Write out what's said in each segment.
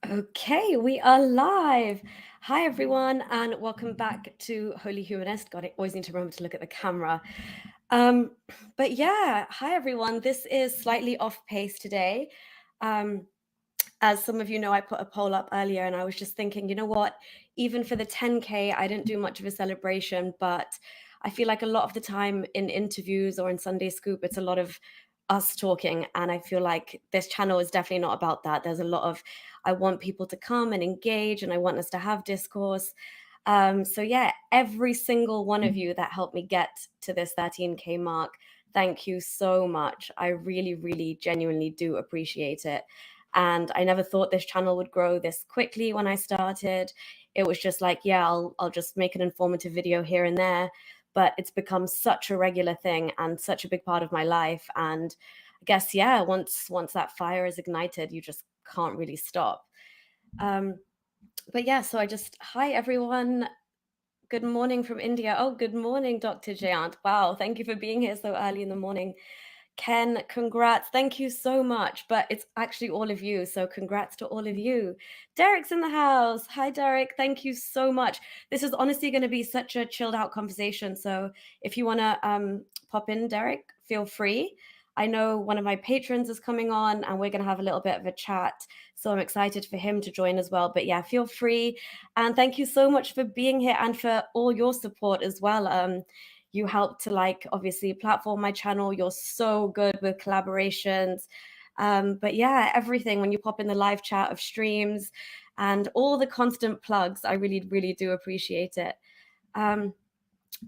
Okay, we are live. Hi, everyone, and welcome back to Holy Humanist. God, I always need to remember to look at the camera. Um, but yeah, hi, everyone. This is slightly off pace today. Um, as some of you know, I put a poll up earlier and I was just thinking, you know what? Even for the 10K, I didn't do much of a celebration, but I feel like a lot of the time in interviews or in Sunday Scoop, it's a lot of us talking. And I feel like this channel is definitely not about that. There's a lot of, I want people to come and engage and I want us to have discourse. So yeah, every single one of you that helped me get to this 13K mark, thank you so much. I really, really genuinely do appreciate it. And I never thought this channel would grow this quickly when I started. It was just like, yeah, I'll just make an informative video here and there. But it's become such a regular thing and such a big part of my life. And I guess, yeah, once that fire is ignited, you just can't really stop. But yeah, so hi everyone. Good morning from India. Oh, good morning, Dr. Jayant. Wow, thank you for being here so early in the morning. Ken, congrats. Thank you so much. But it's actually all of you. So congrats to all of you. Derek's in the house. Hi, Derek. Thank you so much. This is honestly going to be such a chilled out conversation. So if you want to pop in, Derek, feel free. I know one of my patrons is coming on and we're going to have a little bit of a chat. So I'm excited for him to join as well. But yeah, feel free. And thank you so much for being here and for all your support as well. You helped to obviously platform my channel. You're so good with collaborations. But yeah, everything when you pop in the live chat of streams and all the constant plugs, I really, really do appreciate it.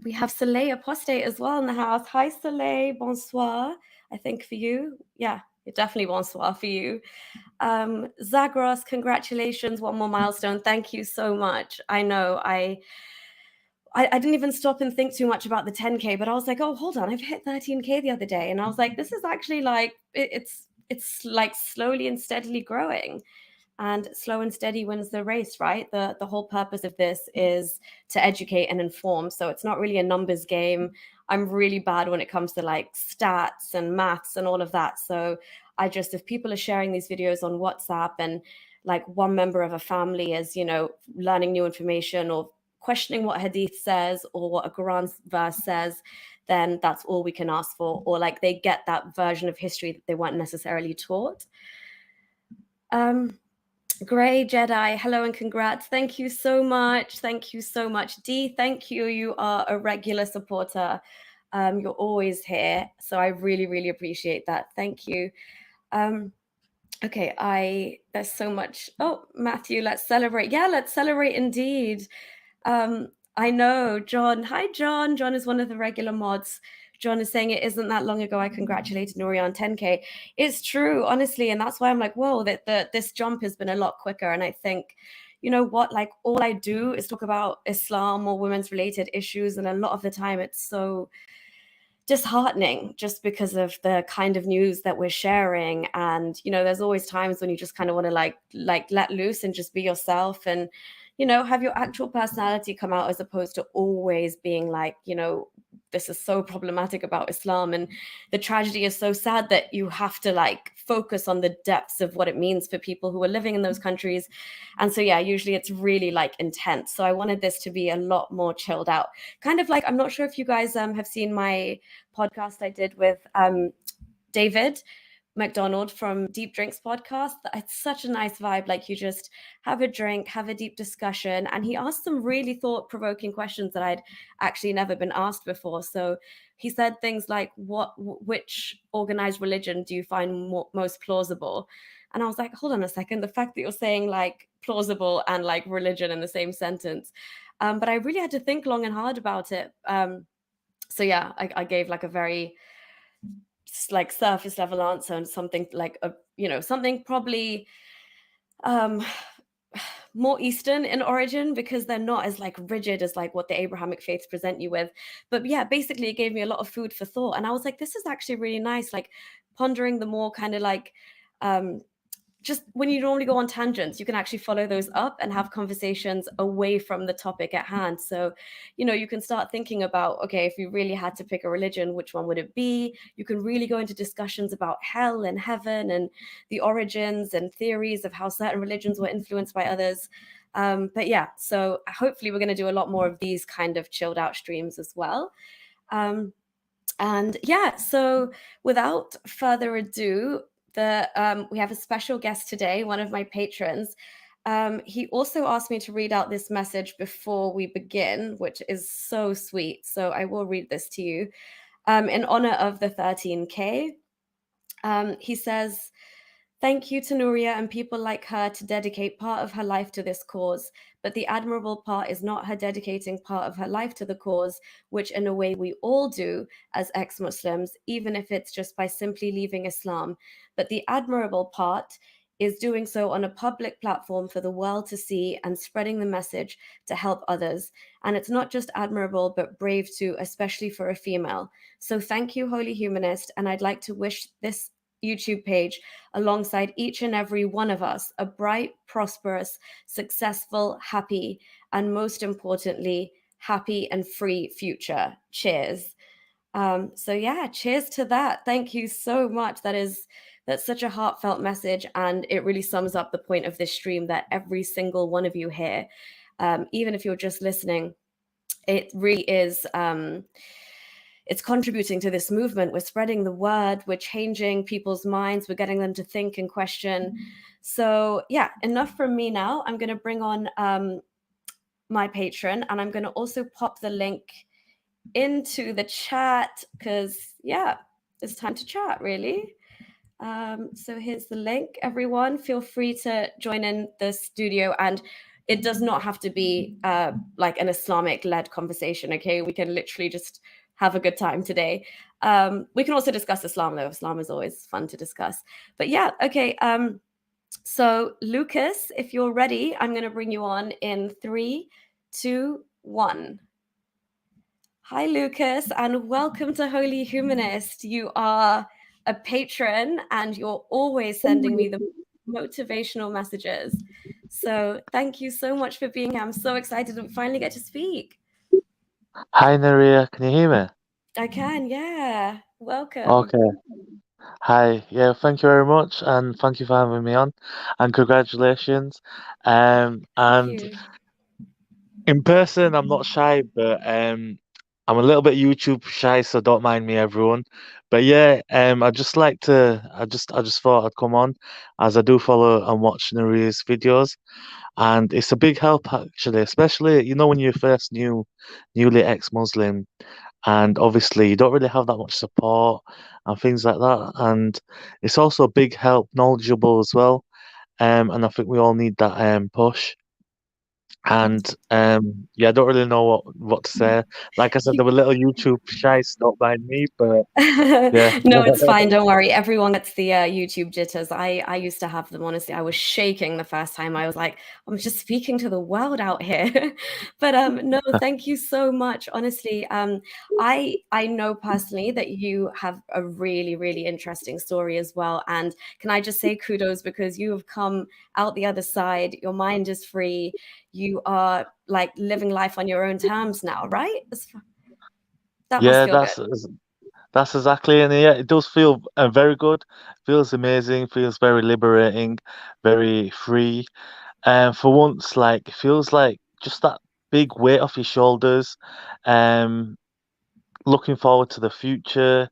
We have Soleil Apostate as well in the house. Hi, Soleil. Bonsoir. I think for you. Yeah, definitely bonsoir for you. Zagros, congratulations. One more milestone. Thank you so much. I know I didn't even stop and think too much about the 10K, but I was like, oh, hold on, I've hit 13K the other day. And I was like, this is actually it's like slowly and steadily growing. And slow and steady wins the race, right? The whole purpose of this is to educate and inform. So it's not really a numbers game. I'm really bad when it comes to like stats and maths and all of that. So if people are sharing these videos on WhatsApp and like one member of a family is, learning new information or questioning what hadith says or what a Quran verse says, then that's all we can ask for. Or like they get that version of history that they weren't necessarily taught. Gray Jedi, hello and congrats. Thank you so much. Thank you so much. Dee, thank you. You are a regular supporter. You're always here. So I really, really appreciate that. Thank you. Okay, there's so much. Oh, Matthew, let's celebrate. Yeah, let's celebrate indeed. I know, John. Hi, John. John is one of the regular mods. John is saying it isn't that long ago I congratulated Nuri on 10K. It's true, honestly. And that's why I'm like, whoa, this jump has been a lot quicker. And I think, you know what, like all I do is talk about Islam or women's related issues. And a lot of the time it's so disheartening just because of the kind of news that we're sharing. And, there's always times when you just kind of want to like let loose and just be yourself and, have your actual personality come out as opposed to always being like, this is so problematic about Islam and the tragedy is so sad that you have to like focus on the depths of what it means for people who are living in those countries. And so, yeah, usually it's really like intense. So I wanted this to be a lot more chilled out. Kind of like, I'm not sure if you guys have seen my podcast I did with David McDonald from Deep Drinks podcast. It's such a nice vibe. Like you just have a drink, have a deep discussion. And he asked some really thought-provoking questions that I'd actually never been asked before. So he said things like, which organized religion do you find most plausible? And I was like, hold on a second. The fact that you're saying like plausible and like religion in the same sentence. But I really had to think long and hard about it. So yeah, I gave like a very like surface level answer and something like something probably more Eastern in origin because they're not as like rigid as like what the Abrahamic faiths present you with. But yeah, basically it gave me a lot of food for thought. And I was like, this is actually really nice, like pondering the more kind of like just when you normally go on tangents, you can actually follow those up and have conversations away from the topic at hand. So, you can start thinking about, okay, if you really had to pick a religion, which one would it be? You can really go into discussions about hell and heaven and the origins and theories of how certain religions were influenced by others. But yeah, so hopefully we're going to do a lot more of these kind of chilled out streams as well. And yeah, so without further ado, we have a special guest today, one of my patrons. He also asked me to read out this message before we begin, which is so sweet. So I will read this to you. In honor of the 13K, he says, "Thank you to Nuria and people like her to dedicate part of her life to this cause. But the admirable part is not her dedicating part of her life to the cause, which in a way we all do as ex-Muslims, even if it's just by simply leaving Islam. But the admirable part is doing so on a public platform for the world to see and spreading the message to help others. And it's not just admirable, but brave too, especially for a female. So thank you, Holy Humanist. And I'd like to wish this YouTube page alongside each and every one of us a bright, prosperous, successful, happy, and most importantly, happy and free future. Cheers." So yeah, cheers to that. Thank you so much. That's such a heartfelt message, and it really sums up the point of this stream that every single one of you here, even if you're just listening, it really is it's contributing to this movement. We're spreading the word, we're changing people's minds, we're getting them to think and question. So yeah, enough from me now. I'm going to bring on my patron, and I'm going to also pop the link into the chat because yeah, it's time to chat really. So here's the link, everyone. Feel free to join in the studio, and it does not have to be like an Islamic-led conversation, okay? We can literally just have a good time today. We can also discuss Islam, though. Islam is always fun to discuss. But yeah, okay. So Lucas, if you're ready, I'm going to bring you on in 3, 2, 1. Hi, Lucas, and welcome to Holy Humanist. You are a patron, and you're always sending me the motivational messages. So thank you so much for being here. I'm so excited to finally get to speak. Hi, Naria. Can you hear me? I can, yeah. Welcome. Okay. Hi. Yeah, thank you very much, and thank you for having me on, and congratulations. Thank And you. in person, I'm not shy, but I'm a little bit YouTube shy, so don't mind me, everyone. But yeah, I just thought I'd come on, as I do follow and watch Naria's videos, and it's a big help actually, especially when you're first newly ex-Muslim. And obviously you don't really have that much support and things like that. And it's also a big help, knowledgeable as well. And I think we all need that push. And yeah, I don't really know what to say. Like I said, You there were little YouTube shy, don't mind me, but yeah. No, it's fine. Don't worry. Everyone gets the YouTube jitters. I used to have them. Honestly, I was shaking the first time. I was like, I'm just speaking to the world out here. But no, thank you so much. Honestly, I know personally that you have a really, really interesting story as well. And can I just say kudos, because you have come out the other side. Your mind is free. You are like living life on your own terms now, right? That must Yeah, feel good. that's exactly, and yeah, it does feel very good. Feels amazing. Feels very liberating, very free. And for once, like it feels like just that big weight off your shoulders. Um, Looking forward to the future.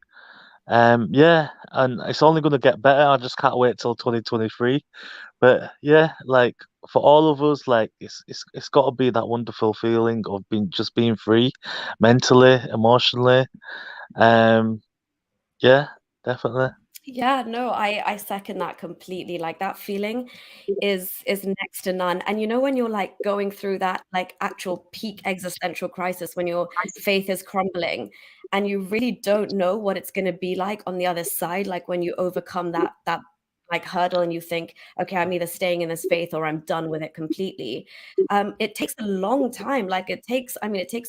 Yeah, and it's only going to get better. I just can't wait till 2023. But yeah, like for all of us, like it's got to be that wonderful feeling of being free, mentally, emotionally. Um, yeah, definitely. Yeah, no, I second that completely. Like that feeling is next to none. And when you're like going through that like actual peak existential crisis, when your faith is crumbling and you really don't know what it's going to be like on the other side, like when you overcome that like hurdle and you think, okay, I'm either staying in this faith or I'm done with it completely. It takes a long time. Like it takes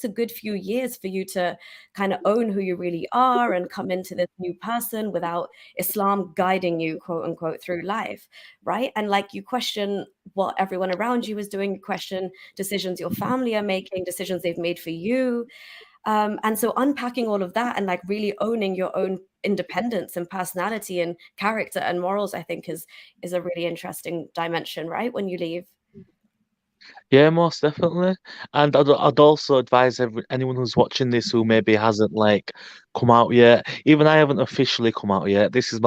a good few years for you to kind of own who you really are and come into this new person without Islam guiding you, quote unquote, through life, right? And like you question what everyone around you is doing, you question decisions your family are making, decisions they've made for you. And so unpacking all of that and like really owning your own independence and personality and character and morals, I think is a really interesting dimension, right? When you leave. Yeah, most definitely. And I'd also advise anyone who's watching this who maybe hasn't like come out yet. Even I haven't officially come out yet. This is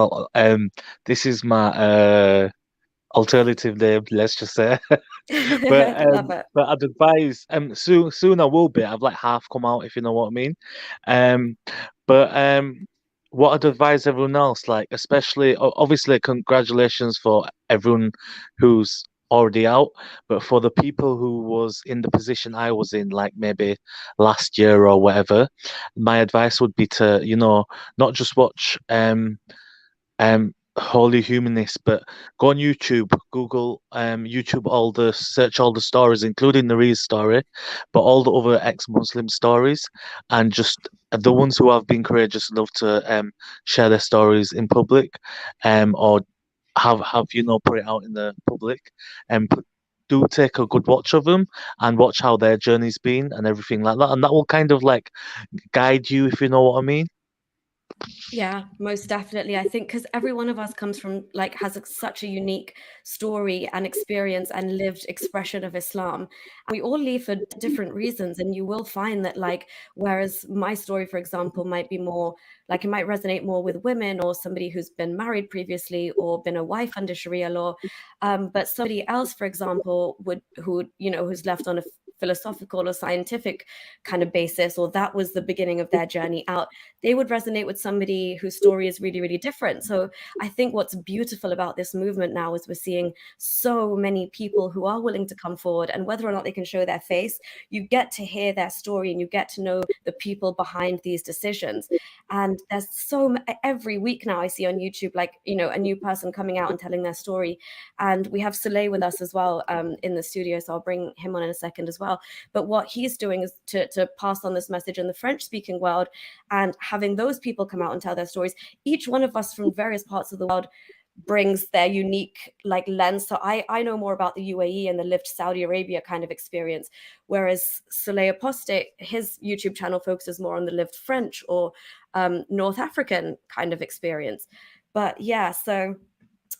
my alternative name, let's just say. But Love it. I'd advise soon I will be. I've like half come out, if you know what I mean. Um but what I'd advise everyone else, like especially obviously congratulations for everyone who's already out, but for the people who was in the position I was in, like maybe last year or whatever, my advice would be to, not just watch Holy Humanist, but go on YouTube, Google YouTube, search all the stories, including Nari's story, but all the other ex-Muslim stories, and just the ones who have been courageous enough to share their stories in public, or have put it out in the public, and do take a good watch of them and watch how their journey's been and everything like that, and that will kind of like guide you, if you know what I mean. Yeah, most definitely. I think because every one of us comes from like has such a unique story and experience and lived expression of Islam. We all leave for different reasons, and you will find that like whereas my story, for example, might be more like it might resonate more with women or somebody who's been married previously or been a wife under Sharia law, but somebody else, for example, who's left on a philosophical or scientific kind of basis, or that was the beginning of their journey out, they would resonate with somebody whose story is really, really different. So I think what's beautiful about this movement now is we're seeing so many people who are willing to come forward, and whether or not they can show their face, you get to hear their story and you get to know the people behind these decisions. And there's every week now I see on YouTube, like, a new person coming out and telling their story. And we have Soleil with us as well in the studio, so I'll bring him on in a second as well. But what he's doing is to pass on this message in the French speaking world, and having those people come out and tell their stories. Each one of us from various parts of the world brings their unique like lens. So I know more about the UAE and the lived Saudi Arabia kind of experience, whereas Soleil Apostate, his YouTube channel focuses more on the lived French or North African kind of experience. But yeah, so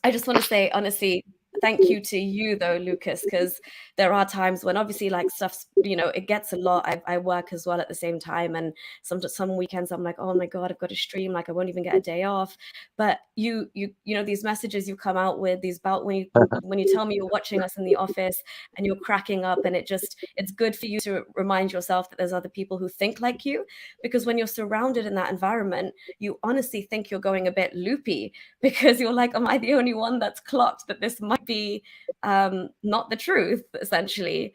I just want to say, honestly, thank you to you though, Lucas, because there are times when obviously like stuff's, it gets a lot. I work as well at the same time. And some weekends I'm like, oh my God, I've got to stream. Like I won't even get a day off. But these messages you come out with, these about when you tell me you're watching us in the office and you're cracking up, and it's good for you to remind yourself that there's other people who think like you, because when you're surrounded in that environment, you honestly think you're going a bit loopy, because you're like, am I the only one that's clocked that this might be not the truth, essentially?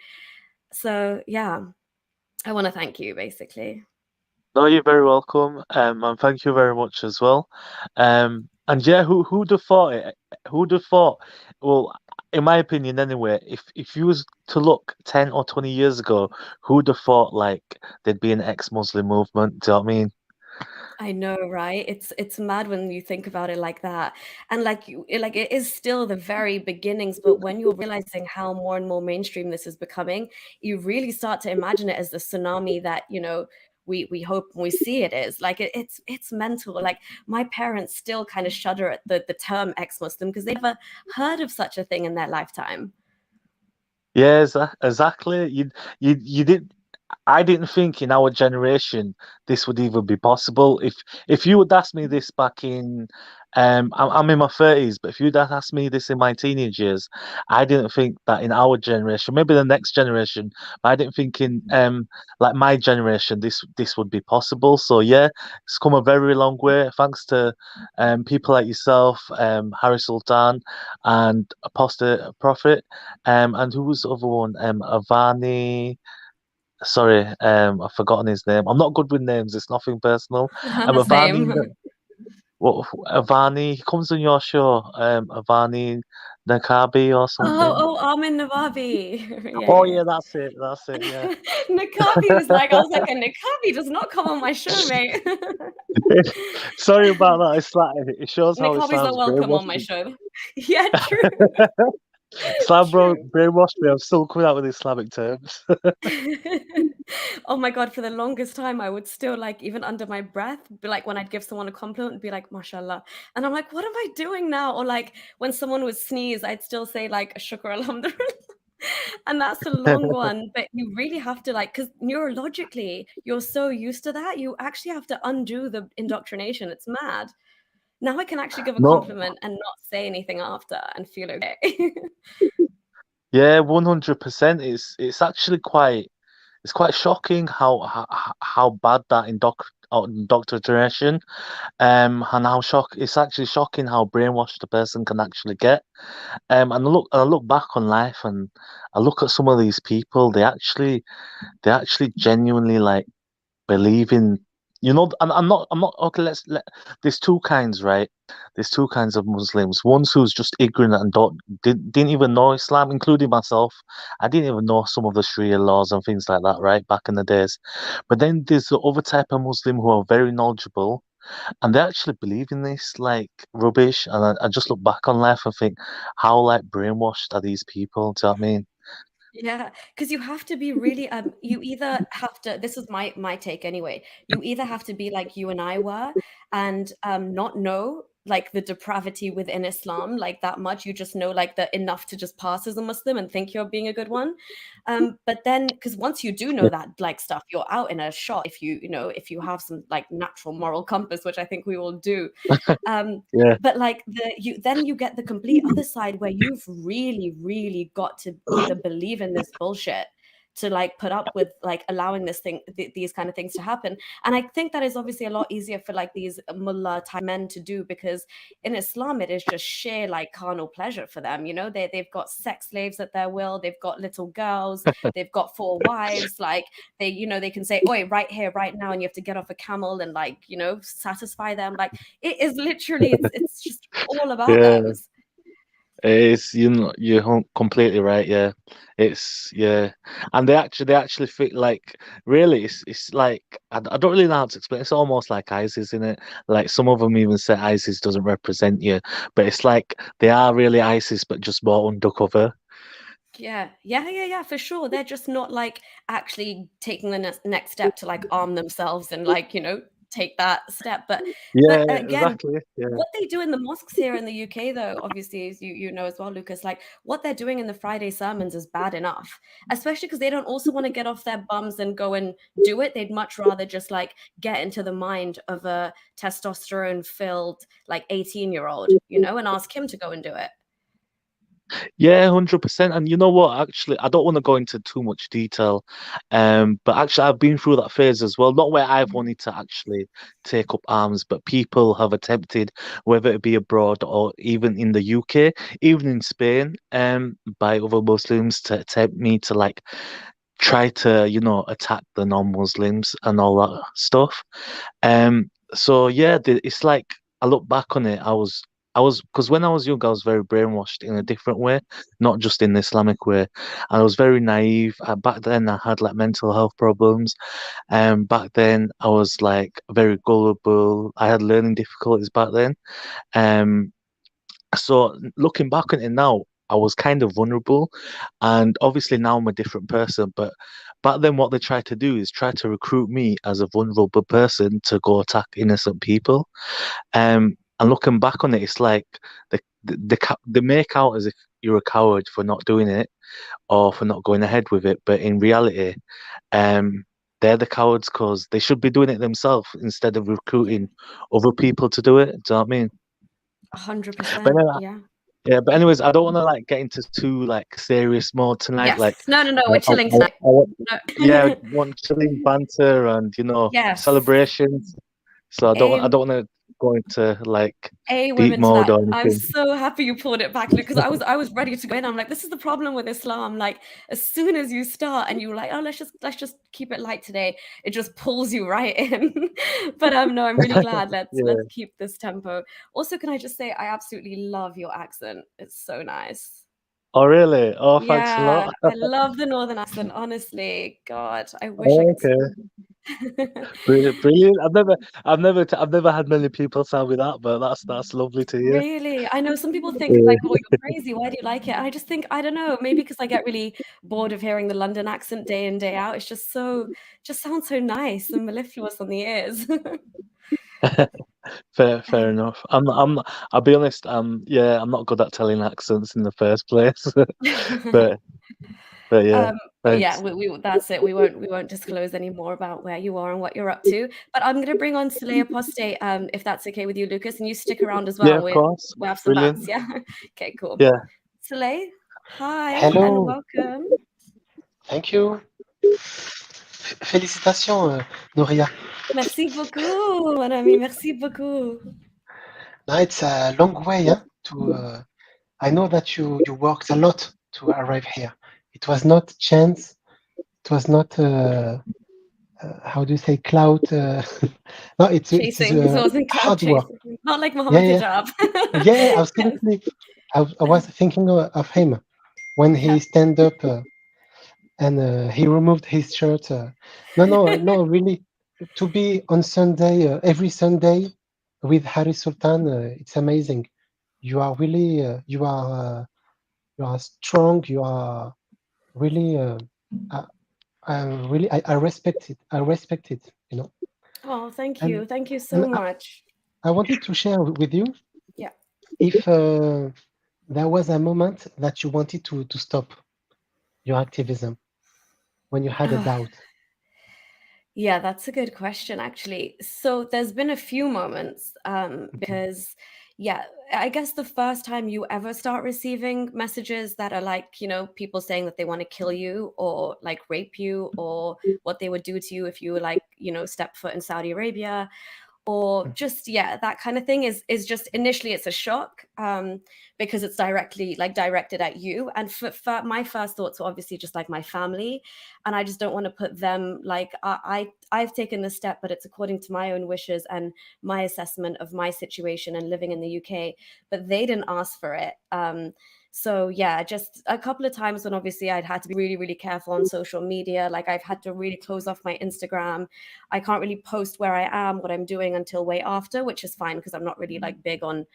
So yeah, I want to thank you, basically. No, you're very welcome. And thank you very much as well. And yeah, who'd have thought it? Who'd have thought? Well, in my opinion, anyway, if you was to look 10 or 20 years ago, who'd have thought like there'd be an ex-Muslim movement? Do you know what I mean? I know, right? It's mad when you think about it like that. And like it is still the very beginnings, but when you're realizing how more and more mainstream this is becoming, you really start to imagine it as the tsunami that, we hope and we see it is. Like it's mental. Like my parents still kind of shudder at the term ex-Muslim because they never heard of such a thing in their lifetime. Yeah, exactly. You did. I didn't think in our generation this would even be possible. If you would ask me this back in, I'm in my 30s, but if you'd asked me this in my teenage years, I didn't think that in our generation, maybe the next generation, but I didn't think in like my generation this would be possible. So yeah, it's come a very long way thanks to people like yourself, Harry Sultan, and Apostate Prophet, and who was the other one? Avani. Sorry, I've forgotten his name. I'm not good with names. It's nothing personal. Avani, Same. what Avani? He comes on your show, Avani Nakabi or something. Oh, Armin Navabi. Yeah, Oh yeah. yeah, that's it. That's it. Yeah. Nakabi was like, I was like, a Nakabi does not come on my show, mate. Sorry about that. It's like it shows how it Nakabi's not sounds welcome on my brainwashing. show. Yeah, true, Islam bro true. brainwashed me. I'm still coming out with Islamic terms. Oh my God, for the longest time, I would still like, even under my breath, be like, when I'd give someone a compliment, be like, mashallah. And I'm like, what am I doing now? Or like, when someone would sneeze, I'd still say like, shukr alhamdulillah. And that's a long one, but you really have to like, because neurologically, you're so used to that, you actually have to undo the indoctrination. It's mad. Now I can actually give a No, compliment and not say anything after and feel okay. yeah, 100%. It's quite shocking how bad that indoctrination and how it's actually shocking how brainwashed a person can actually get. And I look back on life and I look at some of these people. They actually genuinely like believe in, I'm not okay. There's two kinds, right? There's two kinds of Muslims. Ones who's just ignorant and didn't even know Islam, including myself. I didn't even know some of the Sharia laws and things like that, right, back in the days. But then there's the other type of Muslim who are very knowledgeable and they actually believe in this like rubbish. And I just look back on life and think, how like brainwashed are these people? Do you know what I mean? Yeah, because you have to be really you either have to, this is my take anyway. You either have to be like you and I were and not know like the depravity within Islam like that much. You just know like the enough to just pass as a Muslim and think you're being a good one. But then because once you do know that like stuff, you're out in a shot if if you have some like natural moral compass, which I think we all do. Um, Yeah. but like then you get the complete other side where you've really, really got to either believe in this bullshit to like put up with like allowing these kind of things to happen. And I think that is obviously a lot easier for like these mullah type men to do because in Islam it is just sheer like carnal pleasure for them. They've got sex slaves at their will, they've got little girls, they've got four wives, like they can say, oi, right here, right now, and you have to get off a camel and like satisfy them. Like it is literally, it's just all about Yeah. those. It's you're completely right. Yeah, yeah, and they actually think like really it's like I don't really know how to explain. It's almost like ISIS in it. Like some of them even say ISIS doesn't represent you, but it's like they are really ISIS, but just more undercover. Yeah, yeah, yeah, yeah, for sure. They're just not like actually taking the next step to like arm themselves and like take that step. But Yeah, again, exactly. Yeah. what they do in the mosques here in the UK, though, obviously, as you know as well, Lucas, like what they're doing in the Friday sermons is bad enough, especially because they don't also want to get off their bums and go and do it. They'd much rather just like get into the mind of a testosterone-filled like 18-year-old, and ask him to go and do it. Yeah, 100%. And you know what? Actually, I don't want to go into too much detail, but actually, I've been through that phase as well. Not where I've wanted to actually take up arms, but people have attempted, whether it be abroad or even in the UK, even in Spain, by other Muslims to attempt me to like try to, attack the non-Muslims and all that stuff. So yeah, it's like I look back on it. I was because when I was young, I was very brainwashed in a different way, not just in the Islamic way. And I was very naive. Back then, I had like mental health problems. Back then, I was like very gullible. I had learning difficulties back then. Um, so looking back on it now, I was kind of vulnerable, and obviously now I'm a different person. But back then, what they tried to do is try to recruit me as a vulnerable person to go attack innocent people. And looking back on it, it's like they make out as if you're a coward for not doing it or for not going ahead with it, but in reality, um, they're the cowards because they should be doing it themselves instead of Yeah, recruiting other people to do it. Do you know what I mean? But 100%. anyway, Yeah. yeah, but anyways, I don't want to like get into too like serious mode tonight. Yes. Like, No, no, no. I, We're I, chilling tonight. I, I want, yeah, I No. want chilling banter and Yes. celebrations. So I Amen. don't want to go into like deep Women to mode that. or I'm anything. so happy you pulled it back, Luke, because I was ready to go in. I'm like, this is the problem with Islam. Like, as soon as you start and you're like, oh, let's just keep it light today, it just pulls you right in. But no, I'm really glad. Let's Yeah. keep this tempo. Also, can I just say I absolutely love your accent. It's so nice. Oh, really? Oh, thanks a Yeah, lot. I love the northern accent, honestly. God, I wish I Oh, could okay. speak. Brilliant, brilliant. I've never had many people tell me that, but that's lovely to hear. Really? I know some people think like, "Oh, Yeah. you're crazy. Why do you like it?" I just think, I don't know, maybe because I get really bored of hearing the London accent day in, day out. It's just sounds so nice and mellifluous on the ears. Fair enough. I'll be honest, yeah, I'm not good at telling accents in the first place. But yeah, But yeah, thanks. we that's it. We won't disclose any more about where you are and what you're up to. But I'm gonna bring on Soleil Apostate, if that's okay with you, Lucas, and you stick around as well, Yeah, and of we course. we'll have some bants, Brilliant. yeah? Okay, cool. Yeah. Soleil, hi and Hello, welcome. thank you. Félicitations, Nouria. Merci beaucoup, mon ami, merci beaucoup. Now it's a long way to. I know that you worked a lot to arrive here. It was not chance. It was not. How do you say cloud? No, it is Chasing. It wasn't cloud hard work. chasing. Not like Yeah, Mohammed yeah, Hijab. yeah. Yes. Absolutely. I was thinking of him when Yeah. he stand up and he removed his shirt. No, really. To be on Sunday, every Sunday with Harry Sultan, it's amazing. You are really, you are strong. You are really, uh, I respect it. I respect it. You know, Oh, thank and you. Thank you so and much. I wanted to share with you Yeah. if there was a moment that you wanted to stop your activism when you had a Oh, doubt. yeah, that's a good question, actually. So there's been a few moments, Mhm. because, yeah, I guess the first time you ever start receiving messages that are like, people saying that they want to kill you or like rape you or what they would do to you if you like, step foot in Saudi Arabia, or just, yeah, that kind of thing is just initially it's a shock, because it's directly like directed at you, and for my first thoughts were obviously just like my family, and I just don't want to put them like, I've taken this step, but it's according to my own wishes and my assessment of my situation and living in the UK, but they didn't ask for it. So yeah, just a couple of times when obviously I'd had to be really, really careful on social media. Like I've had to really close off my Instagram. I can't really post where I am, what I'm doing until way after, which is fine because I'm not really like big on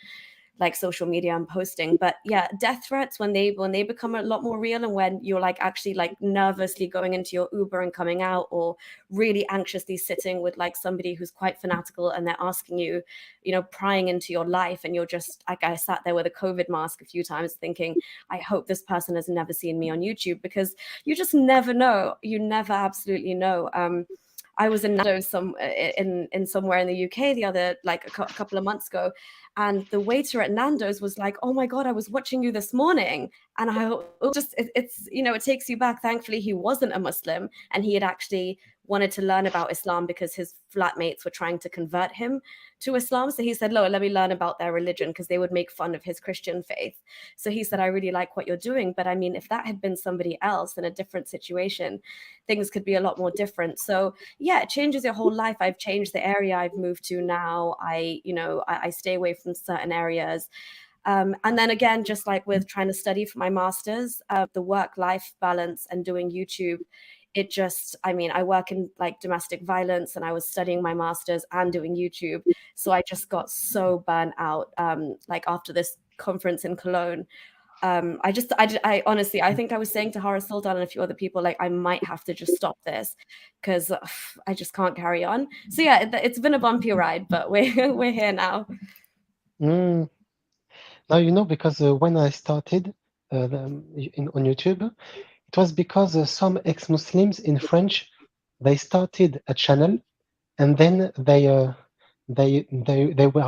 like social media and posting. But yeah, death threats when they become a lot more real, and when you're like actually like nervously going into your Uber and coming out, or really anxiously sitting with like somebody who's quite fanatical and they're asking you, prying into your life, and you're just like, I sat there with a COVID mask a few times thinking, I hope this person has never seen me on YouTube, because you just never know. You never absolutely know. I was in Nando's in somewhere in the UK the other like a couple of months ago, and the waiter at Nando's was like, "Oh my god, I was watching you this morning," and it takes you back. Thankfully, he wasn't a Muslim, and he had actually wanted to learn about Islam because his flatmates were trying to convert him to Islam. So he said, "Look, let me learn about their religion," because they would make fun of his Christian faith. So he said, "I really like what you're doing, but I mean, if that had been somebody else in a different situation, things could be a lot more different." So yeah, it changes your whole life. I've changed the area I've moved to now. I stay away from certain areas. And then again, just like with trying to study for my master's, the work-life balance and doing YouTube, I work in like domestic violence, and I was studying my master's and doing YouTube. So I just got so burnt out, like after this conference in Cologne. I honestly, I think I was saying to Hara Sultan and a few other people, like, I might have to just stop this because I just can't carry on. So yeah, it's been a bumpy ride, but we're here now. Mm. Now you know because when I started on YouTube, it was because some ex-Muslims in French they started a channel and then they were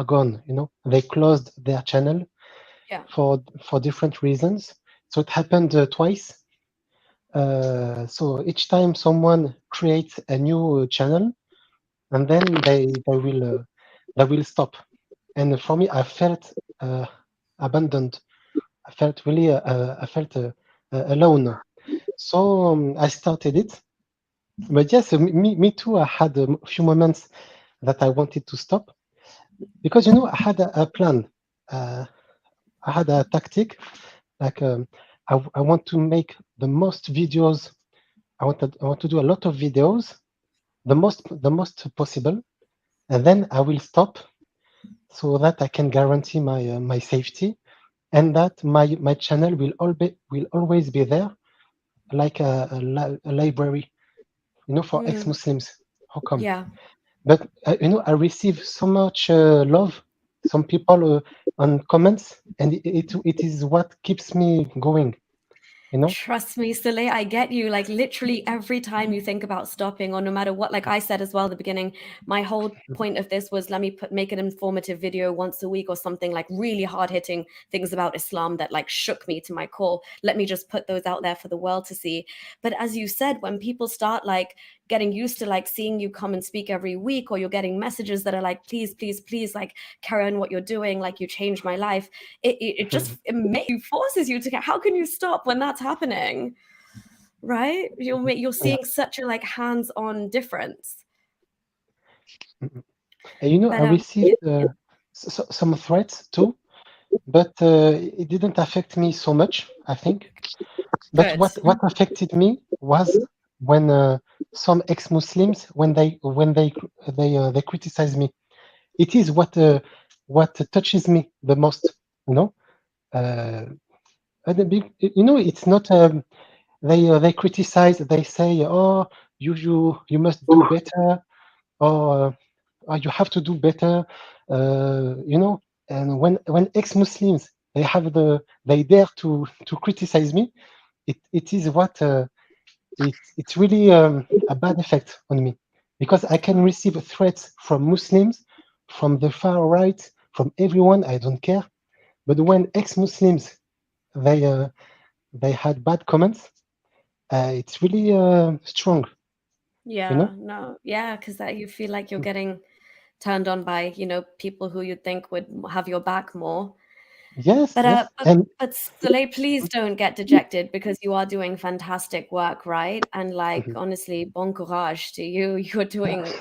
gone. You know, they closed their channel Yeah. for different reasons. So it happened twice. So each time someone creates a new channel, and then they will. that will stop. And for me, I felt abandoned. I felt really, alone. So I started it. But yes, me too. I had a few moments that I wanted to stop because I had a plan. Uh, I had a tactic. Like I want to make the most videos. I want to do a lot of videos, the most possible, and then I will stop so that I can guarantee my safety and that my channel will always be there like a library, for Mm, ex-Muslims. How come? yeah. But I receive so much love, some people on comments, and it is what keeps me going. You know. Trust me, Soleil, I get you. Like literally every time you think about stopping, or no matter what, like I said as well at the beginning, my whole point of this was let me make an informative video once a week or something, like really hard hitting things about Islam that like shook me to my core. Let me just put those out there for the world to see. But as you said, when people start like getting used to like seeing you come and speak every week, or you're getting messages that are like, please, please, please, like carry on what you're doing, like you changed my life, it just forces you to get, how can you stop when that's happening, right? You're Yeah. seeing such a like hands-on difference. Mhm. And I But received some threats too, but it didn't affect me so much, I think. But good. what affected me was when some ex-Muslims, when they criticize me. It is what touches me the most. You know, uh, it's not. They criticize. They say, "Oh, you must do better," or you have to do better. And when ex-Muslims they dare to criticize me, it is what it's really a bad effect on me because I can Oh, receive threats from Muslims, from the far right, from everyone. I don't care. But when ex-Muslims they uh, they had bad comments, it's really strong. You yeah, know? no, yeah, because that you feel like you're getting turned on by, people who you'd think would have your back more. Yes, But yes, and Soleil, please don't get dejected because you are doing fantastic work, right? And like Mhm. honestly, bon courage to you. You're doing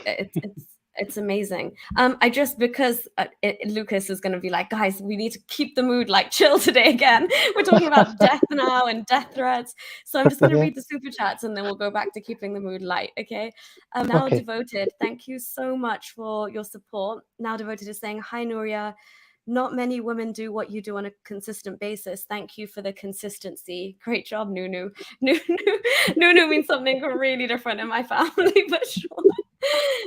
it's amazing. I just because Lucas is going to be like, guys, we need to keep the mood like chill today again. We're talking about death now and death threats, so I'm just going to Yeah, read the super chats and then we'll go back to keeping the mood light. Okay. Now okay. devoted, thank you so much for your support. Now devoted is saying hi, Nuria. Not many women do what you do on a consistent basis. Thank you for the consistency. Great job, Nunu. Nunu, Nunu means something really different in my family, but sure.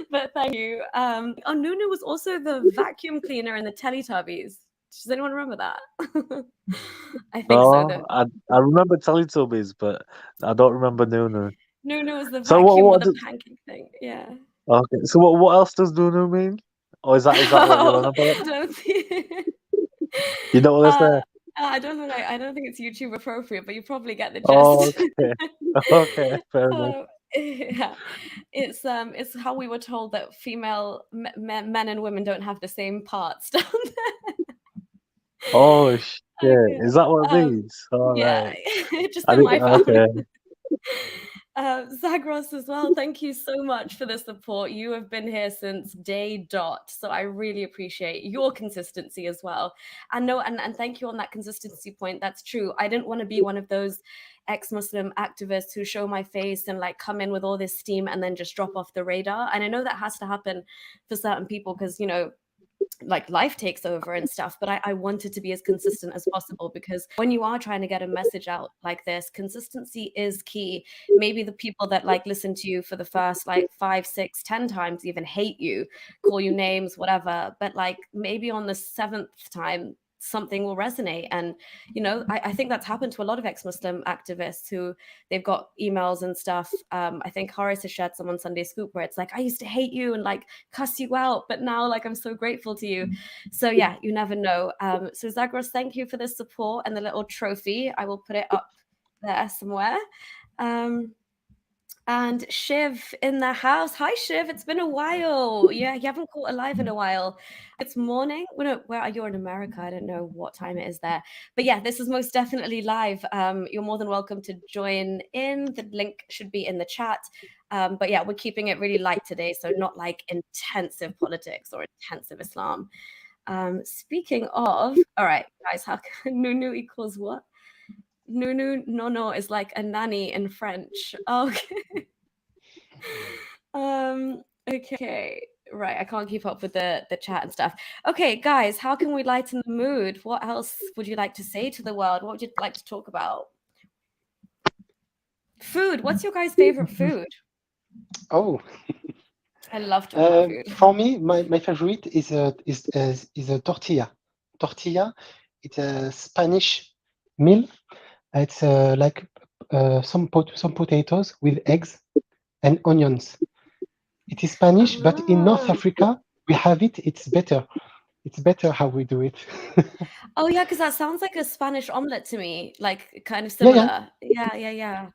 But thank you. Oh, Nunu was also the vacuum cleaner in the Teletubbies. Does anyone remember that? I think so, though. No, I remember Teletubbies, but I don't remember Nunu. Nunu was the So vacuum with what the does pancake thing. Yeah. okay? So what else does Nunu mean? Or is that what you're on Oh, about? don't see. You don't want to Uh, say? I don't think it's YouTube appropriate, but you probably get the Oh, gist. okay, okay, fair enough. Yeah, it's how we were told that female men and women don't have the same parts down Oh there. shit, Okay. is that what it Um, means? All yeah, right, just I in didn't. my family. Okay, Zagros as well. Thank you so much for the support. You have been here since day dot, so I really appreciate your consistency as well. And no, and thank you on that consistency point. That's true. I didn't want to be one of those ex-Muslim activists who show my face and like come in with all this steam and then just drop off the radar. And I know that has to happen for certain people because like life takes over and stuff, but I wanted to be as consistent as possible because when you are trying to get a message out like this, consistency is key. Maybe the people that like listen to you for the first like 5 6 10 times even hate you, call you names, whatever, but like maybe on the seventh time something will resonate. And I think that's happened to a lot of ex-Muslim activists who they've got emails and stuff. I think Horace has shared some on Sunday Scoop where it's like, I used to hate you and like cuss you out, but now like I'm so grateful to you. So yeah, you never know. So Zagros, thank you for the support and the little trophy. I will put it up there somewhere. Um, And Shiv in the house. Hi, Shiv. It's been a while. Yeah, you haven't caught alive in a while. It's morning. Where are you in America? I don't know what time it is there. But yeah, this is most definitely live. You're more than welcome to join in. The link should be in the chat. But yeah, we're keeping it really light today. So not like intensive politics or intensive Islam. Speaking of, all right, guys, how Nunu equals what? Nunu nono is like a nanny in French. Okay. Okay. Right, I can't keep up with the chat and stuff. Okay, guys, how can we lighten the mood? What else would you like to say to the world? What would you like to talk about? Food. What's your guys' favorite food? Oh, I love talking about food. for me, my favorite is a tortilla. Tortilla, it's a Spanish meal. It's like some potatoes with eggs and onions. It is Spanish, but in North Ah. Africa we have it. It's better. It's better how we do it. Oh yeah, because that sounds like a Spanish omelet to me, like kind of Yeah, yeah, similar. Yeah. yeah, yeah.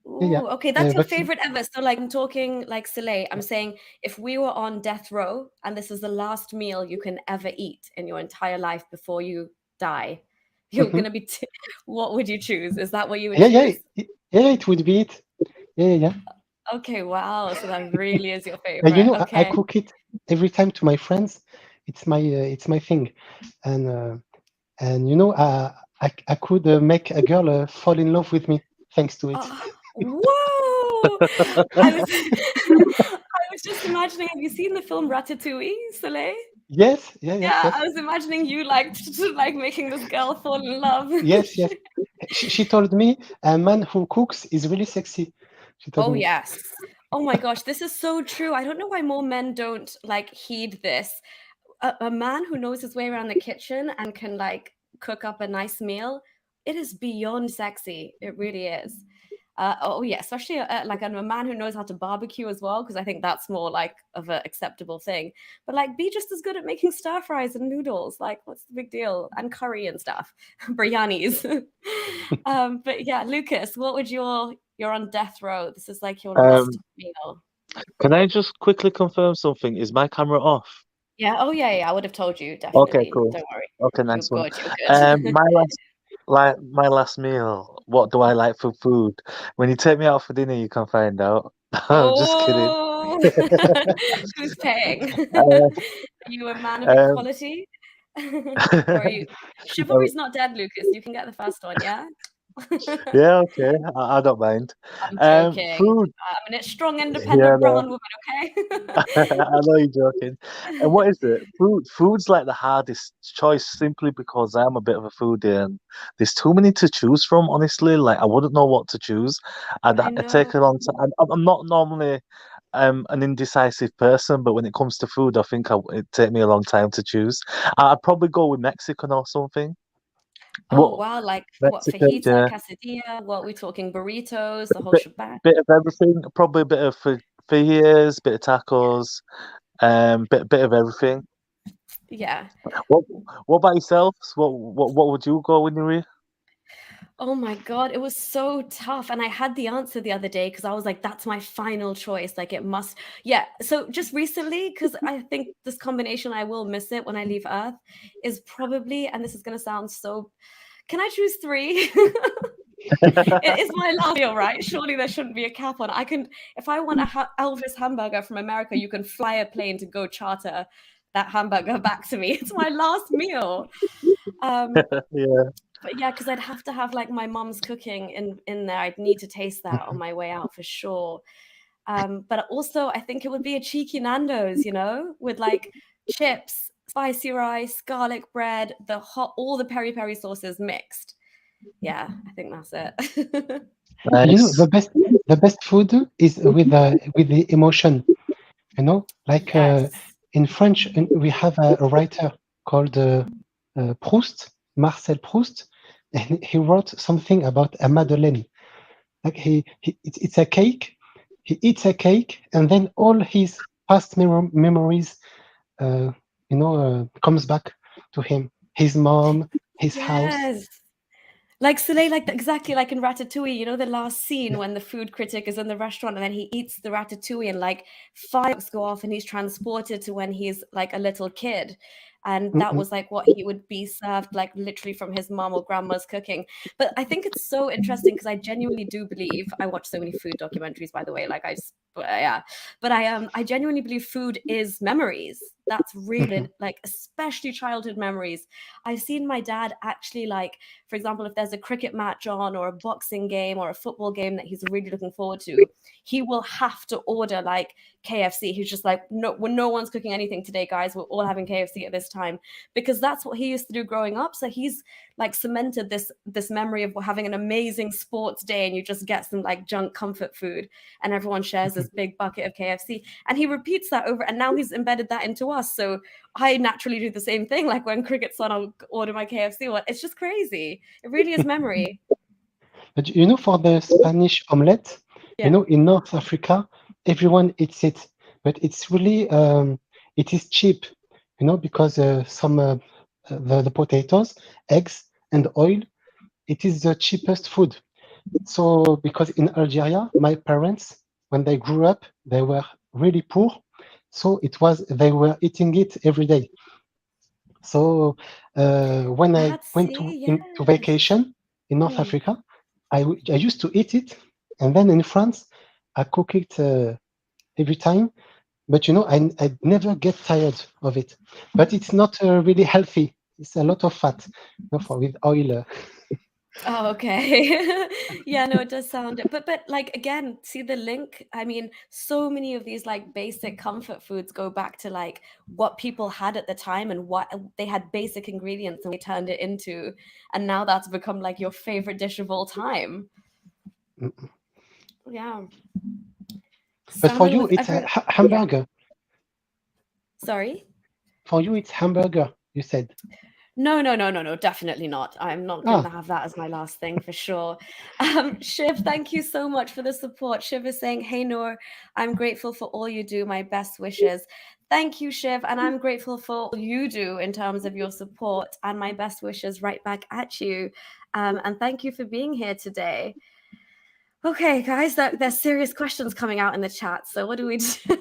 Ooh, okay, that's your But favorite ever. So like I'm talking like Soleil, I'm saying if we were on death row and this is the last meal you can ever eat in your entire life before you die, you're mhm. gonna be what would you choose? Is that what you would Yeah, yeah, choose? yeah. It would be it. Yeah, yeah, yeah. Okay, wow. So that really is your You favorite. know, I Okay. cook it every time to my friends. It's my thing, and you know, I could make a girl fall in love with me thanks to it. Oh, whoa! I was I was just imagining, have you seen the film Ratatouille, Soleil? Yes, yeah, yes, Yeah, yes, I was imagining you like like making this girl fall in love. yes, yes. She told me a man who cooks is really sexy. She told Oh me. yes. Oh my gosh, this is so true. I don't know why more men don't like heed this. A man who knows his way around the kitchen and can like cook up a nice meal, it is beyond sexy. It really is. Oh yeah, especially like a man who knows how to barbecue as well, because I think that's more like of an acceptable thing. But like, be just as good at making stir fries and noodles. Like, what's the big deal? And curry and stuff, biryanis. But yeah, Lucas, what would you're on death row? This is like your last Um, meal. can I just quickly confirm something? Is my camera off? Yeah. Oh yeah. I would have told you Okay, definitely. cool. Don't worry. Okay, You're nice one. good. You're good. My last meal. What do I like for food? When you take me out for dinner, you can find out. I'm just kidding. Oh, who's paying? Uh, Are you a man of um, equality? Or are you well, chivalry's not dead, Lucas. You can get the first one, yeah? yeah, okay, I don't mind. I'm joking. Food. I'm a strong, Yeah, independent no, brown woman, I okay? know you're joking. And what is it? Food's like the hardest choice simply because I'm a bit of a foodie and there's too many to choose from, honestly. Like I wouldn't know what to choose. I I'd take know. a long time. I'm not normally an indecisive person, but when it comes to food, I think it'd take me a long time to choose. I'd probably go with Mexican or something. Oh, What wow, like what, Mexican? fajita, Yeah, quesadilla, what we talking, burritos, the whole bit shebang? bit of everything. Probably a bit of fajitas, bit of tacos, bit of everything. Yeah. What What about yourself? What would you go when you were? Oh my God, it was so tough. And I had the answer the other day because I was like, that's my final choice. Like it must, yeah. So just recently, because I think this combination, I will miss it when I leave Earth, is probably, and this is going to sound so, can I choose three? It is my last meal, right? Surely there shouldn't be a cap on it. I can, if I want a Elvis hamburger from America, you can fly a plane to go charter that hamburger back to me. It's my last meal. Um, Yeah. but yeah, because I'd have to have like my mom's cooking in there. I'd need to taste that on my way out for sure. But also I think it would be a cheeky Nando's, with like chips, spicy rice, garlic bread, the hot, all the peri peri sauces mixed. Yeah, I think that's it. You know, Nice. the best food is with the emotion. You know, like Yes. in French, we have a writer called Proust, Marcel Proust, and he wrote something about a madeleine. Like it's a cake. He eats a cake, and then all his past memories, uh, comes back to him. His mom, his house. Yes. Like Soleil, exactly like in Ratatouille, you know, the last scene when the food critic is in the restaurant and then he eats the ratatouille and like fireworks go off and he's transported to when he's like a little kid. And that Mm-mm. was like what he would be served, like literally from his mom or grandma's cooking. But I think it's so interesting because I genuinely do believe, I watch so many food documentaries, by the way, like yeah, but I genuinely believe food is memories. That's really Mhm. like, especially childhood memories. I've seen my dad actually like, for example, if there's a cricket match on or a boxing game or a football game that he's really looking forward to, he will have to order like KFC. He's just like, no, when no one's cooking anything today, guys, we're all having KFC at this time, because that's what he used to do growing up. So he's like cemented this memory of having an amazing sports day and you just get some like junk comfort food and everyone shares this big bucket of KFC. And he repeats that over, and now he's embedded that into us. So I naturally do the same thing. Like when cricket's on, I'll order my KFC. It's just crazy. It really is memory. But you know, for the Spanish omelette, you Yeah. know, in North Africa, everyone eats it, but it's really it is cheap, you know, because some the potatoes, eggs, and oil, it is the cheapest food. So because in Algeria, my parents, when they grew up, they were really poor, so it was they were eating it every day. So when I That's went see, to yes. vacation in North Mm. Africa, I used to eat it, and then in France, I cook it every time. But you know, I never get tired of it. But it's not really healthy. It's a lot of fat, you know, for with oil. Oh, okay. Yeah, no, it does sound, but like again, see the link? I mean, so many of these like basic comfort foods go back to like what people had at the time and what they had basic ingredients and we turned it into, and now that's become like your favorite dish of all time. Mm. Yeah. But for Salmon you, with it's a everyone. Yeah. hamburger. Sorry? For you, it's hamburger. You said. No, no, no, no, no, definitely not. I'm not going to Ah, have that as my last thing for sure. Shiv, thank you so much for the support. Shiv is saying, "Hey Noor, I'm grateful for all you do. My best wishes." Thank you, Shiv, and I'm grateful for all you do in terms of your support and my best wishes right back at you. And thank you for being here today. Okay, guys, there's serious questions coming out in the chat. So what do we do?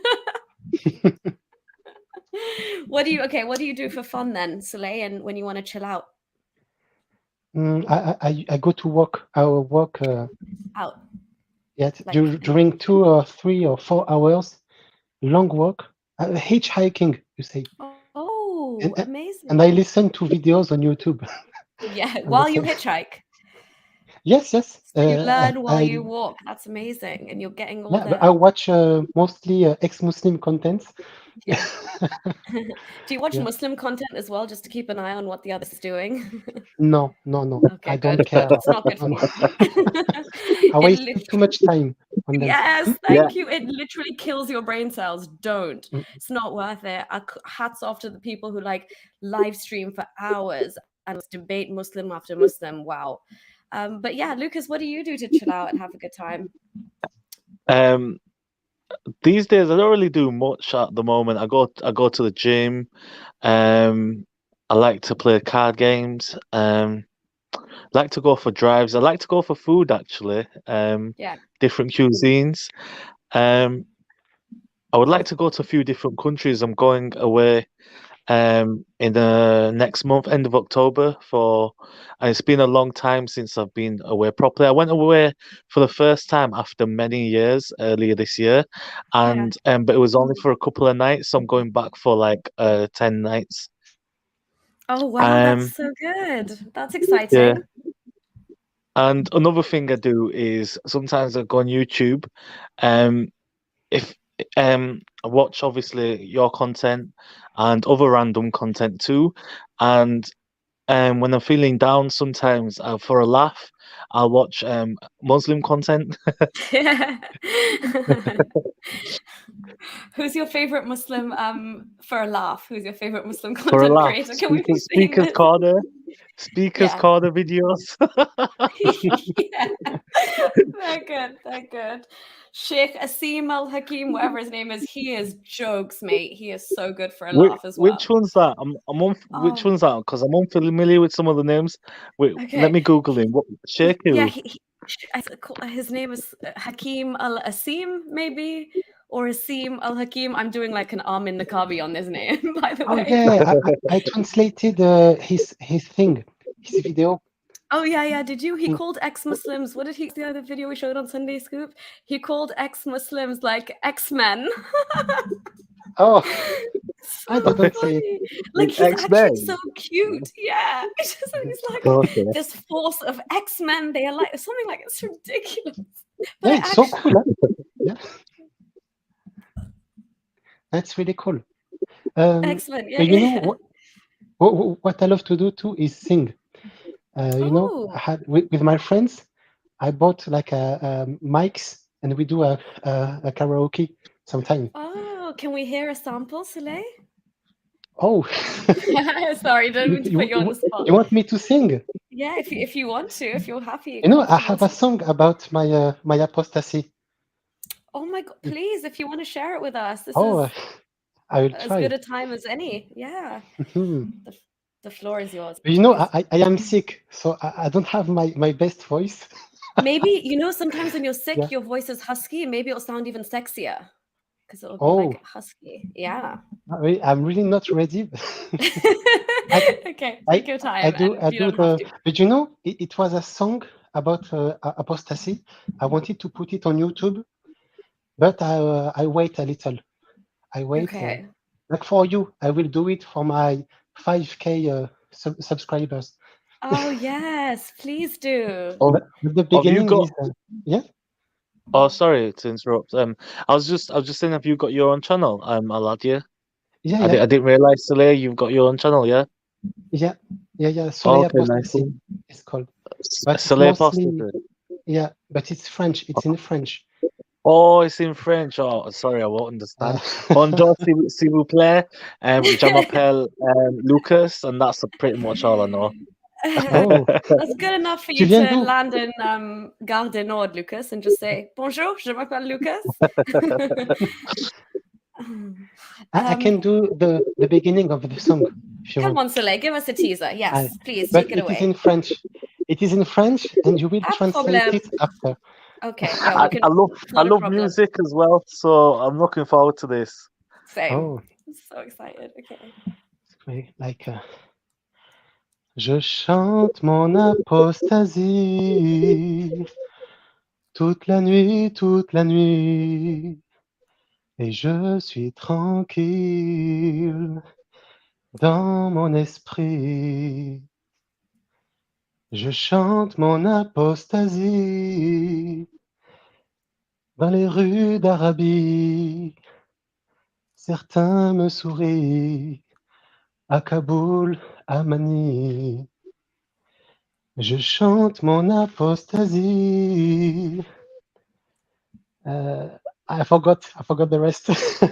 What do you do for fun then, Soleil, and when you want to chill out? I go to work. I will work. Out, Yet like, during 2 or 3 or 4 hours, long walk, hitchhiking, you say, oh, and and and I amazing. listen to videos on YouTube Yeah, at the while you same. hitchhike. Yes, yes. So you learn while you walk. That's amazing. And you're getting all Yeah, but I the, watch mostly ex-Muslim contents. yeah. Do you watch Yeah. Muslim content as well, just to keep an eye on what the other is doing? No, no, no. I Okay, don't good. care. It's not good No, for no. you. I It waste too literally, much time on them. yes, Yeah. thank you. It literally kills your brain cells. Don't. Mm. It's not worth it. Hats off to the people who like live stream for hours and debate Muslim after Muslim. Wow. But yeah, Lucas, what do you do to chill out and have a good time? Um, these days I don't really do much at the moment. I go to the gym. Um, I like to play card games. Like to go for drives. I like to go for food actually. Yeah. Different cuisines. Um, I would like to go to a few different countries. I'm going away in the next month, end of October for, and it's been a long time since I've been away properly. I went away for the first time after many years earlier this year, Yeah. and but it was only for a couple of nights, so I'm going back for like 10 nights. Oh, wow, that's Um, so good. That's yeah. exciting. And another thing I do is sometimes I go on YouTube. Um, if I watch obviously your content and other random content too, and when I'm feeling down, sometimes for a laugh, I'll watch Muslim content. Who's your favorite Muslim for a laugh? Who's your favorite Muslim For a content laugh. creator? Can we be saying Speakers this? corner, speakers Yeah. corner videos. Yeah. They're good. They're good. Sheikh Asim Al Hakim, whatever his name is, he is jokes, mate. He is so good for a laugh as well. Which one's that? Which Oh, one's that? Because I'm unfamiliar with some of the names. Wait, let okay. me Google him. What Sheikh Yeah, who? his name is Hakim Al Asim, maybe, or Asim Al Hakim. I'm doing like an Amin Nakabi on this name, by the Oh way. yeah, I translated his thing, his video. Oh yeah. Did you? He Mm. called ex-Muslims. What did he? The other video we showed on Sunday Scoop. He called ex-Muslims like X-Men. Oh, So I didn't say it. funny. Like he's actually so X-Men. cute. Yeah. It's just he's like Okay. this force of X-Men. They are like something like it's ridiculous. But Yeah, I it's so actually cool. Huh? Yeah, that's really cool. X-Men. But you know Yeah. what I love to do too is sing. You know, Oh. I had with my friends, I bought like a mics and we do a karaoke sometime. Oh, can we hear a sample, Soleil? Oh, Sorry, didn't mean to put you on the spot. you want me to sing? Yeah, if you want to, if you're happy, You know, I comfortable have a to. song about my apostasy. Oh my God, please, if you want to share it with us, this Oh, is I will as good try. a time as any. Yeah, Mhm. the floor is yours, But you know, please. I am sick, so I don't have my best voice. Maybe, sometimes when you're sick, Yeah. your voice is husky. Maybe it'll sound even sexier because it'll be Oh, like husky. Yeah. I'm really not ready. I Okay, I take your I time, do and I you do don't have the. to. But you know, it was a song about apostasy. I wanted to put it on YouTube, but I wait a little. I wait. Okay. Like for you, I will do it for my 5K subscribers. Oh yes, please do. Oh, But the have you beginning got? is yeah. Oh, sorry to interrupt. I was just saying, have you got your own channel? Aladia. Yeah, I yeah, didn't realize, Celia, you've got your own channel, yeah? yeah, yeah. Oh, Soleil okay, nice Apostasy one. is called, but it's Celia Pasta. mostly yeah. But it's French. It's in French. Oh, it's in French. Oh, sorry, I won't Uh, understand. Bonjour, s'il vous plaît. Je m'appelle Lucas, and that's pretty much all I know. oh, That's good enough for tu you viens to d'où? land in Gare du Nord, Lucas, and just say bonjour, je m'appelle Lucas. I can do the beginning of the song if you Come want. on, Soleil, give us a teaser. Yes, please But take it it is away. in French. It is in French, and you will Pas translate problème. it after. Okay, yeah, I, we can. I love It's I not a love problem. music as well, so I'm looking forward to this. Same. Oh, I'm so excited. Okay. like je chante mon apostasie toute la nuit, et je suis tranquille dans mon esprit. Je chante mon apostasie dans les rues d'Arabie. Certains me sourient à Kaboul, à Mani. Je chante mon apostasie. I forgot the rest.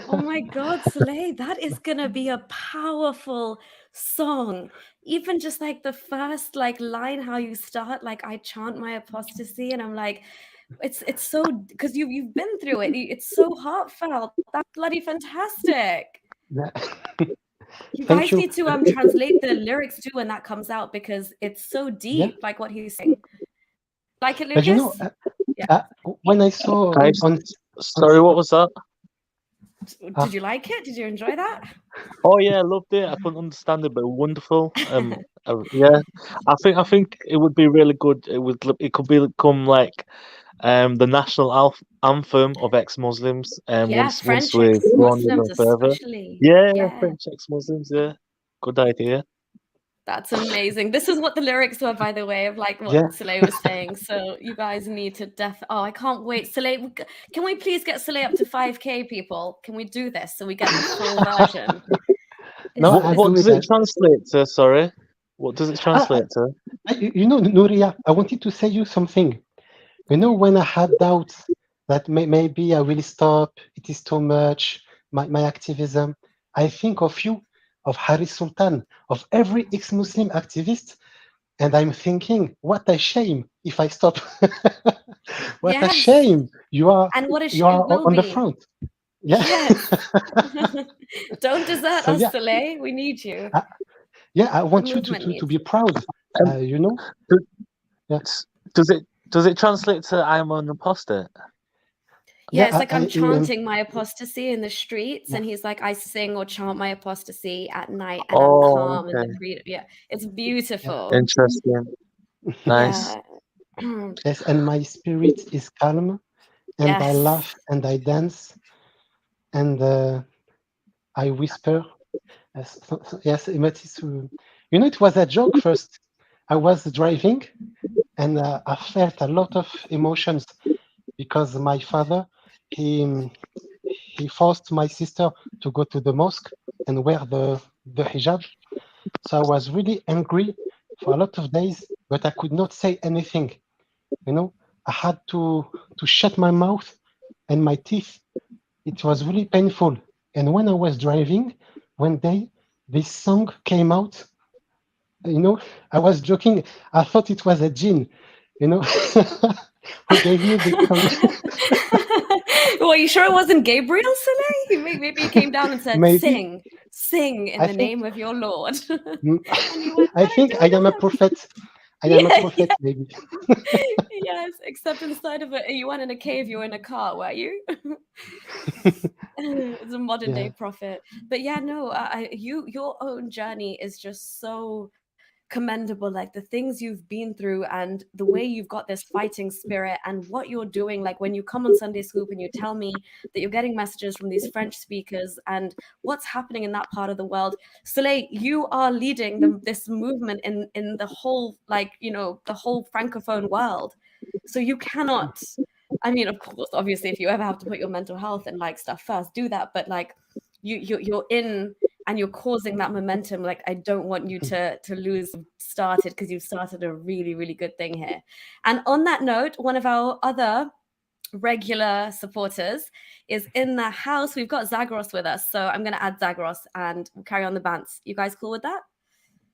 Oh my God, Soleil, that is gonna be a powerful song. Even just like the first like line, how you start, like I chant my apostasy, and I'm like, it's so because you've been through it. It's so heartfelt. That's bloody fantastic. Yeah. You Thank guys you. need to translate the lyrics too when that comes out because it's so Yeah, deep, like what he's saying. Like it, but you know, Lucas? Yeah. when I saw Guys, on sorry, what was that? Did you like it? Did you enjoy that? Oh yeah, I loved it. I couldn't understand it, but wonderful. Yeah, I think it would be really good. It could become like the national anthem of ex-Muslims. Yeah, Once French we've gone ex-Muslims even further. especially. Yeah, Yeah, French ex-Muslims. Yeah, good idea. that's amazing. This is what the lyrics were, by the way, of like what yeah. Soleil was saying. So you guys need to oh, I can't wait. Soleil, can we please get Soleil up to 5K, people? Can we do this so we get the full version? No, This, I'll What this, do does it. it translate to? Sorry, what does it Ah, translate to? you know, Nuria, I wanted to say you something. You know, yeah. when I had doubts that maybe I will stop, it is too much, my activism, I think of you, of Haris Sultan, of every ex-Muslim activist, and I'm thinking, what a shame if I stop. What a Yes. shame! You are And what a will on the be. front. Yeah. Yes. Don't desert So us, yeah, Soleil. We need you. I, yeah, I The want you movement to needs be you. proud. Um, You know. do- Yeah. does it translate to I'm an apostate? Yeah, Yeah. it's like I'm I chanting my apostasy in the streets, yeah. and he's like, I sing or chant my apostasy at night, and I'm Oh, calm and the okay. freedom. Yeah, it's Yeah. beautiful. Interesting. Nice. Yeah. Yes. And my spirit is calm, and I Yes. laugh and I dance, and I whisper. Yes. Yes. You know, it was a joke first. I was driving, and I felt a lot of emotions because my father, he he forced my sister to go to the mosque and wear the hijab. So I was really angry for a lot of days, but I could not say anything. You know, I had to shut my mouth and my teeth. It was really painful. And when I was driving one day, this song came out. You know, I was joking. I thought it was a jinn. You know, who gave me this song. Well, you sure it wasn't Gabriel Soleil? Maybe he came down and said, Maybe sing in I the think name of your Lord. mm, And you went, I but I think I don't am a know. prophet. I am a Yeah, prophet, maybe. yes, except instead of it, you weren't in a cave, you were in a car, were you? It's a modern day Yeah. prophet. But yeah, no, your own journey is just so commendable, like the things you've been through and the way you've got this fighting spirit and what you're doing. Like when you come on Sunday Scoop and you tell me that you're getting messages from these French speakers and what's happening in that part of the world. Soleil, you are leading this movement in the whole, like, you know, the whole francophone world. So you cannot, I mean, of course, obviously, if you ever have to put your mental health and like stuff first, do that. But like you're in and you're causing that momentum. Like, I don't want you to lose started, because you've started a really, really good thing here. And on that note, one of our other regular supporters is in the house. We've got Zagros with us. So I'm gonna add Zagros and we'll carry on the bants. You guys cool with that?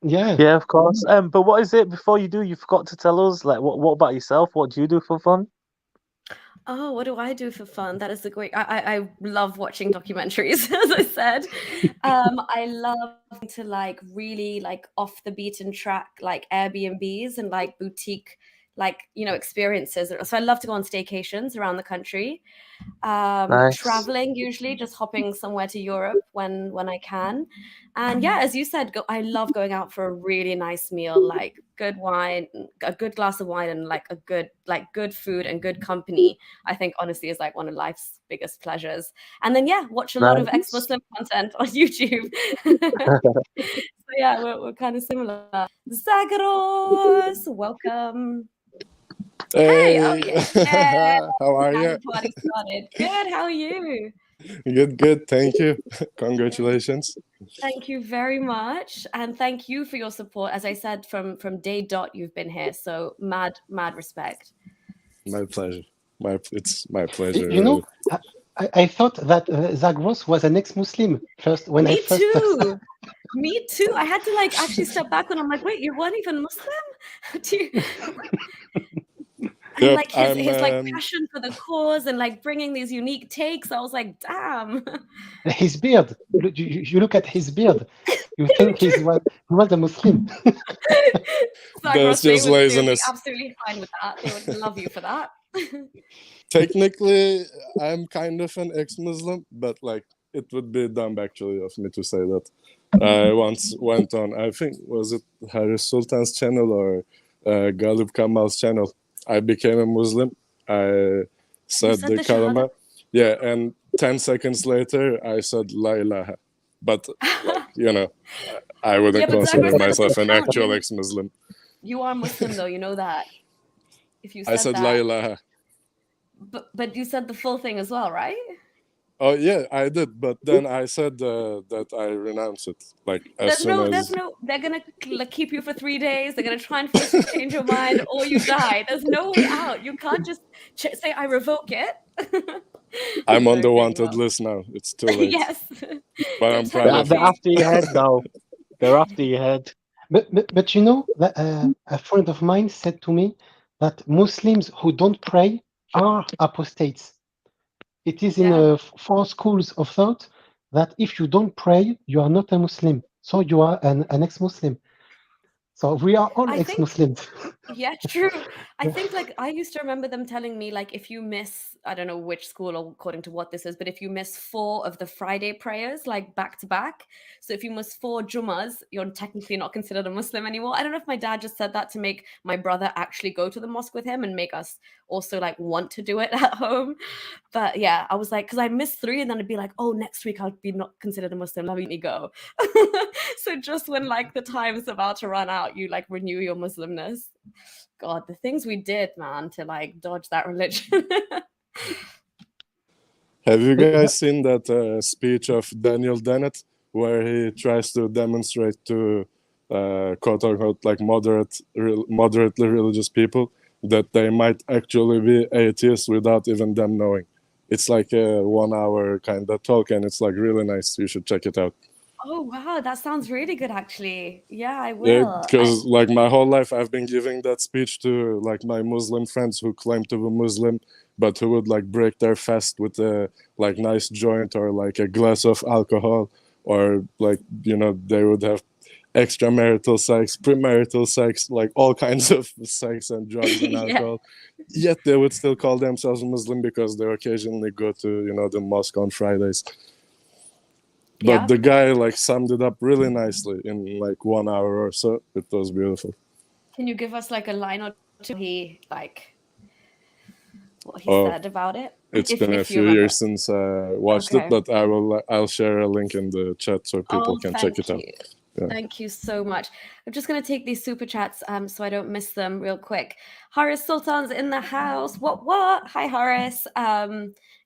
Yeah. Yeah, of course. But what is it before you do? You forgot to tell us. Like, what about yourself? What do you do for fun? Oh, what do I do for fun? That is a great. I love watching documentaries, as I said. I love to like really like off the beaten track, like Airbnbs and like boutique, like, you know, experiences. So I love to go on staycations around the country. Nice. Traveling, usually just hopping somewhere to Europe when I can. And yeah, as you said, I love going out for a really nice meal, like good wine, a good glass of wine, and like a good food and good company. I think honestly is like one of life's biggest pleasures. And then yeah, watch a lot of Nice. ex-Muslim content on YouTube. So yeah, we're kind of similar. Zagros, welcome. Hey, oh Hey, yeah. how are Now you? the party started. Good. How are you? Good, good. Thank you. Yeah. Congratulations. Thank you very much, and thank you for your support. As I said, from day dot, you've been here. So mad respect. My pleasure. It's my pleasure, You really. know, I thought that Zagros was an ex-Muslim first when I Me first. too. Me too. I had to like actually step back when I'm like, wait, you weren't even Muslim? Do you, and Yep, like his I'm. his like passion for the cause and like bringing these unique takes. I was like, damn. His beard. You look at his beard. You think he was a Muslim. That's Zagros, they just would be laziness. absolutely fine with that. They would love you for that. Technically, I'm kind of an ex-Muslim, but like it would be dumb actually of me to say that. I once went on, I think, was it Harris Sultan's channel or Galib Kamal's channel? I became a Muslim. I You said said the the Shahada. kalama. Yeah, and 10 seconds later, I said La ilaha. But, like, you know, I Yeah, wouldn't but consider Zagros, that myself doesn't an count. actual ex-Muslim. You are Muslim though, you know that. If you I said said La that. ilaha. But you said the full thing as well, right? Oh, yeah, I did. But then I said that I renounce it. Like, as soon There's as no, they're gonna like, keep you for 3 days. They're gonna try and force you to change your mind, or you die. There's no way out. You can't just say, I revoke it. I'm on the Joking, wanted well. list now, it's too late. Yes. But Good I'm proud of They're it. technically. after your head, though. They're after your head. But you know, that, a friend of mine said to me that Muslims who don't pray are apostates. It is in Yeah. 4 schools of thought that if you don't pray, you are not a Muslim. So you are an ex-Muslim. So we are all I think ex-Muslims. Yeah, true. I think like I used to remember them telling me like if you miss, I don't know which school or according to what this is, but if you miss 4 of the Friday prayers like back to back, so if you miss 4 Jummas, you're technically not considered a Muslim anymore. I don't know if my dad just said that to make my brother actually go to the mosque with him and make us also like want to do it at home. But yeah, I was like, because I missed 3 and then I'd be like, oh, next week I'll be not considered a Muslim. Let me go. So just when like the time's about to run out, you like renew your Muslimness. God, the things we did, man, to like dodge that religion. Have you guys seen that speech of Daniel Dennett where he tries to demonstrate to quote unquote like moderately religious people that they might actually be atheists without even them knowing? It's like a 1 hour kind of talk, and it's like really nice. You should check it out. Oh wow, that sounds really good actually. Yeah, I Yeah, will. because like my whole life I've been giving that speech to like my Muslim friends who claim to be Muslim, but who would like break their fast with a like nice joint or like a glass of alcohol, or like they would have extramarital sex, premarital sex, like all kinds of sex and drugs and Yeah. alcohol. Yet they would still call themselves Muslim because they occasionally go to the mosque on Fridays. But Yeah. the guy like summed it up really nicely in like 1 hour or so. It was beautiful. Can you give us like a line or two what he Oh, said about it? it's been a If you few remember. years since I watched it, Okay. but I'll share a link in the chat so people Oh, can check thank it out. you. Yeah. Thank you so much. I'm just going to take these super chats so I don't miss them real quick. Horace Sultan's in the house. What? Hi, Horace.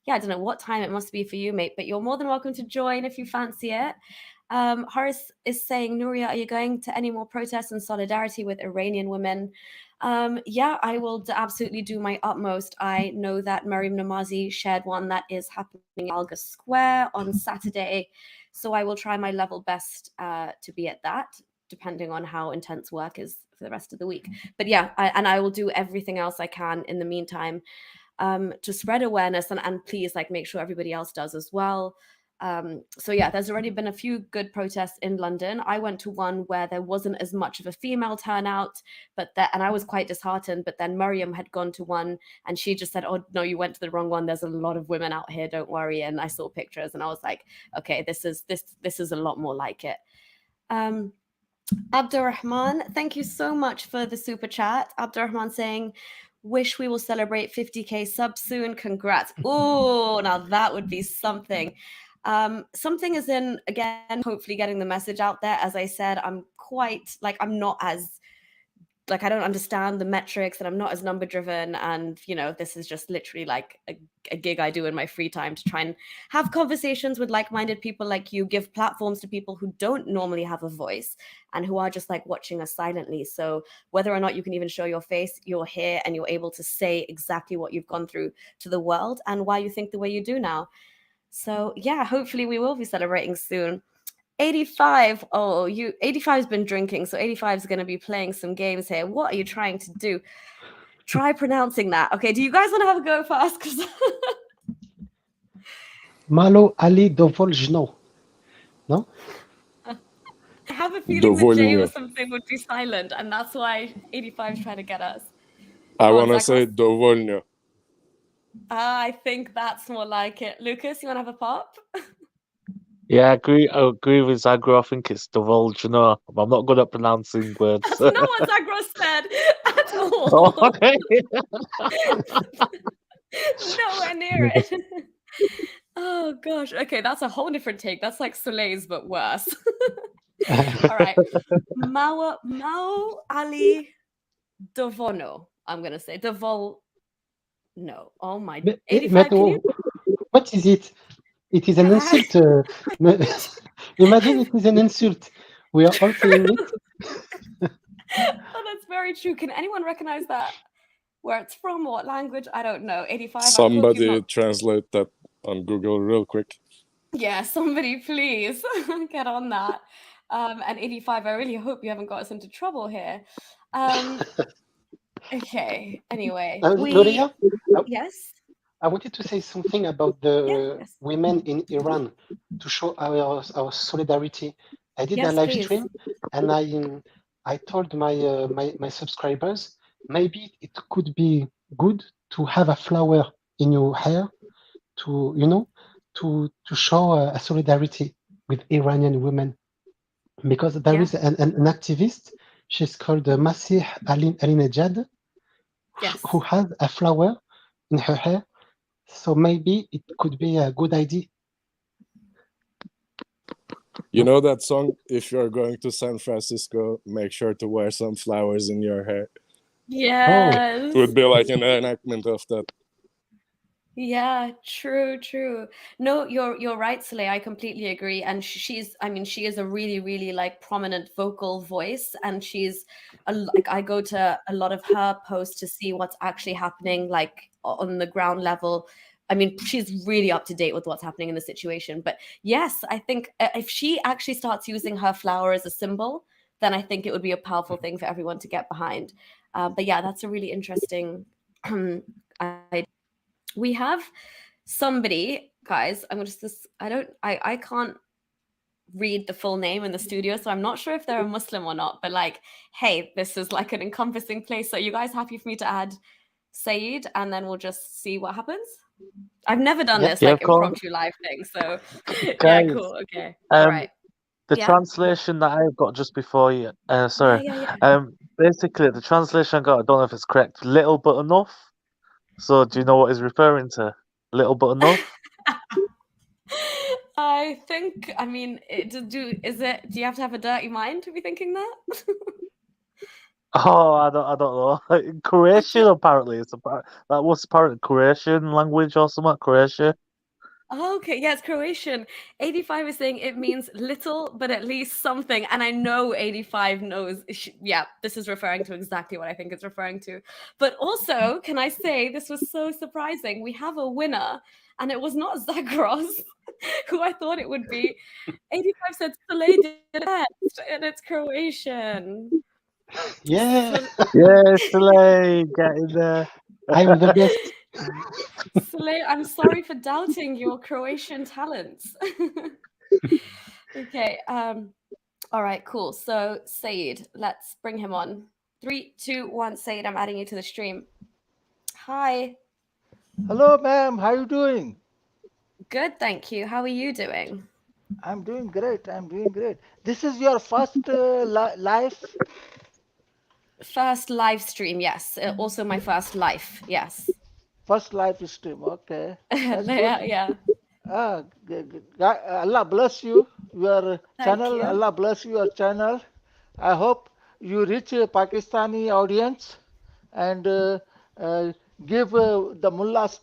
Yeah, I don't know what time it must be for you, mate, but you're more than welcome to join if you fancy it. Horace is saying, Nuria, are you going to any more protests in solidarity with Iranian women? Yeah, I will absolutely do my utmost. I know that Mariam Namazi shared one that is happening in Alga Square on Saturday. So I will try my level best to be at that, depending on how intense work is for the rest of the week. But yeah, I will do everything else I can in the meantime to spread awareness and please like make sure everybody else does as well. So yeah, there's already been a few good protests in London. I went to one where there wasn't as much of a female turnout, and I was quite disheartened. But then Miriam had gone to one, and she just said, "Oh no, you went to the wrong one. There's a lot of women out here. Don't worry." And I saw pictures, and I was like, "Okay, this is a lot more like it." Abdurrahman, thank you so much for the super chat. Abdurrahman saying, wish we will celebrate 50k subs soon. Congrats. Oh, now that would be something. Something is in, again, hopefully getting the message out there. As I said, I'm not as like I don't understand the metrics and I'm not as number driven, and this is just literally like a gig I do in my free time to try and have conversations with like-minded people like you, give platforms to people who don't normally have a voice and who are just like watching us silently. So whether or not you can even show your face, you're here and you're able to say exactly what you've gone through to the world and why you think the way you do now. So yeah, hopefully we will be celebrating soon. 85. Oh, 85's been drinking, so 85 is going to be playing some games here. What are you trying to do? Try pronouncing that. Okay, do you guys want to have a go first? Because Malo Ali Dovoljno. No? I have a feeling the J or Dovoljno. something would be silent, and that's why 85 is trying to get us. I Go on, want to say Zachos. dovoljno. I think that's more like it. Lucas, you want to have a pop? Yeah, I agree with Zagro. I think it's divulge, I'm not good at pronouncing words. That's not what Zagros said at all. Oh, okay. Nowhere near it. Oh gosh. Okay, that's a whole different take. That's like Soleil's, but worse. All right. Mao Ali Dovono. I'm gonna say Dovol. No. Oh my. 85. Can you? What is it? It is an insult. Imagine it is an insult. We are all saying it. Oh, that's very true. Can anyone recognize that? Where it's from? What language? I don't know. 85. I hope Somebody you've not. translate that on Google real quick. Yeah, somebody please get on that. And 85, I really hope you haven't got us into trouble here. Okay. Anyway, Nuria, yes. I wanted to say something about Yes. the Yes. women in Iran to show our solidarity. I did a Yes, live please. stream, and I told my subscribers maybe it could be good to have a flower in your hair to to show a solidarity with Iranian women, because there Yeah. is an activist. She's called Masih Alinejad, Yes. who has a flower in her hair. So maybe it could be a good idea. You know that song, if you're going to San Francisco, make sure to wear some flowers in your hair. Oh, Yes. It would be like an enactment of that. Yeah, true. No, you're right, Saleh. I completely agree. And she is a really, really like prominent vocal voice, and like I go to a lot of her posts to see what's actually happening, like on the ground level. I mean, she's really up to date with what's happening in the situation. But yes, I think if she actually starts using her flower as a symbol, then I think it would be a powerful thing for everyone to get behind. But yeah, that's a really interesting idea. We have somebody, guys. I'm just this. I can't read the full name in the studio, so I'm not sure if they're a Muslim or not. But like, hey, this is like an encompassing place. So, are you guys happy for me to add Saeed, and then we'll just see what happens? I've never done yeah. this Yeah, like of course. impromptu live thing, so yeah, Guys, cool. Okay, all right. the Yeah, translation that I've got just before you, sorry, yeah. basically the translation I got, I don't know if it's correct, little but enough. So do you know what he's referring to? Little but enough? I think. I mean, do you have to have a dirty mind to be thinking that? Oh, I don't know. Croatian apparently. That was apparently Croatian language or something. Croatia. Okay, yes, Croatian. 85 is saying it means little, but at least something. And I know 85 knows, yeah, this is referring to exactly what I think it's referring to. But also, can I say, this was so surprising. We have a winner, and it was not Zagros, who I thought it would be. 85 said Soleil did it best, and it's Croatian. Yeah, Yes, Slay, get in there. I'm the best. Soleil, I'm sorry for doubting your Croatian talents. Okay. All right, cool. So Saeed, let's bring him on. 3, 2, 1. Saeed, I'm adding you to the stream. Hi. Hello, ma'am. How you doing? Good, thank you. How are you doing? I'm doing great. I'm doing great. This is your first live. First live stream, yes. Also my first life, yes. First live stream. Okay, that's good. Yeah. Allah bless you. Your Thank channel. you. Allah bless your channel. I hope you reach a Pakistani audience and give the mullahs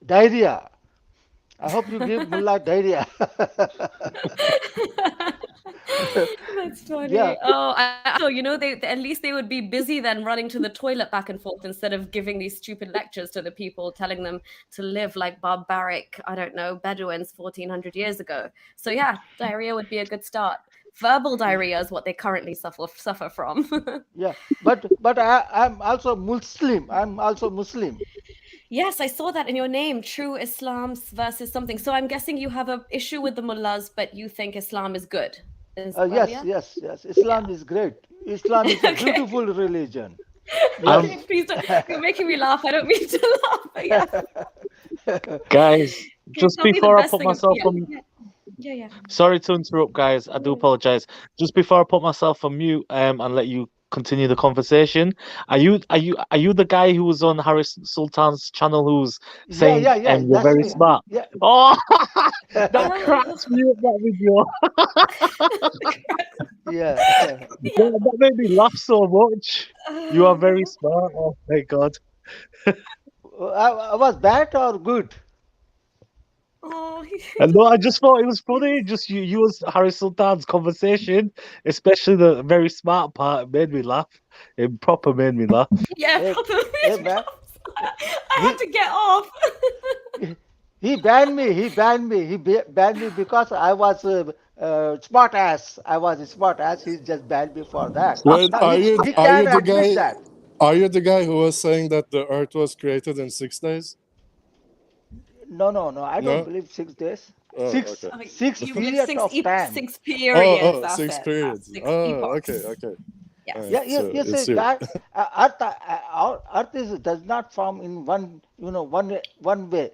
diarrhea. I hope you give mullah diarrhea. That's funny. Yeah. Oh, so they at least they would be busy then running to the toilet back and forth instead of giving these stupid lectures to the people, telling them to live like barbaric, I don't know, Bedouins 1400 years ago. So yeah, diarrhea would be a good start. Verbal diarrhea is what they currently suffer from. Yeah, but I'm also Muslim. I'm also Muslim. Yes, I saw that in your name, True Islam versus something. So I'm guessing you have an issue with the mullahs, but you think Islam is good. Is Yes, yeah? yes, yes. Islam Yeah. is great. Islam is a Okay. beautiful religion. Um, Okay, please don't. You're making me laugh. I don't mean to laugh, but yes. guys, Okay, just tell me the before I best put thing. myself on, Yeah. sorry to interrupt, guys. I do apologize. Just before I put myself on mute, and let you continue the conversation. Are you the guy who was on Harris Sultan's channel who's saying Yeah. you're That's very me. smart? Yeah. Oh, that Oh. cracks me up, that video. Yeah. That made me laugh so much. You are very smart. Oh my God. I was bad or good? Oh, And no, I just thought it was funny. Just you was Harris Sultan's conversation, especially the very smart part, made me laugh. It proper made me laugh. yeah, Hey, probably. hey, man. I had to get off. He banned me. He banned me. Banned me because I was smart ass. I was a smart ass. He just banned me for that. Wait, Now are you he are you can the admit guy? that. Are you the guy who was saying that the earth was created in 6 days? No, I don't No? believe 6 days. Oh, Six okay. six You believe period of time. six periods. That's 6 it. periods. Six Oh, epochs. okay. Yes. Yeah, So you it's see here. that Earth does not form in one way.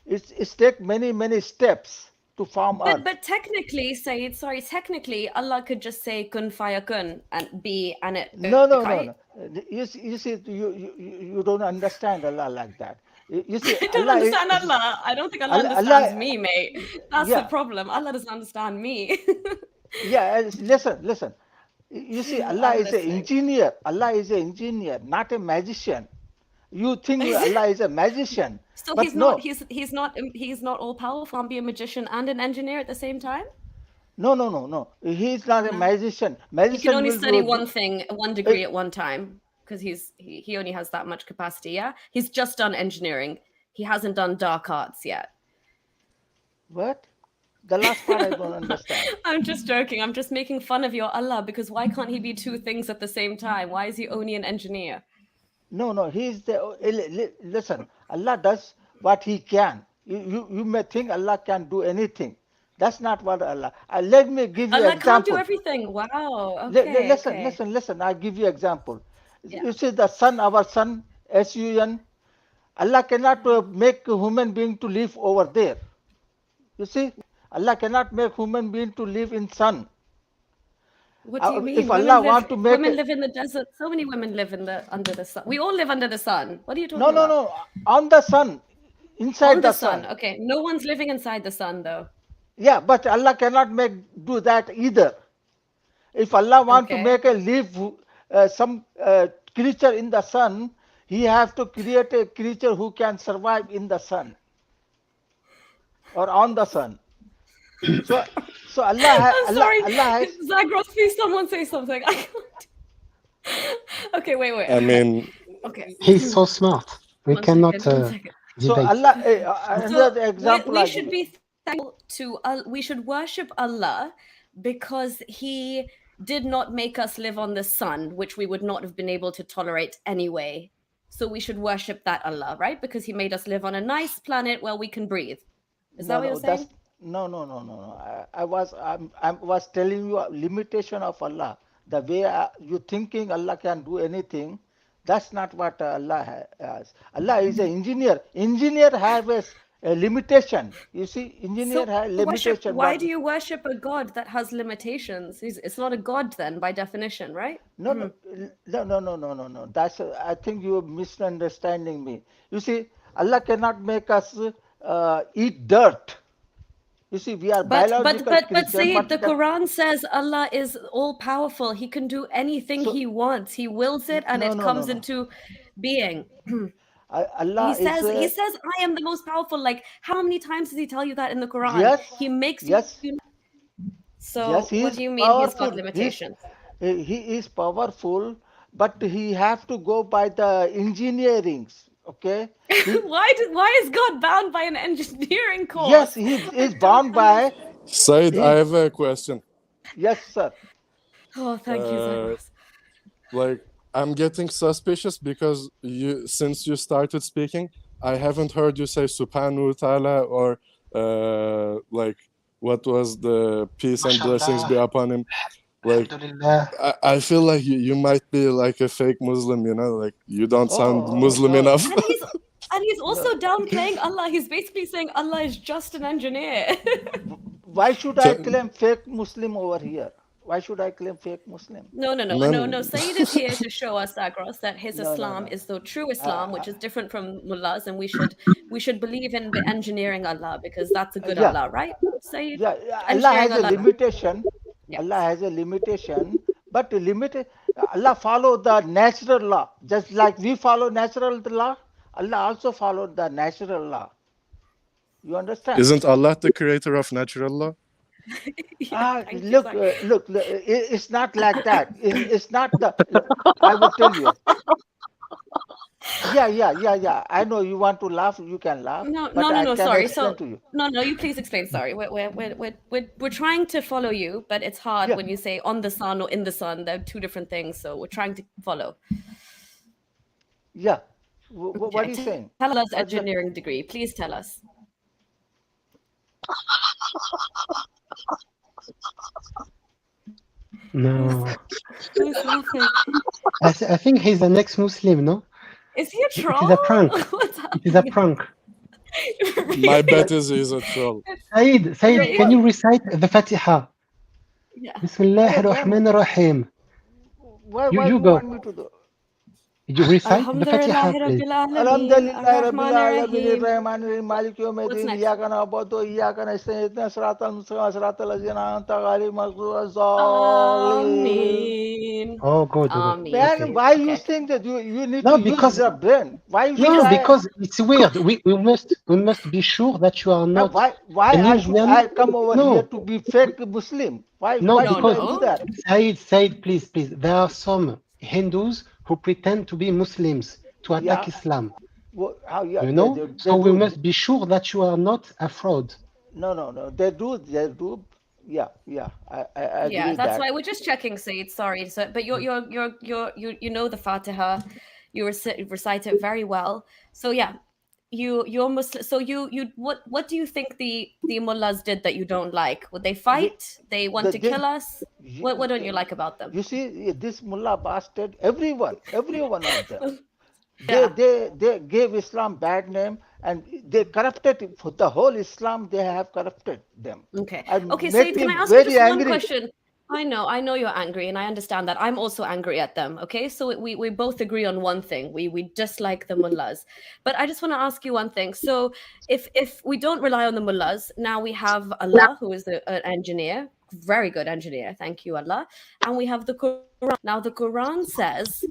It's take many steps to form Earth. But technically, Saeed, sorry, technically, Allah could just say kun fayakun and be and it. No. Okay? You see, you don't understand Allah like that. You see, I don't Allah is understand Allah. I don't think Allah Allah, understands me, mate. That's the yeah, problem. Allah doesn't understand me. yeah. Listen. You see, Allah I'm is an listening. engineer. Allah is an engineer, not a magician. You think Allah is a magician, So but no, he's not all powerful. Can't be a magician and an engineer at the same time. no. He is not a No. magician. He can Magician only will study do. one thing, one degree at one time, because he only has that much capacity. Yeah, he's just done engineering. He hasn't done dark arts yet. What? The last part I don't understand. I'm just joking. I'm just making fun of your Allah, because why can't he be two things at the same time? Why is he only an engineer? No. He is listen. Allah does what He can. You may think Allah can do anything. That's not what Allah. Let me give you Allah can't do example. everything. Wow. Okay. Listen. I'll give you example. Yeah. You see the sun, our sun, sun. Allah cannot make a human being to live over there. You see, Allah cannot make human being to live in sun. What do you mean? If Allah want to make women live in the desert. So many women live under the sun. We all live under the sun. What are you talking no, about? on the sun, inside On the the sun. sun. Okay. No one's living inside the sun, though. Yeah, but Allah cannot do that either. If Allah want to Okay. make a live some creature in the sun, He have to create a creature who can survive in the sun or on the sun. So Allah, I'm sorry. Allah has. Zagros, please someone say something. I can't. Okay, wait. I mean, Okay. He's so smart. We One cannot second, 1 second. So debate. Allah, another So example we I should give. be thankful to we should worship Allah because He did not make us live on the sun, which we would not have been able to tolerate anyway. So we should worship that Allah, right? Because He made us live on a nice planet where we can breathe. Is that what you're saying? No. I was telling you a limitation of Allah. The way you thinking Allah can do anything, that's not what Allah has. Allah is an engineer. Engineer has a limitation. You see, engineer has limitation. Why do you worship a God that has limitations? It's not a God then, by definition, right? No. That's I think you're misunderstanding me. You see, Allah cannot make us eat dirt. You see, we are biological creatures. But Sayyid, the Quran says Allah is all powerful. He can do anything He wants. He wills it, and it comes into being. Allah He says, I am the most powerful. Like, how many times does He tell you that in the Quran? Yes. He makes yes. you. So Yes, what do you mean He's got limitations? He is powerful, but he have to go by the engineerings. Okay. Why is God bound by an engineering course? Yes, he is bound by. Said, I have a question. Yes, sir. Oh, thank you, Zagros. Like, I'm getting suspicious because since you started speaking, I haven't heard you say Subhanahu wa Ta'ala or like what was the peace and blessings be upon him. Like, I feel like you might be like a fake Muslim, like you don't sound Muslim enough. And he's also downplaying Allah. He's basically saying Allah is just an engineer. Why should I claim fake Muslim over here? Why should I claim fake Muslim? No. Sayyid is here to show us, Zagros, that his Islam is the true Islam, which is different from mullahs, and we should believe in the engineering Allah because that's a good Allah, right, Sayyid? Yeah, Allah has a limitation. Yes. Allah has a limitation, but Allah follow the natural law. Just like we follow natural law, Allah also followed the natural law. You understand? Isn't Allah the creator of natural law? Look, it's not like that. It's not the. I will tell you. Yeah. I know you want to laugh. You can laugh. No. Sorry. No. You please explain. Sorry, we're trying to follow you, but it's hard when you say on the sun or in the sun. They're two different things. So we're trying to follow. Yeah. What are you saying? Tell us What's the- engineering degree. Please tell us. No, Who's laughing? I think he's an ex-Muslim. No, Is he a it troll? is a prank. What's It is a happening? prank. My bet is he's a troll. Said, can you recite the Fatiha? Yeah. Bismillah ar-Rahman ar-Rahim. Why You you go. want me to do? You recite the Fatiha, Alhamdulillahi please. Rabbil Alameen, Alhamdulillahi Rabbil Ar-Rahmanir Alamin, Rahim. Ar-Rahmanir Rahim, Maliki What's Yawmiddin, next? Iyyaka na'budu wa iyyaka nasta'in, ihdinas siratal mustaqim, siratal ladzina an'amta alaihim, ghayril maghdubi Ameen. Oh, good, good. Ameen. Man, Okay. why you Okay. think that you need No, to use because your brain? Why you should no, I? because it's weird. We must be sure that you are No, not why an I should Indian. I come over here No, to be fake Muslim? Why no, should because I do that? Said, please. There are some Hindus who pretend to be Muslims to attack Yeah. Islam. How yeah, You know, they so we do. must be sure that you are not a fraud. No. They do. Yeah. I agree Yeah, with that's that. why we're just checking, Said. Sorry, so but you know the Fatiha, you recite it very well. So yeah, you're Muslim. So you what do you think the mullahs did that you don't like? Would they fight? They want to kill us? What don't you like about them? You see, this mullah bastard, every one of them. Yeah. They gave Islam bad name, and they corrupted for the whole Islam. They have corrupted them Okay. and Okay, make Said, me can I ask you very just one angry. question? I know you're angry, and I understand that. I'm also angry at them. Okay, so we both agree on one thing. We dislike the mullahs, but I just want to ask you one thing. So if we don't rely on the mullahs, now we have Allah, who is an engineer, very good engineer. Thank you, Allah, and we have the Quran. Now the Quran says,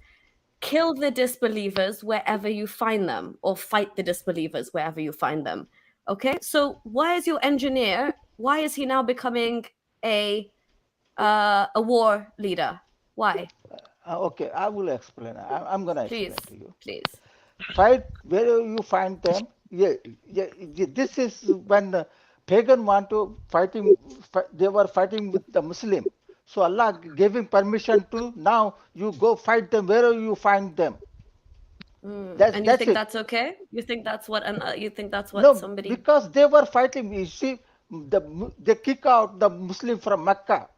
kill the disbelievers wherever you find them, or fight the disbelievers wherever you find them. Okay, so why is your engineer, why is he now becoming a war leader? Why? Okay, I will explain. I'm gonna explain Please, to you. please. Fight wherever you find them. Yeah. This is when pagan want to fighting. They were fighting with the Muslim. So Allah gave him permission to now you go fight them wherever you find them. And you That's think it. that's okay? You think that's what you think that's what No, somebody? because they were fighting. You see, they kick out the Muslim from Mecca,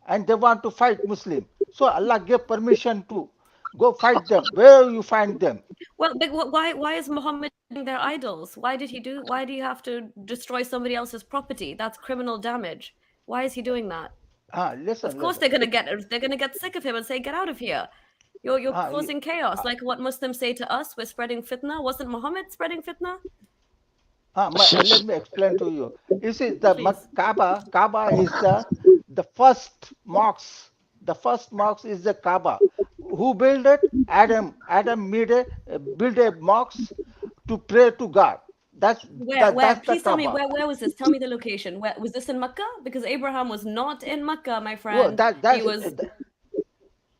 and they want to fight Muslim. So Allah gave permission to go fight them wherever you find them. Well, but why is Muhammad their idols? Why did he do? Why do you have to destroy somebody else's property? That's criminal damage. Why is he doing that? Of Listen, course, listen. they're gonna get sick of him and say, "Get out of here! You're Ah, you- causing chaos." Like what Muslims say to us, we're spreading fitna. Wasn't Muhammad spreading fitna? Let me explain to you. You see, the Please. Kaaba is the first mosque. The first mosque is the Kaaba. Who built it? Adam. Adam made built a mosque to pray to God. Where? That's the Please tell me Kaaba. where was this? Tell me the location. Where was this in Mecca? Because Abraham was not in Mecca, my Well, friend. that's He was.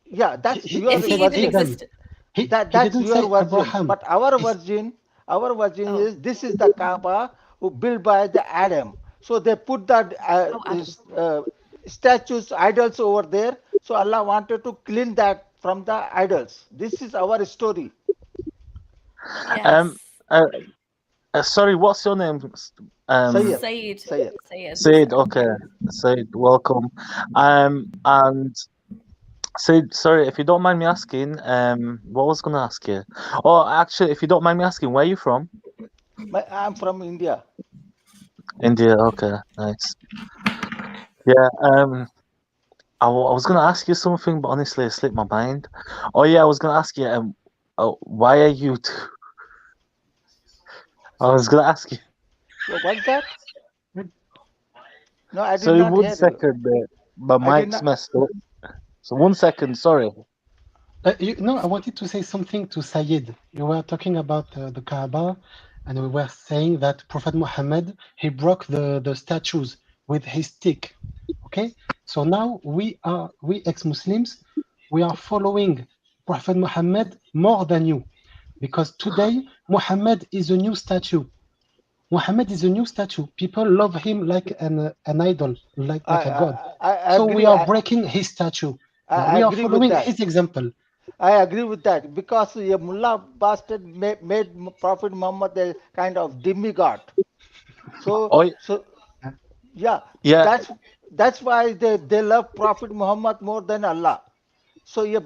yeah. That's He your If he even version. Adam. existed. He That's didn't your say version. Abraham. But our version Oh, is this is the Kaaba who built by the Adam. So they put that Adam. statues, idols over there. So Allah wanted to clean that from the idols. This is our story. Um, Yes. uh, sorry, what's your name? Sayyid. Sayyid. Sayyid. Sayyid. Said. Sorry. Okay, Said. Welcome. And Said, sorry if you don't mind me asking. What was I gonna ask you? Oh, actually, if you don't mind me asking, where are you from? I'm from India. India. Okay, nice. Yeah. I was gonna ask you something, but honestly, it slipped my mind. Oh yeah, I was gonna ask you. Why are you? I was gonna ask you. What's that? No, I did Sorry, not one hear you. second. My I did mic's not. messed up. So 1 second. Sorry. I wanted to say something to Sayed. You were talking about the Kaaba, and we were saying that Prophet Muhammad, he broke the statues with his stick. Okay, so now we ex-Muslims, we are following Prophet Muhammad more than you, because today Muhammad is a new statue. Muhammad is a new statue. People love him like an idol, like a god. I So we agree. are breaking his statue. I We are agree with following that. his example. I agree with that because a mullah bastard made Prophet Muhammad a kind of demigod. So, Oh, so yeah, yeah. that's why they love Prophet Muhammad more than Allah. So your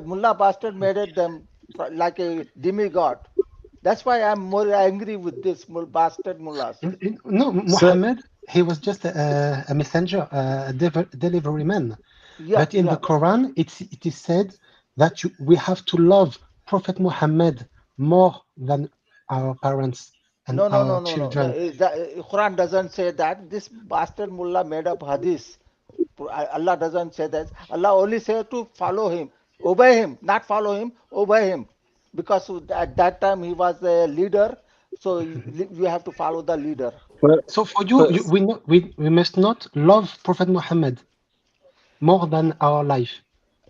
mullah bastard made it them like a demigod. That's why I'm more angry with this bastard mullahs. No, So, Muhammad, he was just a messenger, a delivery man. Yeah, But in the yeah. Quran, it is said that we have to love Prophet Muhammad more than our parents and No, no, no, our no, no. children. Quran doesn't say that. This bastard mullah made up hadith. Allah doesn't say that. Allah only says to follow him, obey him, not follow him, obey him. Because at that time he was a leader, so you have to follow the leader. but, So for but we must not love Prophet Muhammad more than our life.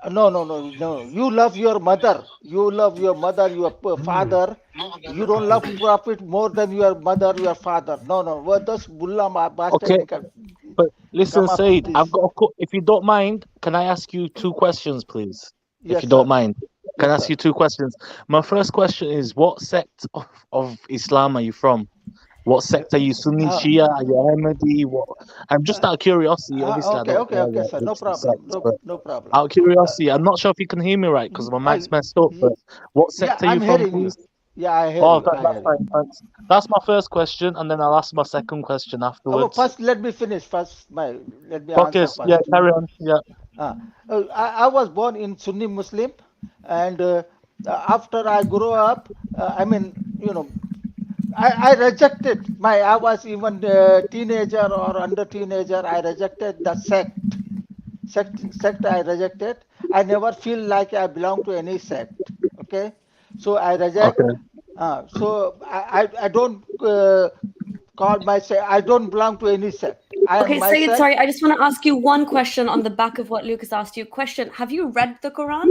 No, no, no, no. You love your mother. You love your mother, your Mm. father. You don't love Prophet more than your mother, your father. No, no. What does Mullah bastard okay. But listen, come up with Said, this? if you don't mind, can I ask you two questions, please? If you Yes, don't sir. mind, can I Yes, ask sir. you two questions? My first question is, what sect of Islam are you from? What sect are you? Sunni, Uh, Shia, are you Ahmadi? What? I'm just out of curiosity. Obviously, I okay, don't okay, care okay, sir. No which problem. sect, No, but no problem. out of curiosity, I'm not sure if you can hear me right because my mic's I, messed up. But what yeah, sect are you I'm from, hearing you. please? Yeah, I hear Oh, you. I that's hear you. fine. Thanks. That's my first question, and then I'll ask my second question Well, afterwards. first, let me finish. Let me Okay, answer yeah, first. carry on. Yeah. I was born in Sunni Muslim, and after I grew up, I mean, I rejected I was even a teenager or under teenager. I rejected the sect. I rejected. I never feel like I belong to any sect. Okay, so I reject. Okay. I don't call myself. I don't belong to any sect. I am Okay, Sayed, myself. sorry, I just want to ask you one question on the back of what Lucas asked you. Question: have you read the Quran?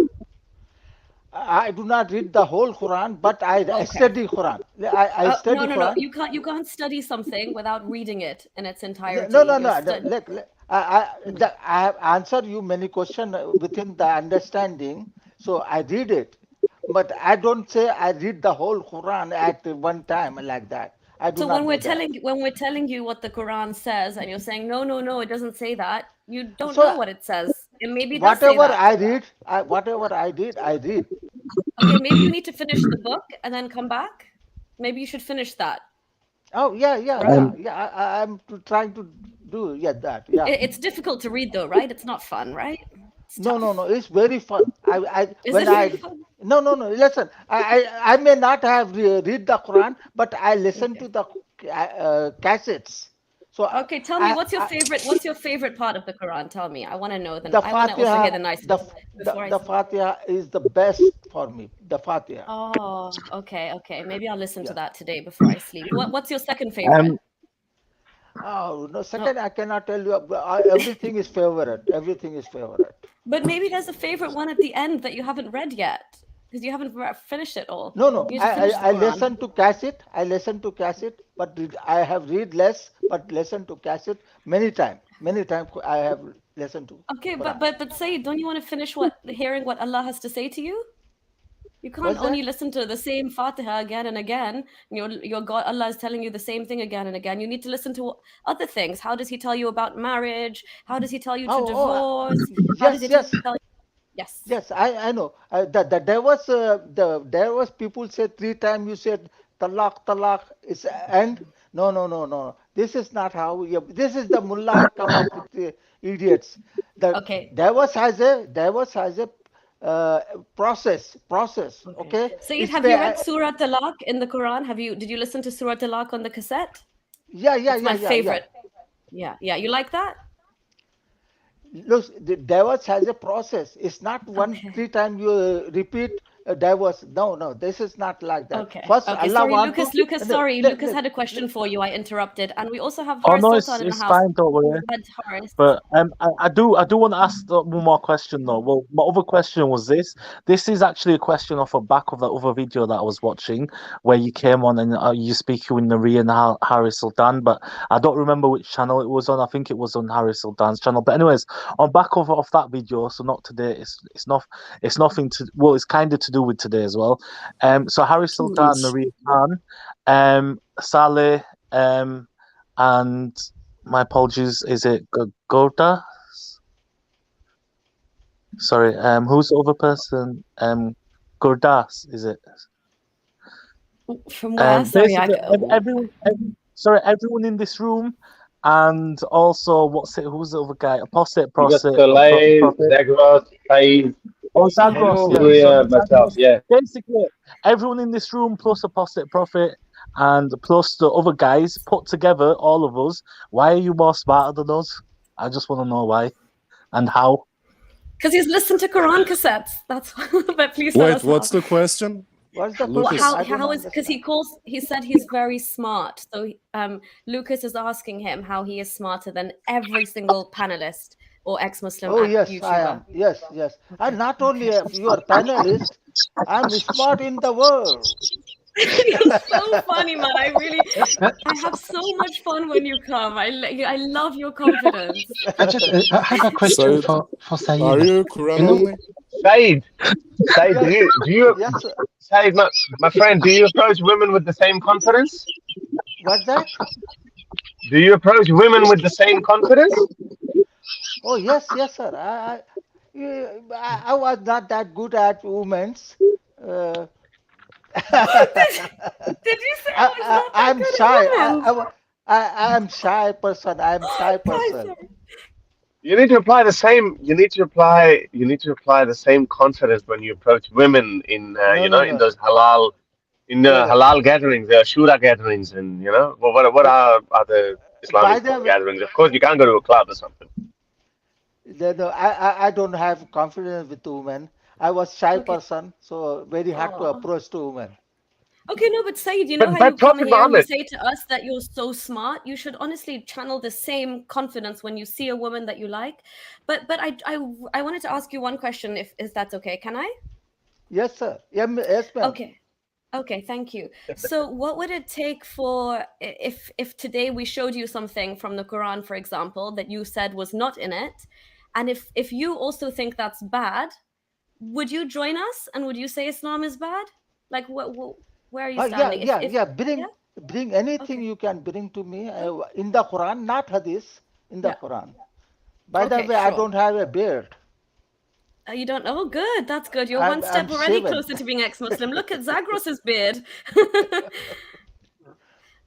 I do not read the whole Quran, but I Okay. study Quran. I No, study no, no. Quran. You can't study something without reading it in its No, entirety. no, You're no. No, studying. I have answered you many questions within the understanding. So I read it, but I don't say I read the whole Quran at one time like that. I do So not do that. when we're telling you what the Quran says, and you're saying no, no, no, it doesn't say that. You don't So know what it says. It maybe does say whatever that. I read, whatever I did, I read. Okay, maybe you need to finish the book and then come back. Maybe you should finish that, Oh yeah, yeah, right? yeah, yeah. I'm trying to do that. Yeah. It's difficult to read though, right? It's not fun, right? It's No, no, no. tough. It's very fun. Is When it very fun? no, no, no. Listen, I may not have read the Quran, but I listen to Okay. the cassettes. So Okay, tell me what's your favorite part of the Quran? Tell me. I want to know the I want to also hear Fatiha, the nice the bits before I the say. Fatiha is the best for me. The Fatiha. Oh, okay, okay. Maybe I'll listen to Yeah. that today before I sleep. What's your second favorite? Um. Oh no, Oh, second I cannot tell you. Everything is favorite. Everything is favorite. but maybe there's a favorite one at the end that you haven't read yet because you haven't finished it all. No, no. You need to finish the I Quran. listen to cassette. I listen to cassette, but I have read less, but listen to cassette many times. Many times I have listened to Okay, Quran. but say, don't you want to finish hearing what Allah has to say to you? You can't What's only that? listen to the same Fatiha again and again. Your God, Allah is telling you the same thing again and again. You need to listen to other things. How does He tell you about marriage? How does He tell you to divorce? How does yes, He yes, tell you? Yes. yes. I know. There was people say three times. You said talak is end. No, no, no, no. This is not how. This is the mullah come up with the idiots. The Okay. divorce has a process. Okay. Okay, Saeed, it's have you the read Surah Talaq in the Quran? Did you listen to Surah Talaq on the cassette? yeah, yeah, It's yeah, my yeah, yeah. favorite. Yeah, yeah. You like that? Look, the divorce has a process. It's not one Okay. three time you repeat. divorce. No, this is not like that. Okay. First, Okay. Allah Sorry, want Lucas. to. Sorry, Lucas had a question for you. I interrupted, and we also have Oh Haris no, Sultan in the it's house. fine, don't worry. Go ahead, Haris. But I do want to ask one more question though. Well, my other question was this. This is actually a question off the back of that other video that I was watching, where you came on and you speak with Nari and Haris Sultan, but I don't remember which channel it was on. I think it was on Haris Sultan's channel. But anyways, on back of that video, so not today. It's nothing to. Well, it's kind of to do with today as well. So Haris Sultan, Nari Khan, Saleh, and my apologies. Is it Gorda? Sorry. Who's the other person? Gordas. Is it? From where? Sorry, Basically, everyone in this room, and also who's the other guy? Apostate, You got prophet. Soleil, Zagros, Said, Oh, Zagros, yeah. Julia, myself, yeah. Basically, everyone in this room plus Apostate Prophet and plus the other guys put together, all of us. Why are you more smarter than us? I just want to know why and how. Because he's listened to Quran cassettes. That's but please tell Wait, us what's how. the question? What's the Lucas. question? How is because he said he's very smart. So Lucas is asking him how he is smarter than every single panelist or ex-Muslim Yes, YouTuber. I am. Yes. And not only your panelist, I'm smart in the world. You're so funny, man. I have so much fun when you come. I love your confidence. I have a question for Saeed. Are you Quran only? Said, do you Yes, sir. Said, my friend, do you approach women with the same confidence? What's that? Do you approach women with the same confidence? Oh, yes, sir. I was not that good at women's. Did you say I was not that I'm good shy. at women? I'm shy person. I'm shy person. You need to apply the same. You need to apply the same confidence when you approach women in in those halal halal gatherings, shura gatherings, and what are other Islamic gatherings. Of course, you can't go to a club or something. No, I don't have confidence with women. I was shy person, so very hard to approach to women. Okay, no, but Saeed, you know how you come here and you say to us that you're so smart? You should honestly channel the same confidence when you see a woman that you like. But I wanted to ask you one question, if that's okay. Can I? Yes, sir. Yes, ma'am. Okay, thank you. So what would it take for, if today we showed you something from the Quran, for example, that you said was not in it, and if you also think that's bad, would you join us and would you say Islam is bad? Like, where are you standing? Bring anything you can bring to me in the Quran, not Hadith, in the Quran. By the way, I don't have a beard. You don't? Oh, good. That's good. You're one step already closer to being ex-Muslim. Look at Zagros's beard.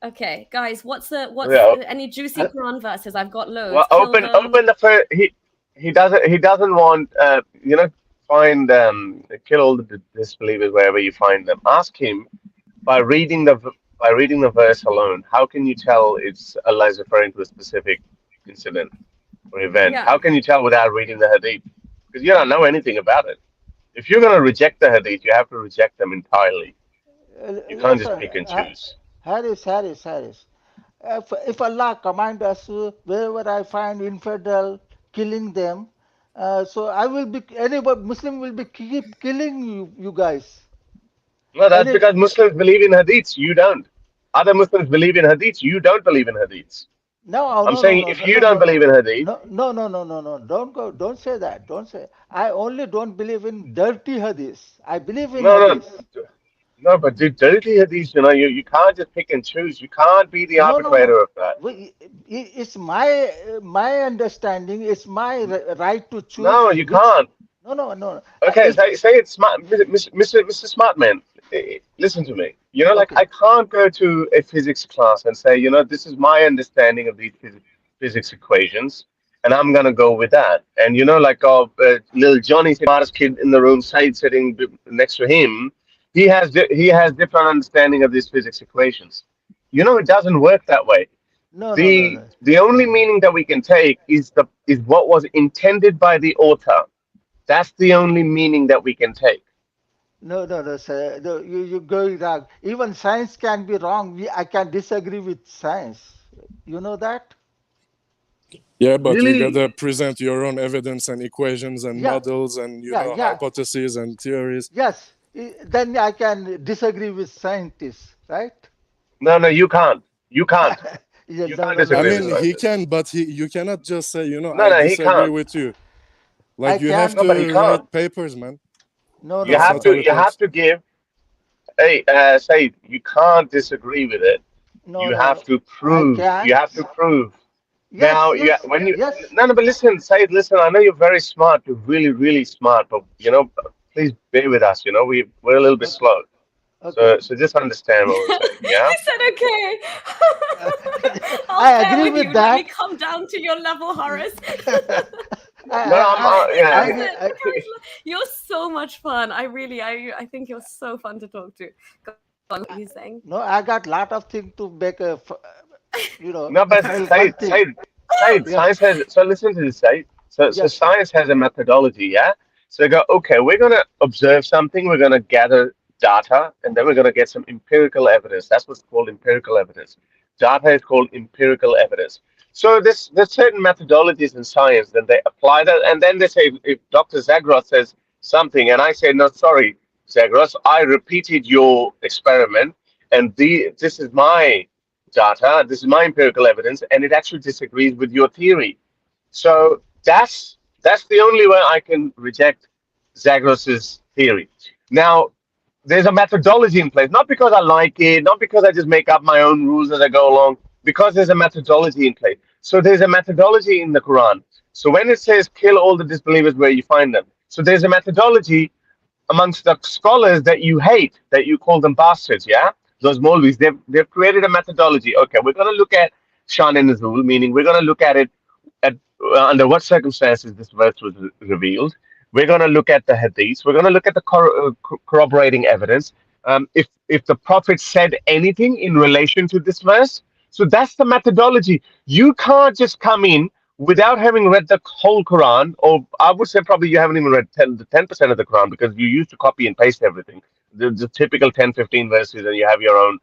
Okay, guys, what's any juicy Quran verses? I've got loads. Well, open the first. He doesn't want kill all the disbelievers wherever you find them. Ask him by reading the verse alone. How can you tell it's Allah is referring to a specific incident or event? Yeah. How can you tell without reading the hadith? Because you don't know anything about it. If you're going to reject the hadith, you have to reject them entirely. You can't just pick and choose. Haris. If Allah command us, wherever I find infidel, killing them, so I will be, anybody Muslim will be keep killing you guys. No, that's because Muslims believe in hadiths. You don't. Other Muslims believe in hadiths. You don't believe in hadiths. I'm saying if you don't believe in hadith. No. Don't say that. Don't say. I only don't believe in dirty hadiths. I believe in hadith. No, but the dirty hadiths, you can't just pick and choose. You can't be the arbitrator of that. It's my understanding. It's my right to choose. No, you can't. No. Okay, say it's smart, Mr. Smart Man. Listen to me. I can't go to a physics class and say, this is my understanding of these physics equations, and I'm gonna go with that. And little Johnny, smartest kid in the room, sitting next to him, he has different understanding of these physics equations. It doesn't work that way. No. The only meaning that we can take is what was intended by the author. That's the only meaning that we can take. No, no, no, sir. No, you're going wrong. Even science can be wrong. I can disagree with science. You know that? Yeah, but you Really? gotta present your own evidence and equations and Yeah, models and yeah, yeah. hypotheses and theories. Yes. Then I can disagree with scientists, right? No, no, you can't. You can't. Yeah, You no, can't no, I no, disagree no, with mean, no. he scientists. can, but you cannot just say, No, I no, he disagree can't. with you. I Like you have can. No, but he to can't. write papers, man. No, You no, That's have not no, how to. it You have works. to give. Hey, Said, you can't disagree with it. no, You no, have no. to I prove. You can. have to prove. Yes, Now, yeah, yes, when you yes. no, no, but listen, Said, listen. I know you're very smart. You're really, really smart. But please bear with us. We're a little bit Okay, slow. okay. So just understand what we're saying. Yeah. He said, okay. I'll I bear agree with with you. Let me that. come down to your level, Horace. But I yeah. agree. You're so much fun. I think you're so fun to talk to. Go on, what are you saying? No, I got lot of things to make No, but tell one thing. Yeah, Science has. So listen to this, Said. So yes, sir. science has a methodology, yeah. So they go, okay, we're gonna observe something, we're gonna gather data, and then we're gonna get some empirical evidence. That's what's called empirical evidence. Data is called empirical evidence. So there's certain methodologies in science, then they apply that, and then they say, if Dr. Zagros says something, and I say, no, sorry, Zagros, I repeated your experiment, and this is my data, this is my empirical evidence, and it actually disagrees with your theory. So that's the only way I can reject Zagros's theory. Now, there's a methodology in place, not because I like it, not because I just make up my own rules as I go along, because there's a methodology in place. So there's a methodology in the Quran. So when it says kill all the disbelievers where you find them, so there's a methodology amongst the scholars that you hate, that you call them bastards, yeah? Those Molvis, they've created a methodology. Okay, we're going to look at Shan and Nuzul, meaning we're going to look at it at under what circumstances this verse was revealed. We're going to look at the hadiths. We're going to look at the corroborating evidence. If the prophet said anything in relation to this verse, so that's the methodology. You can't just come in without having read the whole Quran, or I would say probably you haven't even read 10% of the Quran because you used to copy and paste everything. The typical 10, 15 verses, and you have your own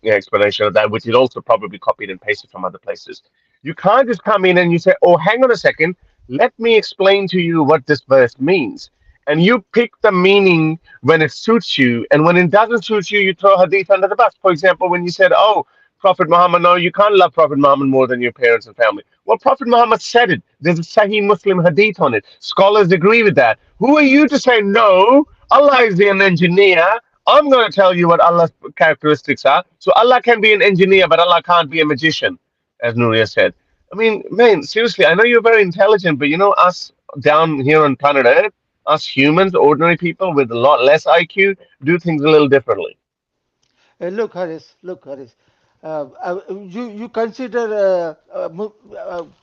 explanation of that, which is also probably copied and pasted from other places. You can't just come in and you say, oh, hang on a second, let me explain to you what this verse means. And you pick the meaning when it suits you, and when it doesn't suit you, you throw hadith under the bus. For example, when you said, oh, Prophet Muhammad, no, you can't love Prophet Muhammad more than your parents and family. Well, Prophet Muhammad said it. There's a Sahih Muslim hadith on it. Scholars agree with that. Who are you to say, no, Allah is an engineer? I'm going to tell you what Allah's characteristics are. So Allah can be an engineer, but Allah can't be a magician, as Nuria said. I mean, man, seriously, I know you're very intelligent, but us down here on planet Earth, us humans, ordinary people with a lot less IQ, do things a little differently. Look, Haris. You consider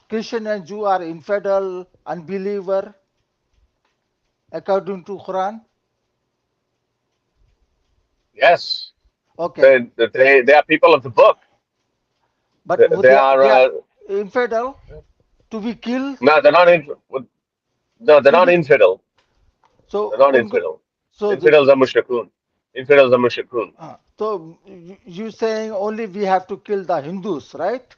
Christian and Jew are infidel, unbeliever, according to Quran? Yes, Okay, they are people of the book. but They are they are infidel to be killed. no, they're not in. No, they're To not be infidel. They're so not infidel. so Infidels are mushrikun. Infidels are mushrikun. you saying only we have to kill the Hindus, right?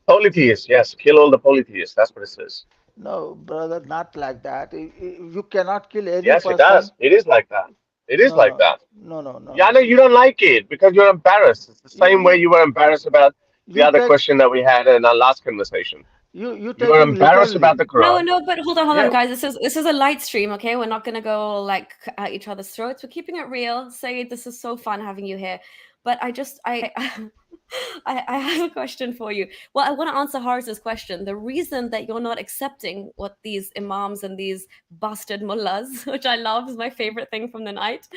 Polytheists, yes, kill all the polytheists. That's what it says. No, brother, not like that. You cannot kill any Yes, it person. does. It is like that. It is No, like no, that. no, no, no, Yeah, I no. know you don't like it because you're embarrassed. It's the You same way you you were embarrassed about the you other take question that we had in our last conversation. you You were taking embarrassed about literally. the No, Quran. no, but hold on, Yeah, guys. This is a light stream, okay? We're not gonna go like at each other's throats. We're keeping it real. Say this is so fun having you here, but I have a question for you. Well, I want to answer Haris's question. The reason that you're not accepting what these imams and these bastard mullahs, which I love, is my favorite thing from the night.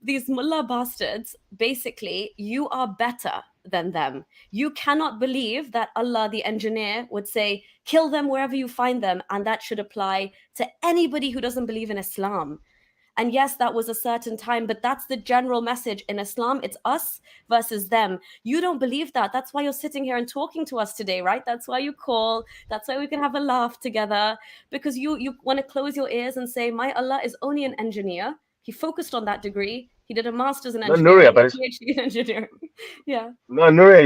These mullah bastards, basically, you are better than them. You cannot believe that Allah, the engineer, would say, kill them wherever you find them, and that should apply to anybody who doesn't believe in Islam. And yes, that was a certain time, but that's the general message in Islam. It's us versus them. You don't believe that. That's why you're sitting here and talking to us today, right? That's why you call. That's why we can have a laugh together, because you want to close your ears and say, my Allah is only an engineer. He focused on that degree. He did a master's in No, Nuria, engineering, a but it's, PhD in engineering. Yeah. no, Nuria,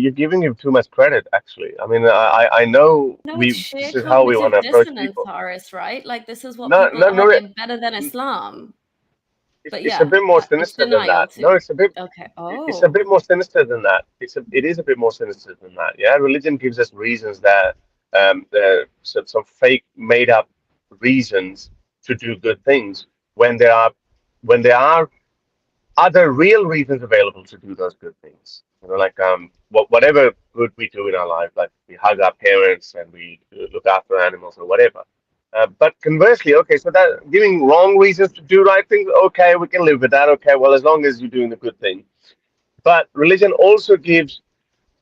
you're giving him too much credit. Actually, I mean, I know No, it's we sheer this is how we want cognitive to approach dissonance, people. Horace, right? Like this is what No, people no, are. Nuria, They're better than Islam. But it's a yeah, bit more it's sinister than denial that. No, too. it's a bit. Okay. It's a Oh. bit more sinister than that. It is a bit more sinister than that. Yeah, religion gives us reasons that some fake made up reasons to do good things when there are other real reasons available to do those good things. You know, like whatever good we do in our life, like we hug our parents and we look after animals or whatever. But conversely, okay, so that giving wrong reasons to do right things, okay, we can live with that. Okay, well, as long as you're doing the good thing. But religion also gives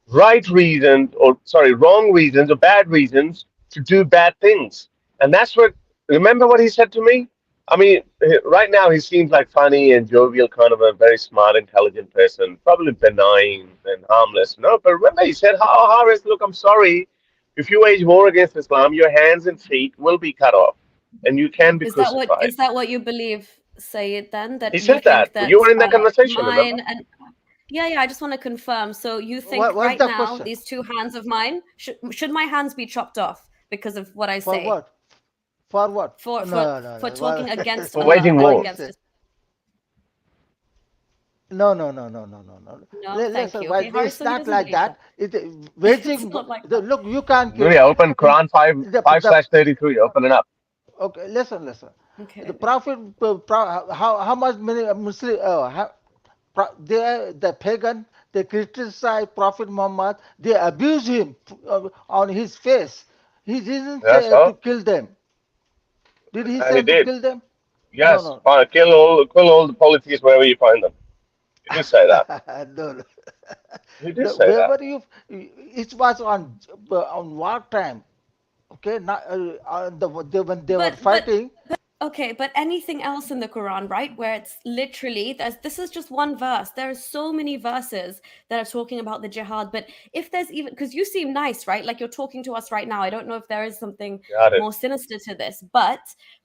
right reasons, or sorry, wrong reasons or bad reasons to do bad things. And that's what, remember what he said to me? I mean, right now he seems like funny and jovial, kind of a very smart, intelligent person, probably benign and harmless. No, but remember he said, Harris, look, I'm sorry. If you wage war against Islam, your hands and feet will be cut off and you can be Is that crucified. what you believe, Sayyid, then? He That you said that. think that You were in that conversation, remember? mine and yeah, I just want to confirm. So you think What's right the now question? these two hands of mine should my hands be chopped off because of what I For say? what? For what? For No. talking against For Allah waging and war. against No. No, Let's, thank you. Okay, Haris, it's so he not doesn't like believe that. that. It, waging, It's not like that. look, you can't kill. Nuria, open Quran 5 The, 5/33. Open it up. okay, listen. Okay. The Prophet, how much many Muslim, the pagan, they criticize Prophet Muhammad, they abuse him on his face. He didn't Yeah, say to so kill them. Did he and he say to did. kill them? Yes, No. kill all the polytheists wherever you find them. He did say that. No. He did No, say that. wherever it was on war time. Okay, not, when they were But fighting. okay, but anything else in the Quran, right? Where it's literally this is just one verse. There are so many verses that are talking about the jihad. But if there's even, because you seem nice, right? Like you're talking to us right now. I don't know if there is something Got it. more sinister to this. But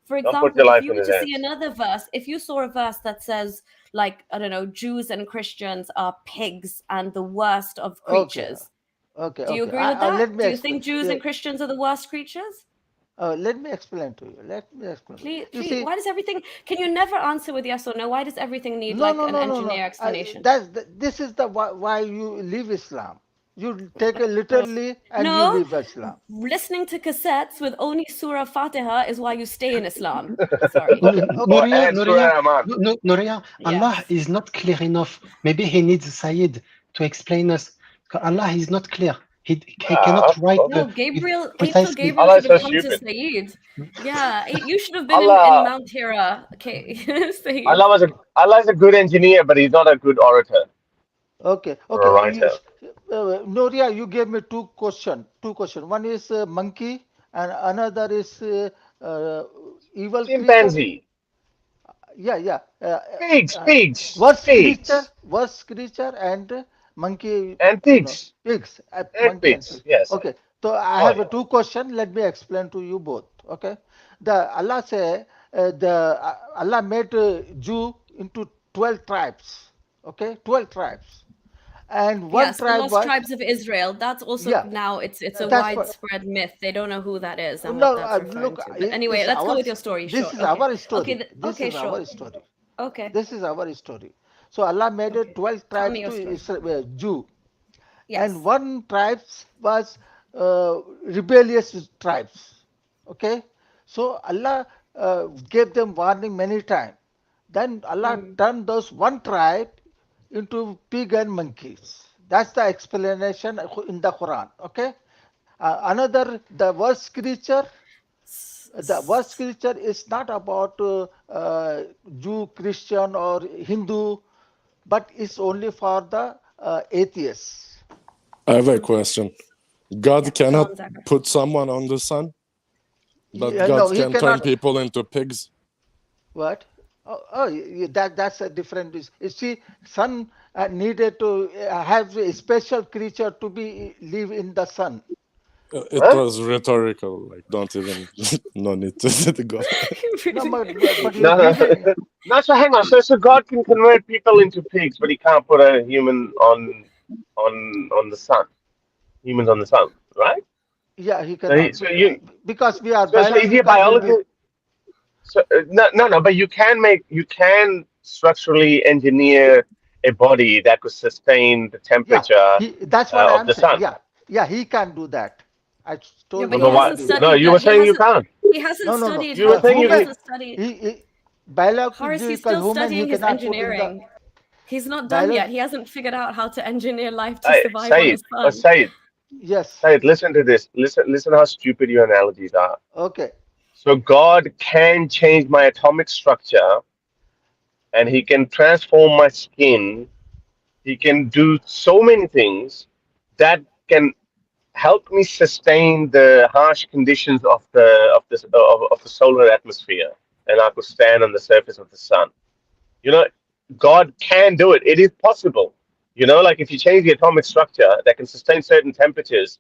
for Don't put example, your if life you in were his to see hands. another verse, if you saw a verse that says, like, I don't know, Jews and Christians are pigs and the worst of Okay, creatures. okay. Do you agree with Let that? me Do you explain. think Jews and Christians are the worst creatures? Let me explain to you. Let me explain. Please, You see, why does everything? Can you never answer with yes or no? Why does everything need no, like no, an no, no, no. engineer explanation? This is the why you leave Islam. You take it literally and you No, leave Islam. listening to cassettes with only Surah Fatiha is why you stay in Islam. Sorry. Okay. Or and Surah Rahman. Nuria, Allah Yes. is not clear enough. Maybe he needs Sayyid to explain us. 'Cause Allah is not clear. He cannot write Okay. No, Gabriel, Angel precisely. Gabriel Allah should is so have come to stupid. Sayyid. Yeah, you should have been in Allah, Mount Hira. Okay, Sayyid. Allah is a good engineer, but he's not a good orator Okay. or a writer. Noria, you gave me two questions. One is monkey, and another is evil creature. Chimpanzee, Yeah. pigs, Worst creature, and monkey. and pigs, Pigs. and Monkey and pigs. pig. Yes. Okay. So I Oh have yeah. two questions. Let me explain to you both. Okay. Allah say Allah made Jew into 12 tribes. Okay, 12 tribes, and one Yes, the tribe lost was, tribes of Israel. That's also yeah. now it's a That's what. widespread myth. They don't know who that is and what No, that's referring look, to. But anyway, let's go with your story. this Sure. is Okay. our Okay. story. This Okay. is Sure. our story. Okay. This is our story. So Allah made Okay. 12 Tell tribes me your to story. Israel, Jew, and Yes. one tribe was rebellious tribes. Okay, so Allah gave them warning many times. Then Allah turned those one tribe into pig and monkeys. That's the explanation in the Quran. Okay, the worst creature. The worst creature is not about Jew, Christian, or Hindu, but it's only for the atheists. I have a question. God Yeah. Go cannot on, Zachary. put someone on the sun, but Yeah, God no, he can turn cannot. people into pigs. What? That's a different. You see, sun needed to have a special creature to be live in the sun. It Huh? was rhetorical. Like, don't even, no need to go. No, Really? but you No, no, didn't. no. So hang on. So God can convert people into pigs, but He can't put a human on the sun. Humans on the sun, right? Yeah, he So cannot because we are so is he a biological being. biologist? So no. But you can structurally engineer a body that could sustain the Yeah, temperature that's what of I'm the saying. sun. Yeah, yeah, he can do that. I Yeah, told but No, you he but he what? can hasn't do that. No, studied you that. were saying you can't. He hasn't No, no. studied You were how saying he you can. hasn't studied Horace, he's Biological still human, he studying his cannot put in the engineering. He's not done biolog. yet. He hasn't figured out how to engineer life to Hey, survive on the Said, sun. Yes. Said, listen to this. Listen how stupid your analogies are. Okay. So God can change my atomic structure, and He can transform my skin. He can do so many things that can help me sustain the harsh conditions of the solar atmosphere, and I could stand on the surface of the sun. You know, God can do it. It is possible. Like if you change the atomic structure that can sustain certain temperatures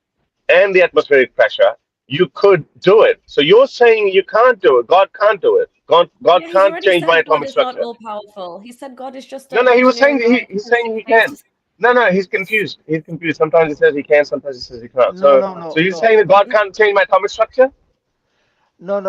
and the atmospheric pressure, you could do it. So you're saying you can't do it. God can't do it. God Yeah, he's can't already change my said God atomic is not structure. all powerful. He said God is just No, an no, he was saying engineering life he's to saying he space. can. No, he's confused. He's confused. Sometimes he says he can, sometimes he says he can't. No, So no, so no, you're no, saying that God can't change my atomic structure? no.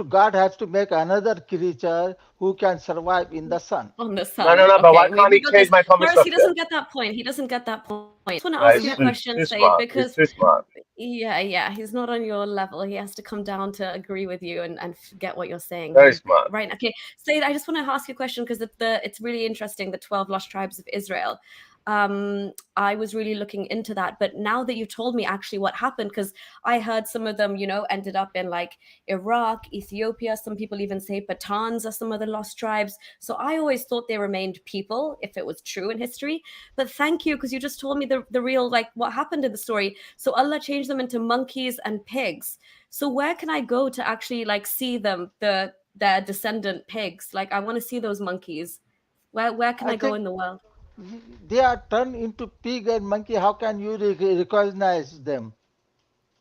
God has to make another creature who can survive in the sun. On the No, sun. but why Okay, can't we he got this. change my atomic Horace, he structure? doesn't get that point. He doesn't get that point. I just want to Right, ask it's you a Yeah, question, too Said, smart. He's because too smart. yeah, he's not on your level. He has to come down to agree with you and get what you're saying. Very smart. Right. Okay. Said, I just want to ask you a question because it's really interesting, the 12 lost tribes of Israel. I was really looking into that, but now that you told me actually what happened, because I heard some of them, ended up in like Iraq, Ethiopia. Some people even say Pathans are some of the lost tribes. So I always thought they remained people, if it was true in history. But thank you, because you just told me the real, like, what happened in the story. So Allah changed them into monkeys and pigs. So where can I go to actually like see them, their descendant pigs? Like, I want to see those monkeys. Where can I I go think in the world? they are turned into pig and monkey. How can you recognize them?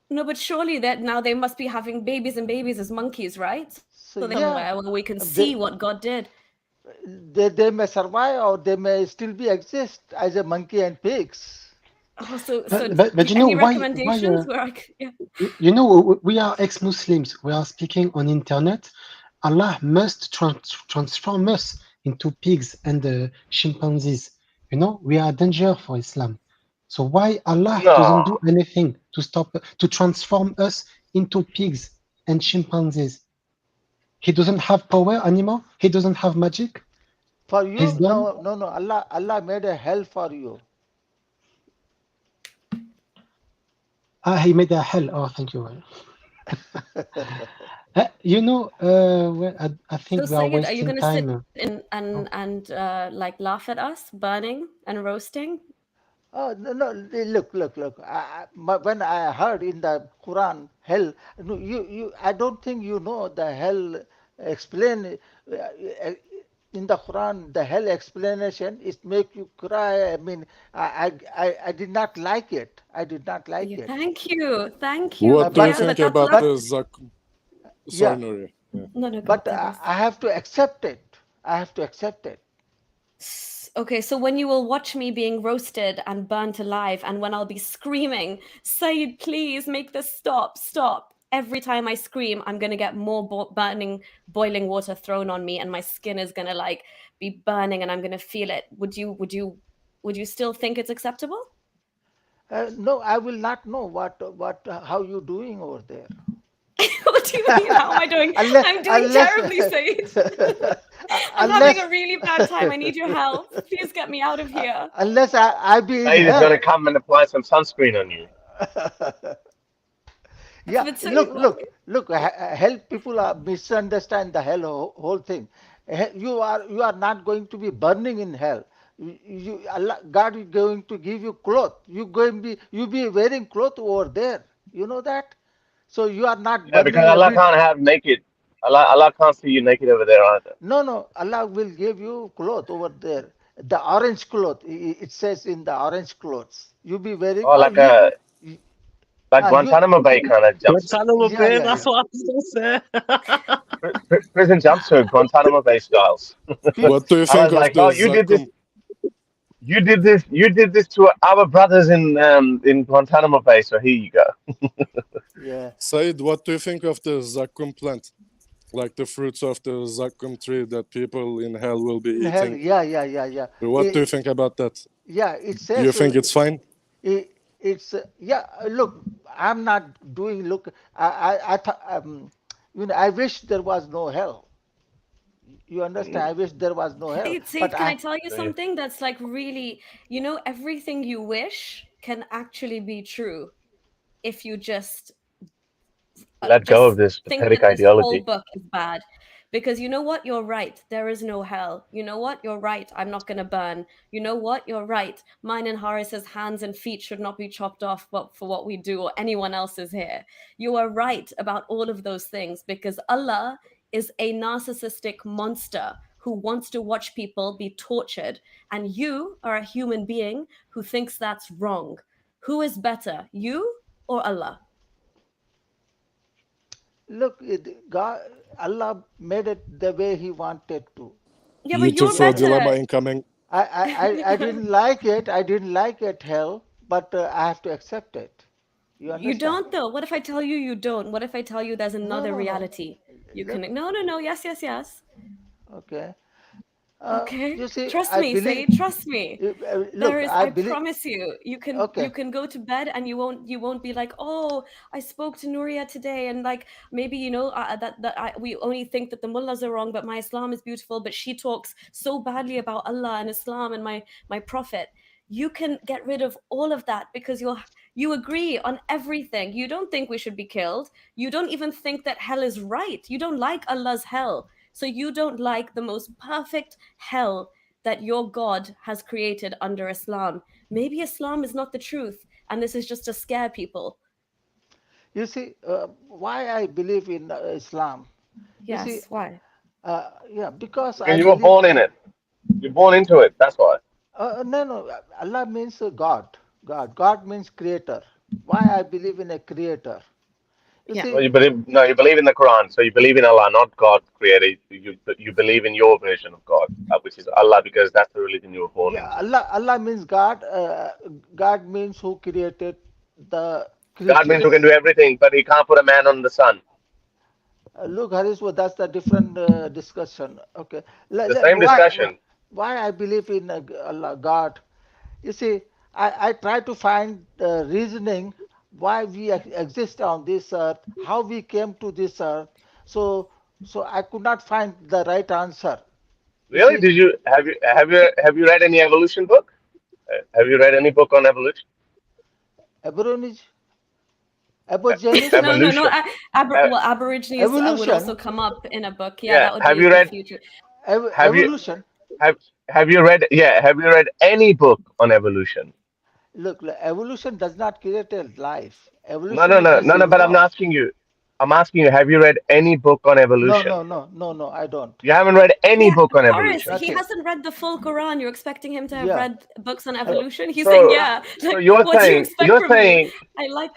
No, but surely that now they must be having babies and babies as monkeys, right? So So yeah, somewhere where we can see they, what God did. they may survive or they may still be exist as a monkey and pigs. Oh, so But you know any why recommendations where yeah. we are ex-Muslims. We are speaking on internet. Allah must transform us into pigs and chimpanzees. We are a danger for Islam. So why Allah doesn't No. do anything to transform us into pigs and chimpanzees? He doesn't have power anymore. He doesn't have magic. For He's you, done. no. Allah made a hell for you. He made a hell. Oh, thank you. I So think we are Sayed, are you wasting going to sit time. in and like laugh at us burning and roasting? Oh, no. Look. When I heard in the Quran hell, no, I don't think you know the hell explain in the Quran. The hell explanation is make you cry. I mean, I did not like it. I did not like Yeah, it. thank you. Thank you. What do you Yeah, But think but about that's the but Zak? Sorry, yeah, Nuria. Yeah. no, go but ahead, boss. I have to accept it. I have to accept it. Okay, so when you will watch me being roasted and burnt alive, and when I'll be screaming, Saeed, please make this stop. Every time I scream, I'm gonna get more burning, boiling water thrown on me, and my skin is gonna like be burning, and I'm gonna feel it. Would you still think it's acceptable? No, I will not know how you doing over there. What do you mean? How am I doing? unless I'm doing unless terribly, Saeed. I'm having a unless really bad time. I need your help. Please get me out of here. unless I be in Said is gonna hell. come and apply some sunscreen on you. Yeah, But Saeed, look. Help people misunderstand the hell whole thing. You are not going to be burning in hell. Allah, God is going to give you cloth. You be wearing cloth over there. You know that. So you are not Yeah, because burning Allah every. can't have naked. Allah can't see you naked over there either. No. Allah will give you cloth over there. The orange cloth. It says in the orange clothes. You be wearing Or or like you. a like Guantanamo Bay kind of jump suit. Guantanamo yeah, Bay, yeah, that's yeah. what I was gonna say. Prison jumpsuit, Guantanamo Bay styles. What do you I think was of like, the oh, you did this, Zakkum? you did this to our brothers in Guantanamo Bay. So here you go. Yeah. Said, what do you think of the Zakkum plant? Like the fruits of the Zakkum tree that people in hell will be In hell, eating. yeah. What do you think about that? Yeah, it Do you says think it's fine? it's yeah. Look, I'm not doing. Look, I wish there was no hell. You understand? I wish there was no hell. Said, But can I I tell you something that's like really, everything you wish can actually be true if you just Let go of just this think pathetic that this whole ideology. book is bad. Because you know what? You're right. There is no hell. You know what? You're right. I'm not going to burn. You know what? You're right. Mine and Horace's hands and feet should not be chopped off for what we do or anyone else's here. You are right about all of those things because Allah is a narcissistic monster who wants to watch people be tortured. And you are a human being who thinks that's wrong. Who is better, you or Allah? look, God, Allah made it the way He wanted to. Yeah, but YouTube you're for dilemma better. incoming. I didn't like it. I didn't like it, hell, but I have to accept it. You You understand? don't though. What if I tell you you don't? What if I tell you there's No, another no, no. reality? You can Look, no. Yes. okay. Okay. You see, Trust I me, believe. say trust me. There Look, is I I believe. promise you, you Okay. can go to bed and you won't be like, "Oh, I spoke to Nuria today and like maybe we only think that the mullahs are wrong, but my Islam is beautiful, but she talks so badly about Allah and Islam and my prophet." You can get rid of all of that because you agree on everything. You don't think we should be killed. You don't even think that hell is right. You don't like Allah's hell. So you don't like the most perfect hell that your God has created under Islam. Maybe Islam is not the truth, and this is just to scare people. You see, why I believe in Islam. You see, Yes, why? yeah, because I Because you were believe. born in it. You're born into it. That's why. No. Allah means God. God means creator. Why I believe in a creator. You Yeah. Well, see, you believe in the Quran. So you believe in Allah, not God created. You believe in your version of God, which is Allah, because that's the religion you were born yeah, into. Allah means God. God means who created the God means who can creatures. do everything, but he can't put a man on the sun. Look, Haris, well, that's the different discussion. Okay, The same discussion. why I believe in Allah, God. You see, I try to find reasoning why we exist on this earth, how we came to this earth. So, so I could not find the right answer. You Really? see, Did you have you read any evolution book? Have you read any book on evolution? Aborigines, Aborigines, No. Evolution. Uh, Aborigines would also evolution, come up in a book. Yeah, yeah. that would Have be you in the read? future. Have you evolution. have have you read? Yeah. Have you read any book on evolution? Look, evolution does not create a life. No, Evolution no, is no, just no, no. But I'm evolve. asking you. I'm asking you. Have you read any book on evolution? No, I don't. You haven't read any Yeah, book on Horace, evolution. he Nothing. hasn't read the full Quran. You're expecting him to have Yeah. read books on Uh, So, evolution? He's saying, so, uh, yeah. so Like, you're what do you saying, expect from me? I like.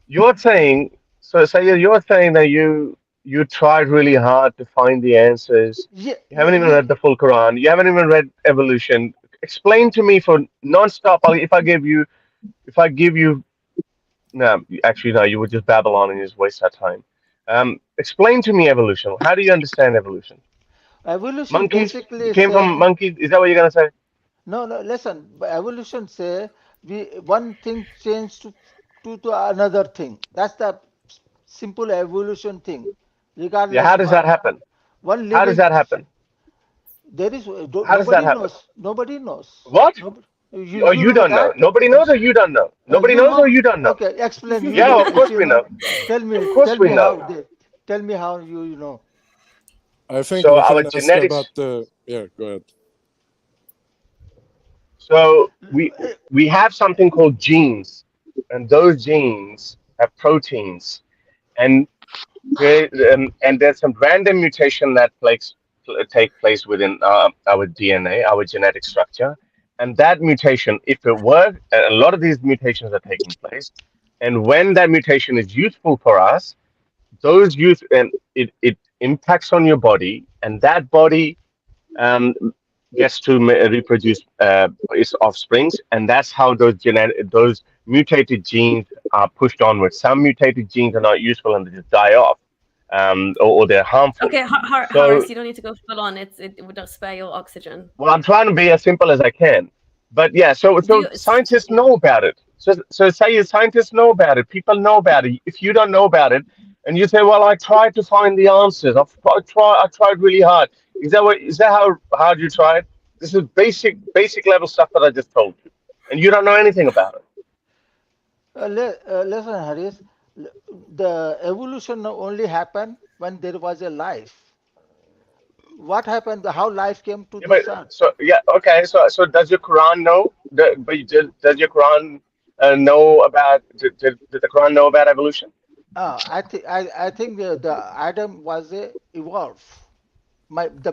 you're saying, so you're saying that you tried really hard to find the answers. yeah, You haven't even yeah, read the full Quran. You haven't even read evolution. Explain to me for non-stop. If I give you, no, actually, no, you would just babble on and just waste our time. Explain to me evolution. How do you understand evolution? evolution Monkeys? You basically came say from monkeys? Is that what you're gonna say? no. Listen, evolution say we one thing changed to another thing. That's the simple evolution thing. Yeah. Regardless How does that happen? one How does living, that happen? there is How does that nobody happen? knows. Nobody knows. What? Nobody, Or you you know don't know? that. Nobody knows, or you don't know? Nobody You knows, or know. you don't know? Okay, explain. You Yeah, know. of If course you we know, know. Of course tell we me know. how they, tell me how you know. I think So we our can ask genetics. about the. Yeah, go ahead. So we have something called genes, and those genes have proteins, and and there's some random mutation that take place within our DNA, our genetic structure, and that mutation, if it were, and a lot of these mutations are taking place, And when that mutation is useful for us, those use and it impacts on your body, and that body um, gets to reproduce its offsprings, and that's how those mutated genes are pushed onwards. Some mutated genes are not useful and they just die off, or they're harmful. Okay, So, Harris, you don't need to go full on. It would not spare your oxygen. well, I'm trying to be as simple as I can, but yeah. So Do you? scientists know about it. So say scientists know about it. People know about it. If you don't know about it, and you say, "Well, I tried to find the answers. I tried really hard." Is that how hard you tried? This is basic level stuff that I just told you, and you don't know anything about it. Listen, Haris, the evolution only happened when there was a life. What happened? How life came to Yeah, but this earth? so yeah, okay. So does your Quran know? Does your Quran know about? Did the Quran know about evolution? I think the Adam was a evolve.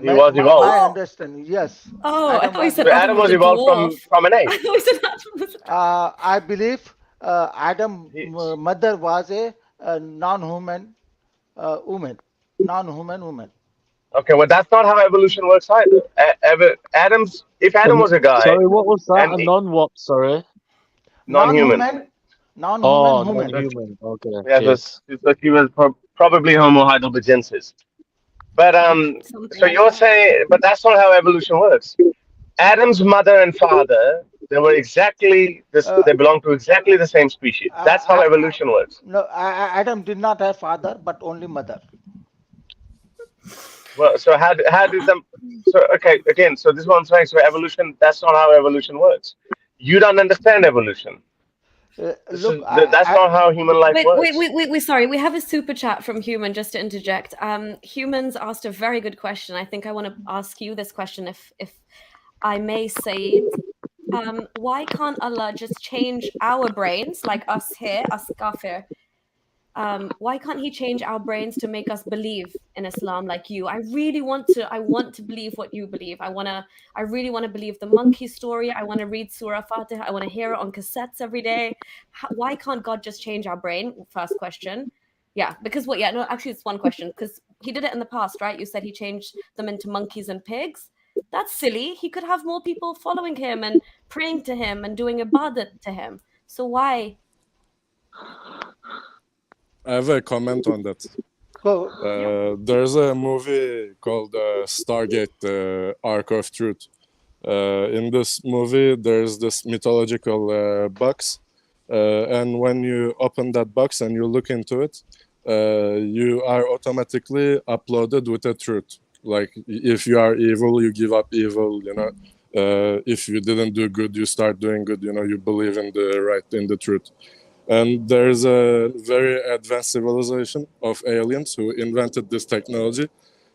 He was evolved. My Oh, understanding, yes, oh! I Adam thought you was said So a. Adam Adam was was a evolved dwarf. from an ape. I thought you said Adam was. I believe Adam He's, mother was a non-human woman, non-human woman. okay, well that's not how evolution works either. If Adam was a guy Sorry, what was that? and A non-what? Sorry. non-human, Non-human, non-human Oh, woman. non-human. Okay, yeah, cheers. so he was probably Homo heidelbergensis. But Something so like you're that. saying, but that's not how evolution works. Adam's mother and father, they were exactly this. Uh, They belong to exactly the same species. That's how I, evolution works. no, Adam did not have father, but only mother. Well, so how did them? So okay, again, so this is what I'm saying. So evolution, that's not how evolution works. You don't understand evolution. Look, That's not how human life works. Wait. Sorry, we have a super chat from Human. Just to interject, Humans asked a very good question. I think I want to ask you this question, if I may say it. Why can't Allah just change our brains, like us here, us kafir? Why can't he change our brains to make us believe in Islam like you? I want to believe what you believe. I really want to believe the monkey story. I want to read Surah Fatiha. I want to hear it on cassettes every day. Why can't God just change our brain? First question. Yeah, because what? Yeah, no, actually, it's one question because he did it in the past, right? You said he changed them into monkeys and pigs. That's silly. He could have more people following him and praying to him and doing ibadat to him. So why? I have a comment on that. go. There's a movie called Stargate, the Ark of Truth. In this movie, there's this mythological box, and when you open that box and you look into it, you are automatically uploaded with a truth. Like if you are evil, you give up evil. If you didn't do good, you start doing good. You believe in the truth. And there's a very advanced civilization of aliens who invented this technology.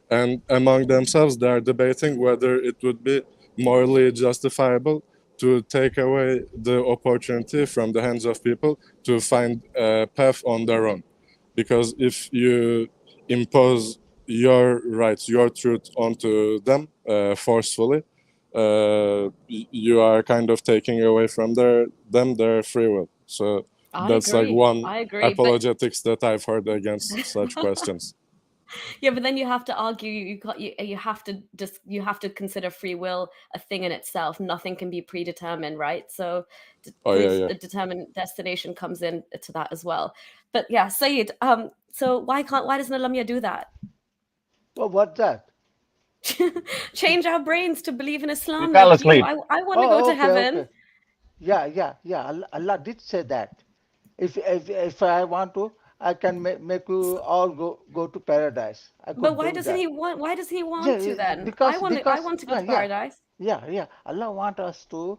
And among themselves, they are debating whether it would be morally justifiable to take away the opportunity from the hands of people to find a path on their own. Because if you impose your rights, your truth onto them forcefully, you are kind of taking away from their free will. So that's like one I agree. But apologetics that I've heard against such questions. yeah, but then you have to argue. You have to consider free will a thing in itself. Nothing can be predetermined, right? So, Oh yeah. determined destination comes in to that as well. But yeah, Saeed. So why doesn't Alamia do that? Well, what's that? Change our brains to believe in He Islam fell like you. asleep. I want to go to Okay, heaven. okay. Yeah. Allah did say that. If I want to, I can make you all go to paradise. I But could do that. why does he want to Yeah, then? because I want to go to paradise. yeah. Allah want us to.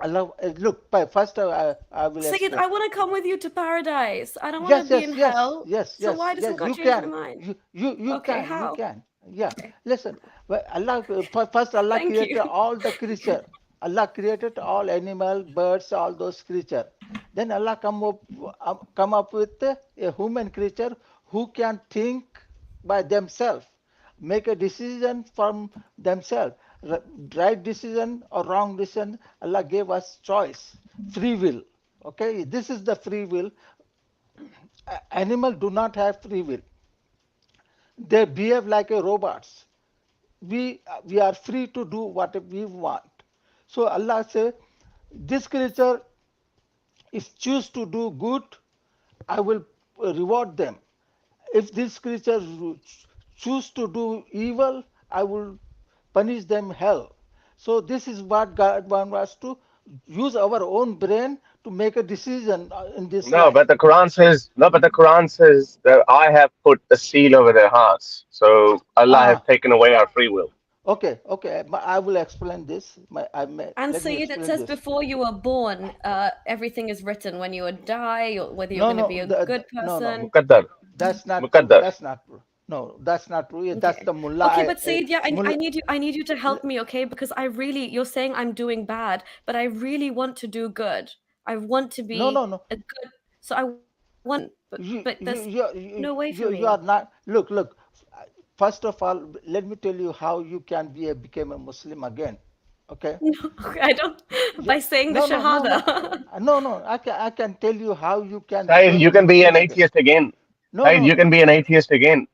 Allah look. First, I will Sayyid, explain. I want to come with you to paradise. I don't want to be in hell. So why doesn't God You change my can. mind? You Okay, can. You how? can. Yeah. Okay. Listen. Allah first Allah Thank created you. all the creature. Allah created all animal, birds, all those creature. Then Allah come up with a human creature who can think by themselves, make a decision from themselves, right decision or wrong decision. Allah gave us choice, free will. Okay, this is the free will. Animal do not have free will. They behave like a robots. We are free to do what we want. So Allah say, this creature, if choose to do good, I will reward them. If this creature choose to do evil, I will punish them hell. So this is what God wants us to use our own brain to make a decision in this No, life. but the Quran says no, but the Quran says that I have put a seal over their hearts. So Allah has Ah, taken away our free will. okay, okay. I will explain this. And Let me Sayyid, it explain says this. before you were born, everything is written when you would die, or whether you're No, going to no, be a good no, no. person. Muqaddar, That's not true. muqaddar. That's not true. No, that's not true. Yeah, that's Okay. the mullah. Okay, but Sayyid, yeah, Mullah. I need you to help me, okay? Because you're saying I'm doing bad, but I really want to do good. I want to No, be no, no. a good, so I want, but there's no way for You are me. not. Look. First of all, let me tell you how you can become a Muslim again. Okay? No, I don't, Yeah. by saying the No, no, no, no. Shahada. No. I can tell you how you can Said become you a can be an Muslim again. atheist again. No, Said no, you no. can be an atheist again.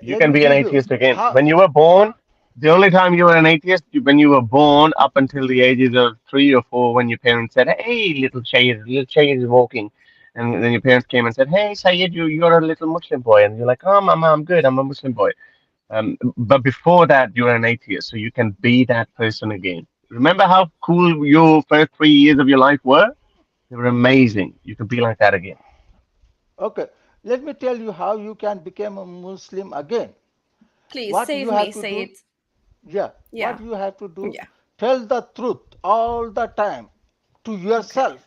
You Let can me be an tell you atheist again. how. When you were born, the only time you were an atheist, when you were born up until the ages of 3 or 4, when your parents said, "Hey, little Shayyid is walking," and then your parents came and said, "Hey, Sayyid, you're a little Muslim boy," and you're like, "Oh, Mama, I'm good. I'm a Muslim boy." But before that, you're an atheist, so you can be that person again. Remember how cool your first 3 years of your life were? They were amazing. You can be like that again. Okay. Let me tell you how you can become a Muslim again. Please What you save me, have to do, Sayyid. yeah, what Yeah, you have to do, yeah. tell the truth all the time to Okay. yourself.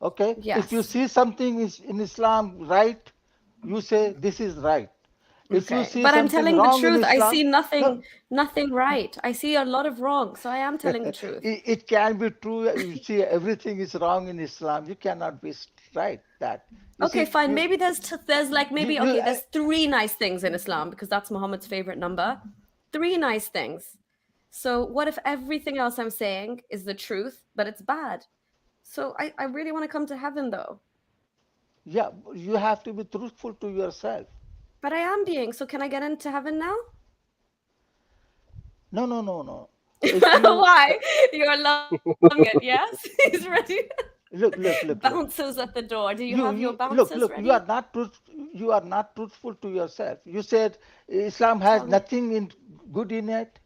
Okay? If you Yes. see something is in Islam right, you say this is right. If you Okay. see But I'm something telling the wrong in truth. I Islam, see no, nothing right. I see a lot of wrong. So I am telling the it, truth. it can be true. You see everything is wrong in Islam. You cannot be right that. You Okay, see, fine. Maybe there's like maybe you okay, there's three nice things in Islam because that's Muhammad's favorite number. Three nice things. So what if everything else I'm saying is the truth, but it's bad? So I really want to come to heaven though. yeah, you have to be truthful to yourself. But I am being. So can I get into heaven now? No. If you Why? You're loving it, yes? He's ready. look. Bouncers at the door. Do you have your You bouncers look. You are ready? not you are not truthful to yourself. You said Islam has Tell me. nothing good in it.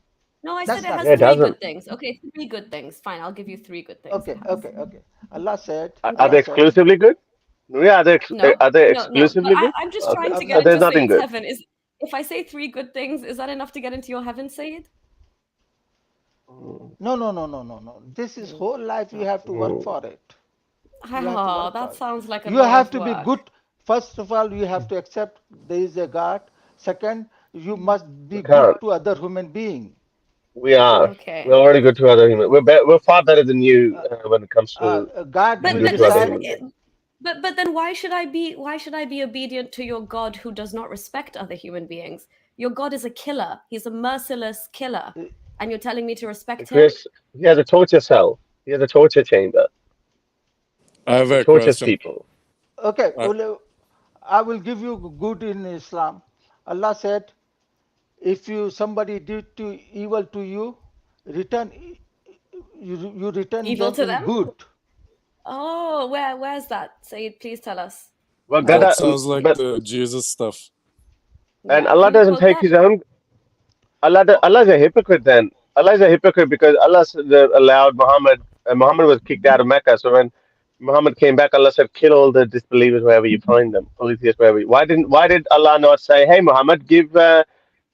No, I said That's it not has Yeah, it true. three doesn't. good things. Okay, three good things. Fine, I'll give you three good things it has. Okay. Allah said. Are Okay. they exclusively good? Yeah, No, are they no. But exclusively good? I'm just Okay. trying to So get Allah, there's into nothing Sayyid's good. heaven. Is if I say three good things, is that enough to get into your heaven, Sayyid? Mm, no. This is Mm, whole life you have to work mm. for it. You have to Oh, work for that it. sounds like a You lot have of to be work. good. First of all, you have to accept there is a God. Second, you must We be good can't. to other human being. We are. We're Okay. already good to other humans. We're far better than you Uh, when it comes to God being But good but to other listen, decide. human beings. but then why should I be obedient to your God who does not respect other human beings? Your God is a killer. He's a merciless killer. And you're telling me to respect him? Chris, he has a torture cell. He has a torture chamber. I have He a tortures question. people. Okay, I, I will give you good in Islam. Allah said, if you somebody did to evil to you, return you return Evil them to in them? good. Oh, where's that? Sayyid, please tell us. Well, that Uh, sounds like but the Jesus stuff. and Yeah, Allah can you doesn't quote take that? his own. oh, Allah is a hypocrite then. Allah is a hypocrite because allowed Muhammad. Muhammad was kicked out of Mecca. So when Muhammad came back, Allah said, "Kill all the disbelievers wherever you find them, polytheists wherever." Why did Allah not say, "Hey, Muhammad,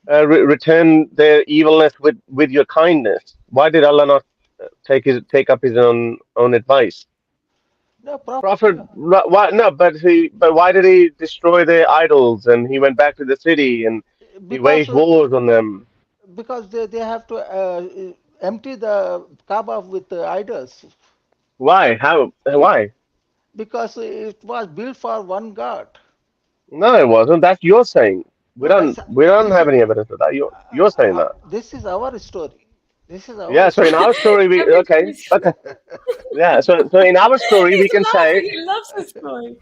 return their evilness with your kindness"? Why did Allah not take up his own advice? no, Prophet, Prophet, why no? But why did he destroy their idols and he went back to the city and he because waged wars on them? they have to empty the Kaaba with the idols Why? How? Why? because it was built for one God. No, it wasn't. That's your saying. We No, don't. We don't have any evidence of that. You're saying that. this is our story. This is Yeah. our So in our story, we okay. Yeah. So in our story, we He's can say laughing. He loves his story.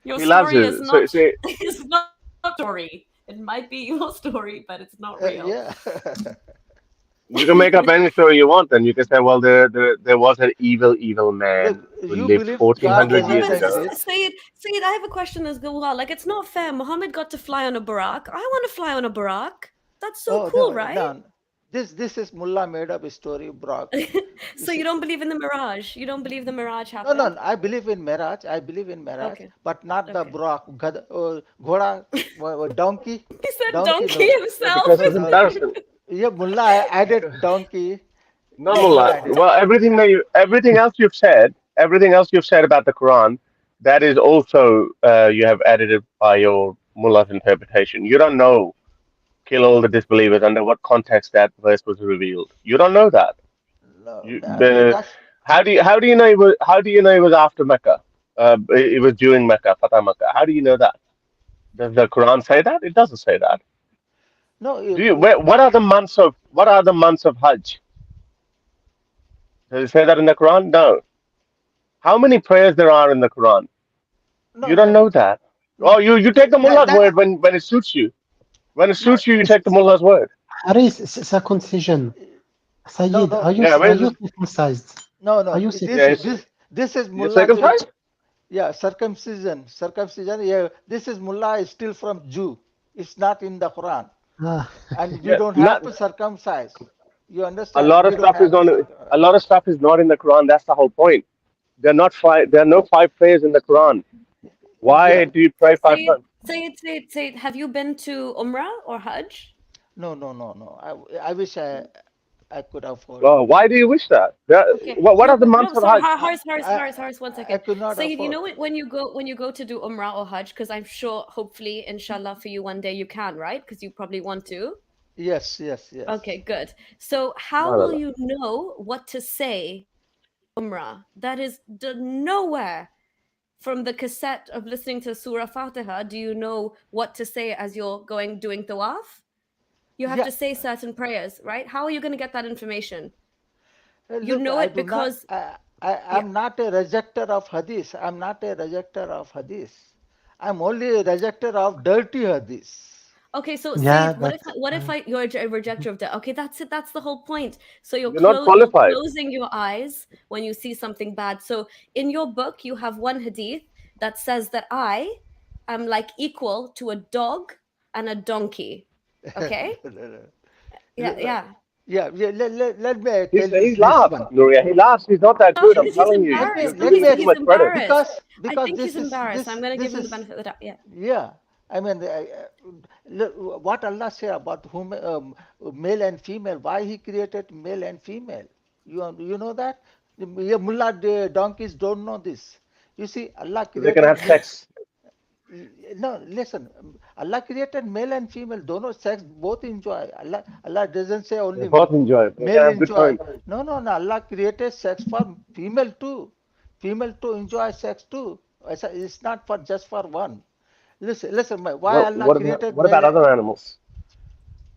Your he loves story is it. So not so is not story. It might be your story, but it's not real. yeah. you can make up any story you want, and you can say, well, there was an evil Look, man who you lived believe God 1400 Okay, doesn't years but ago. exist. Sayed, I have a question as well. Like, it's not fair. Muhammad got to fly on a Burak. I want to fly on a Burak. That's so Oh cool, no, right? no. This is Mullah made up a story, Brock. You So you see, don't believe in the mirage? You don't believe the mirage no, no. happened? I believe in Miraj. I believe in Miraj, Okay, but not the okay. Brock. Ghoda, donkey, He said donkey. donkey No, Yeah, himself. because no, it's no. embarrassing. Yeah, Mullah added donkey. No, Mullah Mullah. added. Well, everything else you've said about the Quran, that is also you have added it by your Mullah's interpretation. You don't know kill all the disbelievers under what context that verse was revealed. You don't know that. No, You, the that's how do you know it was after Mecca? It was during Mecca, Fatah Mecca. How do you know that? Does the Quran say that? It doesn't say that. no. Do you? What are the months of Hajj? Does it say that in the Quran? No. How many prayers there are in the Quran? No, You don't no. know that. Oh, you take the Mullah's That word when it suits you. When it no, suits you, you It's take the Mullah's word. Haris, circumcision. no, Sayyid, no, Yeah, are when you circumcised? no, Are no. you yeah, circumcised? This is you're Mullah's. circumcised. Yeah, circumcision. Yeah, this is Mullah is still from Jew. It's not in the Quran, Ah, and we Yeah, don't have not to circumcise. You a understand? lot of We don't stuff is have to on. A lot of stuff is not in the Quran. That's the whole point. They're not five. There are no five prayers in the Quran. Why Yeah, do you pray five Sayed, times? Sayed, have you been to Umrah or Hajj? no, no, no, no. I wish I could afford. Well, why do you wish that? Okay. What No, are the but no, months of sorry, Hajj? Horace, one I second. could not Sayed, you afford. know what, when you go to do Umrah or Hajj, because I'm sure, hopefully, inshallah, for you one day you can, right? Because you probably want to. Yes, yes, yes. Okay, good. So how will Subhanallah. you know what to say Umrah? That is nowhere from the cassette of listening to Surah Fatiha do you know what to say as you're doing tawaf. You have Yeah. to say certain prayers, right? How are you going to get that information? You Look, know I it do not. because yeah. I'm not a rejecter of hadith. I'm not a rejecter of hadith. I'm only a rejecter of dirty hadith. Okay, so yeah, Said, what if you're a mhm. rejecter of that? Okay, that's it. That's the whole point. So You're not you're qualified. closing your eyes when you see something bad. So in your book, you have one hadith that says that I am like equal to a dog and a donkey. Okay? Yeah, Look, yeah. yeah, let me tell you He this laughs, one. Nuria. He laughs. He's not that good. I'm Because he's telling you. embarrassed. No, You're giving him too he's much credit. embarrassed. I Because think he's embarrassed. I'm going to give this him the is benefit of the doubt. Yeah. yeah. I mean, look, what Allah say about whom male and female? Why He created male and female? You know that? Yeah, mullah donkeys don't know this. You see, Allah So they can have created male. sex. No, listen. Allah created male and female. Dono sex both enjoy. Allah doesn't say They only both enjoy it. They can male have good enjoy. time. No, no, no. Allah created sex for female too. Female to enjoy sex too. It's not for just for one. Listen. Why Allah created What about male? other animals?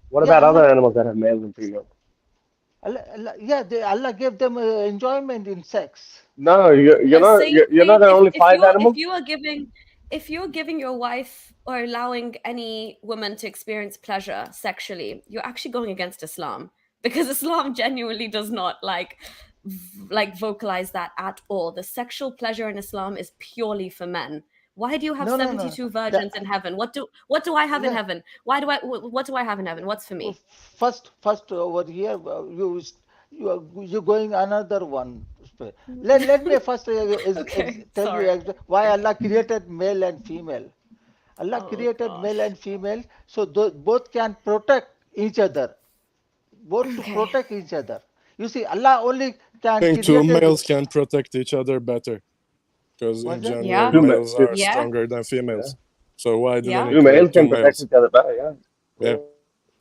What Yeah, about other animals that have males and females? Yeah, Allah gave them enjoyment in sex. No, you're not Sayed, the only five animals. if you're giving your wife or allowing any woman to experience pleasure sexually, you're actually going against Islam because Islam genuinely does not vocalize that at all. The sexual pleasure in Islam is purely for men. Why do you have No, no, no. 72 virgins in heaven? What do I have in Yeah. heaven? What do I have in heaven? What's for me? First over here, you going another one. Let me first Okay, tell you sorry. why Allah created male and female. Allah Oh created male gosh. and female so both can protect each other, both to Okay. protect each other. You see, Allah only I can think two created. males can protect each other better because in What's that? general Yeah. Two, males two, are Yeah. stronger than yeah. females. So why didn't Yeah. he Two create males two can protect males? each other better. Yeah. Yeah,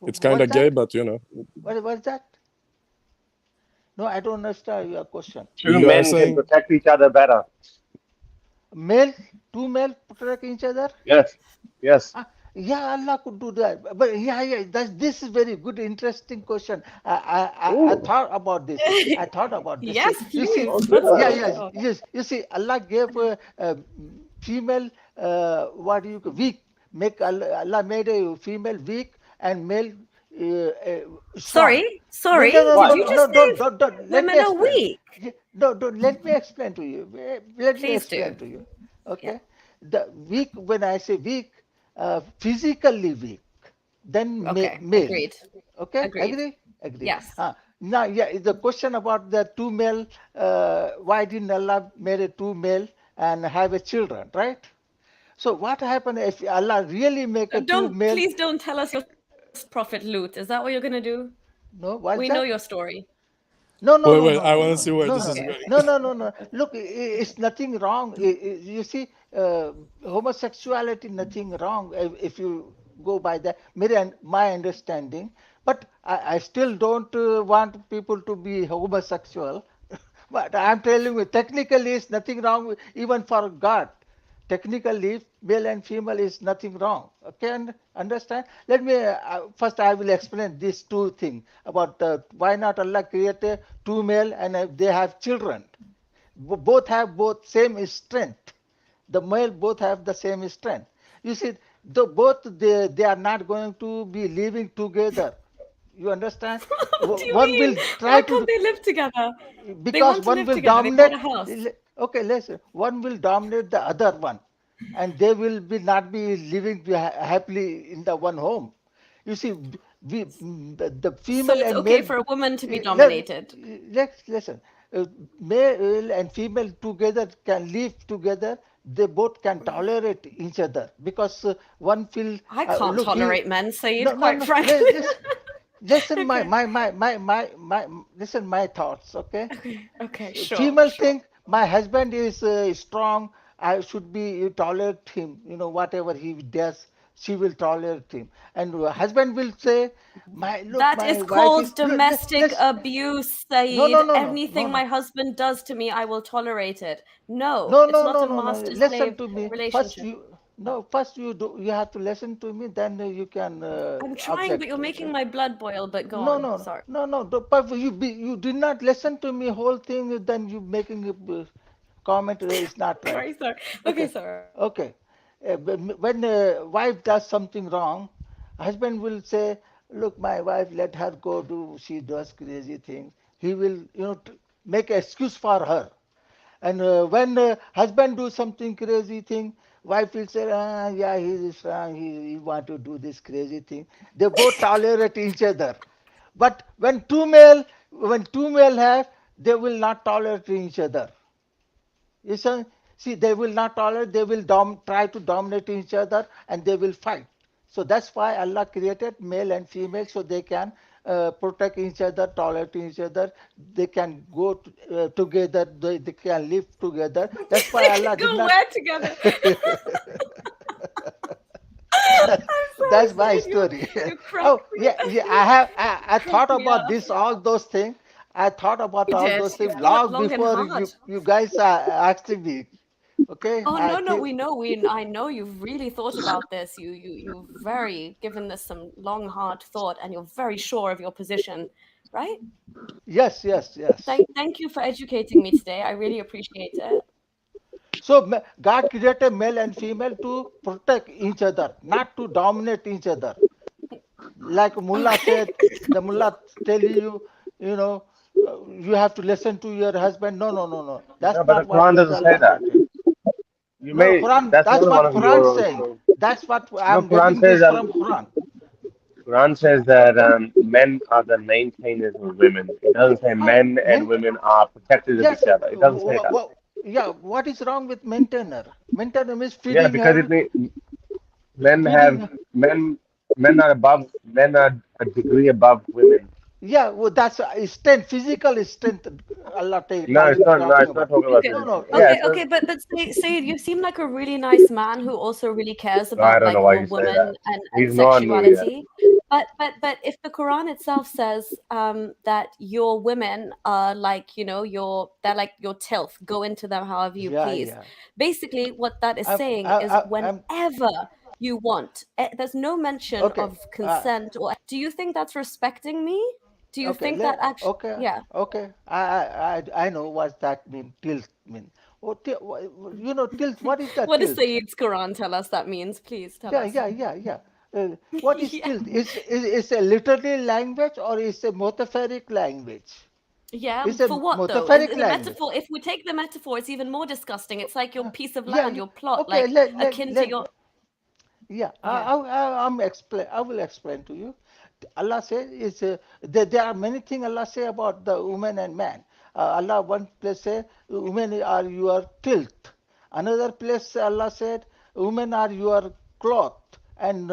it's kind What's of gay, that? but you know. What's that? No, I don't understand your question. Two You are men can saying protect each other better. Male, two male protect each other. Yes. Yes. Yeah, Allah could do that. But yeah, this is very good, interesting question. I Ooh, thought about this. I thought about this. Yes, See, you please. see, Let's yeah, go. yes, yes. You see, Allah gave female, what do you call, weak. Allah made a female weak and male strong. No, no, Sorry. no, Did why? no, you no, just no, say don't. Let me women are explain. weak? No, don't. Let me explain to you. Let me Please explain do. to you. Yeah. Okay. The weak, when I say weak, physically weak, then Okay. male. Agreed. Okay, Agreed. agree? Agree. Yes. Now, yeah, the question about the two male, why didn't Allah made a two male and have a children, right? So what happened if Allah really make a two Don't male? please don't tell us your prophet Lut. Is that what you're gonna do? No, what's We know that? your story. No, no, Wait, no, wait. no, I no, want to no, see where no, this no, is no, Okay. going. no, no, no, no. Look, it's nothing wrong. You see, homosexuality, nothing wrong if you go by that. My understanding, but I still don't want people to be homosexual. But I'm telling you, technically, it's nothing wrong, even for God. Technically, male and female is nothing wrong. Okay, understand? Let me first. I will explain these two things about why not Allah created two male and they have children. Both have both same strength. The male both have the same strength. You see, they are not going to be living together. You understand? What do you One mean? will try Why to, can't they live together? They because want to one live will together. They bought dominate. a house. Okay, listen, one will dominate the other one, and they will be not be living happily in the one home. You see, the So female it's and okay male, for a woman to be let, dominated. let's listen, male and female together can live together. They both can tolerate each other because one feel I can't look, he, tolerate men, no, Saeed, no, quite no, frankly. listen Okay. listen my thoughts, okay? Okay, sure, Female sure. think my husband is strong, I should be tolerate him, whatever he does, she will tolerate him. And husband will say, my look, That my is wife is called domestic abuse, no, no, Saeed. no, no, no, Anything no. my husband does to me, I will tolerate it. No, No, it's no, not no, a no, no. Listen master-slave to me. First, relationship. you no. First, you have to listen to me. Then you can I'm trying, but object. you're making my blood boil, but go No, on. no, Sorry. no, no. But you did not listen to me whole thing. Then you making a comment is not right. Sorry, sorry. Okay, Okay, sorry. okay. When wife does something wrong, husband will say, "Look, my wife, let her go do. She does crazy things." He will, make excuse for her. And when husband do something crazy thing, wife will say, yeah, he is strong, he want to do this crazy thing. They both tolerate each other. But when two male have, they will not tolerate each other. You see, they will not tolerate, they will try to dominate each other and they will fight. So that's why Allah created male and female so they can protect each other, tolerate each other. They can go together, they can live together. That's why They Allah can did go not. where together? I'm sorry, That's my Saeed. You story. you crack Oh, me yeah, up. yeah. You I crack thought me about up. this, all those things. I thought about You all did. those You things thought long long and before hard. you guys asking me. Okay, Oh I no, no, think. we know. I know you've really thought about this. You've very given this some long, hard thought, and you're very sure of your position, right? Yes, yes, yes. Thank you for educating me today. I really appreciate it. So God created male and female to protect each other, not to dominate each other. Like Mullah Okay. said, the Mullah tell you, you know, you have to listen to your husband. No, no, no, no. No, That's but the not what Quran doesn't say Allah that. created. You No, may. Quran. That's That's another one what of Quran your. saying. That's what No, I'm Quran getting says this that. from Quran. Quran says that men are the maintainers of women. It doesn't say Oh, men and women are protectors of yes. each other. It doesn't say that. Yeah. What is wrong with maintainer? Maintainer means Yeah, feeding because her, men have feeding her. men are above men are a degree above women. Yeah, well, that's strength, physical strength. Allah No, it's not. No, talking it's not about. talking about Okay. No, physical. no. Yeah, Okay, it's not. okay, but say you seem like a really nice man who also really cares No, I about don't know like why your you say woman that. and He's not new yet. sexuality. But if the Quran itself says that your women are like, they're like your tilth, go into them however you Yeah, please. yeah. Basically, what that is I'm, saying I, is I'm whenever you want. There's no mention Okay. of consent or. Do you think that's respecting me? Do you Okay. think that actually? Okay. Yeah. Okay. I know what that mean. Tilt mean. Oh, you know tilt. What is the What does tilt? Sayyid's Quran tell us that means? Please tell Yeah, us. yeah, yeah, yeah. What is Yeah. tilt? Is a literary language or is a metaphoric language? Yeah, It's a for what though? metaphoric The language. metaphor, if we take the metaphor, it's even more disgusting. It's like your piece of Yeah, land, yeah. your plot, Okay, like akin to your. yeah, Yeah. I'm explain. I will explain to you. Allah says there are many things Allah say about the woman and man. Allah one place say women are your tilt. Another place Allah said women are your cloth and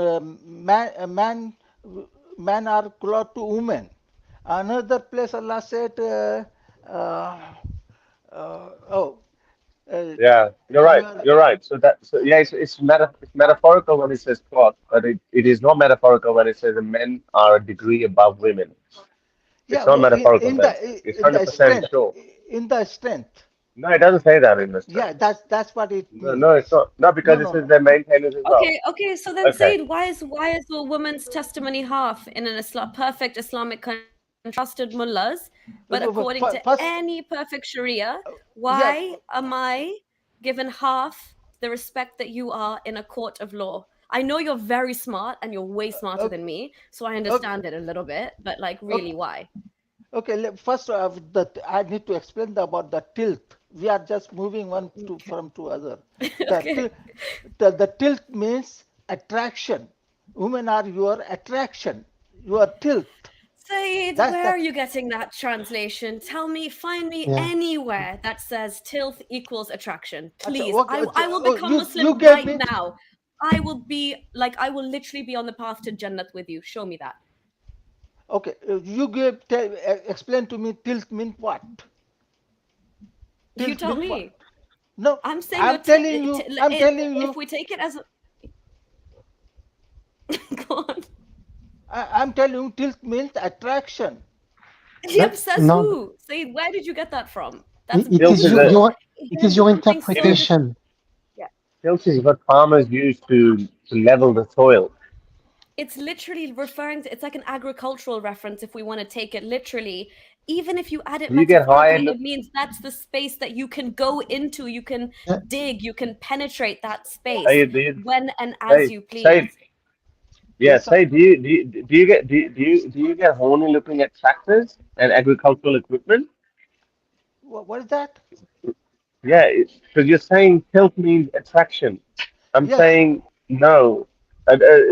man are cloth to women. Another place Allah said uh, oh Yeah, you're you right. are You're right. So yeah, it's metaphorical when it says cloth, but it is not metaphorical when it says that men are a degree above women. It's yeah not metaphorical then. It's in the 100% strength sure. in the strength. No, it doesn't say that in the Yeah, strength. that's what it No, no, it's means. not. No, No, because it no, says no. they're maintainers as well. Okay. So then, Okay. Said, why is a woman's testimony half in an perfect Islamic country, trusted mullahs, but according to First, any perfect Sharia, yeah, why am I given half the respect that you are in a court of law? I know you're very smart and you're way smarter okay, than me, so I okay, understand it a little bit, but like really, okay. why? Okay, first I need to explain about the tilt. We are just moving one to Okay. from to other. The, Okay. the tilt means attraction. Women are your attraction, your tilt. Said, That's where the are you getting that translation? Tell me, find me Yeah. anywhere that says tilth equals attraction. Acha, Please. I will oh, become you Muslim gave right me. now. I will literally be on the path to Jannat with you. Show me that. Okay, explain to me tilt mean what? You Tilt tell mean what? me. No, I'm saying I'm telling you, I'm telling if you, we take it as go on. I'm telling you, tilt means attraction. Yep, But says no, who? Said, where did you get that from? That's it Tilt is is your a beautiful. it is Here's your something it so is interpretation. yeah. tilt is what farmers use to level the soil. It's literally referring to, it's like an agricultural reference if we want to take it literally. Even if you add it You get high metaphorically, and it means that's the space that you can go into, you can Yeah, dig, you can penetrate that space say it, when and as say you please. say yeah, Yes, sir. say do you get horny looking at tractors and agricultural equipment? What is that? Yeah, because you're saying tilt means attraction. I'm Yes. saying no.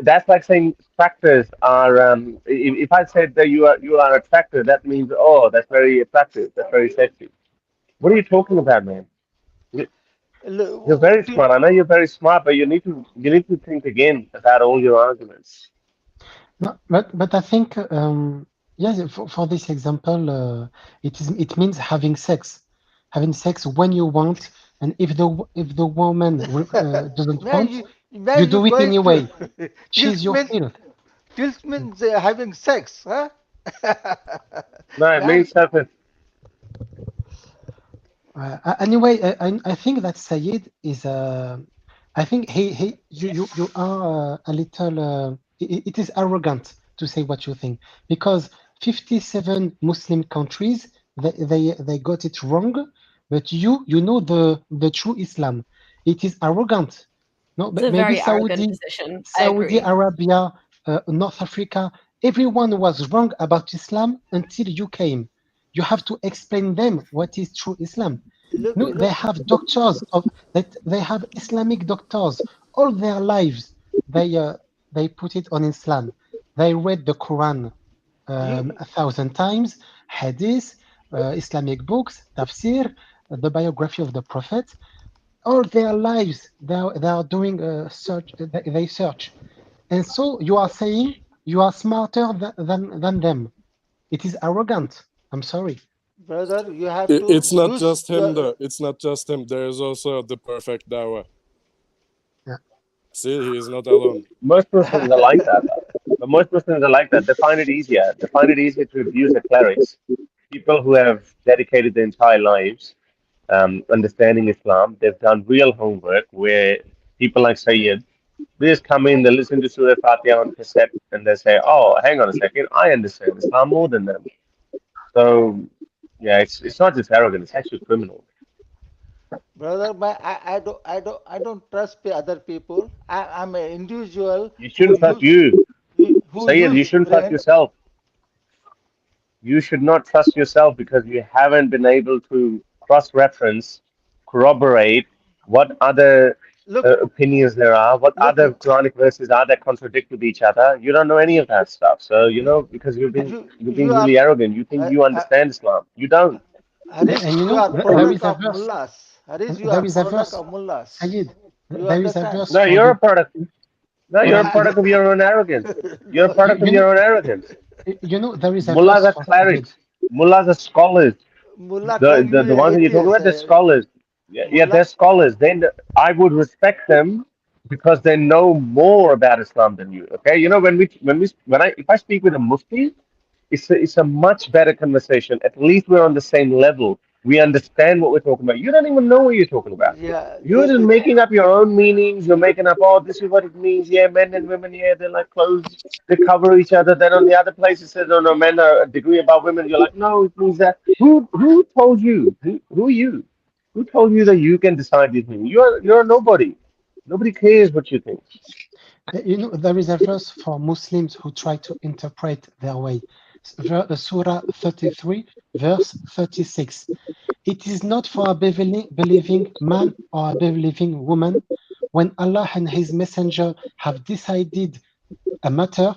That's like saying tractors are. If I said that you are a tractor, that means oh, that's very attractive. That's very sexy. What are you talking about, man? You- You're very smart. I know you're very smart, but you need to think again about all your arguments. no, but I think yes, for this example, it means having sex when you want, and if the woman doesn't Man, want, you man, you you do it going to anyway. She's tilt your means filth. having sex, huh? No, it Man, means something. Anyway, I think that Sayed is. I think he you are a little. It is arrogant to say what you think because 57 Muslim countries they got it wrong, but you know the true Islam. It is arrogant. No, It's but a maybe very arrogant position. I Saudi agree. Arabia, North Africa, everyone was wrong about Islam until you came. You have to explain them what is true Islam. No, they look. have doctors of that. They have Islamic doctors all their lives. They put it on Islam. They read the Quran You 1,000 times, Hadith, Islamic books, Tafsir, the biography of the Prophet. All their lives, they are doing search. They search, and so you are saying you are smarter than them. It is arrogant. I'm sorry. brother, you have to It's not use just him, your though. It's not just him. There is also the perfect Dawa. Yeah. See, he is not alone. Most Muslims are like that. But most Muslims are like that. They find it easier. They find it easier to abuse the clerics, people who have dedicated their entire lives understanding Islam. They've done real homework where people like Sayyid, They just come in, they listen to Surah Fatiha on cassette, and they say, "Oh, hang on a second, I understand Islam more than them." So, yeah, it's not just arrogant; it's actually criminal. Brother, I don't trust the other people. I'm an individual You shouldn't trust who Sayyid. You use shouldn't trust brain. yourself. You should not trust yourself because you haven't been able to cross-reference, corroborate what other Look, opinions there are, what look, other Quranic verses are that contradict with each other. You don't know any of that stuff. So because you're being you are, really arrogant. You think uh, you uh, understand Islam. You don't. Harish, And you you know, are there product is a of verse. mullahs. Harish, you There are is a product verse, of mullahs. Sayyid. You There is a understand? verse No, for you're a the. product. No, you're a You, product of your own arrogance. You're a No, product of you know, your own arrogance. there is a Mullahs verse are for Sayyid. clerics. Mullahs are scholars. mullah The, call the you the ones that you're talking atheist. about, they're scholars. Yeah, Mullah, they're scholars. Then I would respect them because they know more about Islam than you. Okay, when I if I speak with a mufti, it's a much better conversation. At least we're on the same level. We understand what we're talking about. You don't even know what you're talking about. yeah, You're just making up your own meanings. You're making up, oh, this is what it means. Yeah, men and women, yeah, they're like clothes. They cover each other. Then on the other place it says, oh no, men are a degree above women. You're like, no, it means that. Who told you? Who are you? Who told you that you can decide these things? You're a nobody. Nobody cares what you think. There is a verse for Muslims who try to interpret their way. Surah 33, verse 36. It is not for a believing man or a believing woman when Allah and His Messenger have decided a matter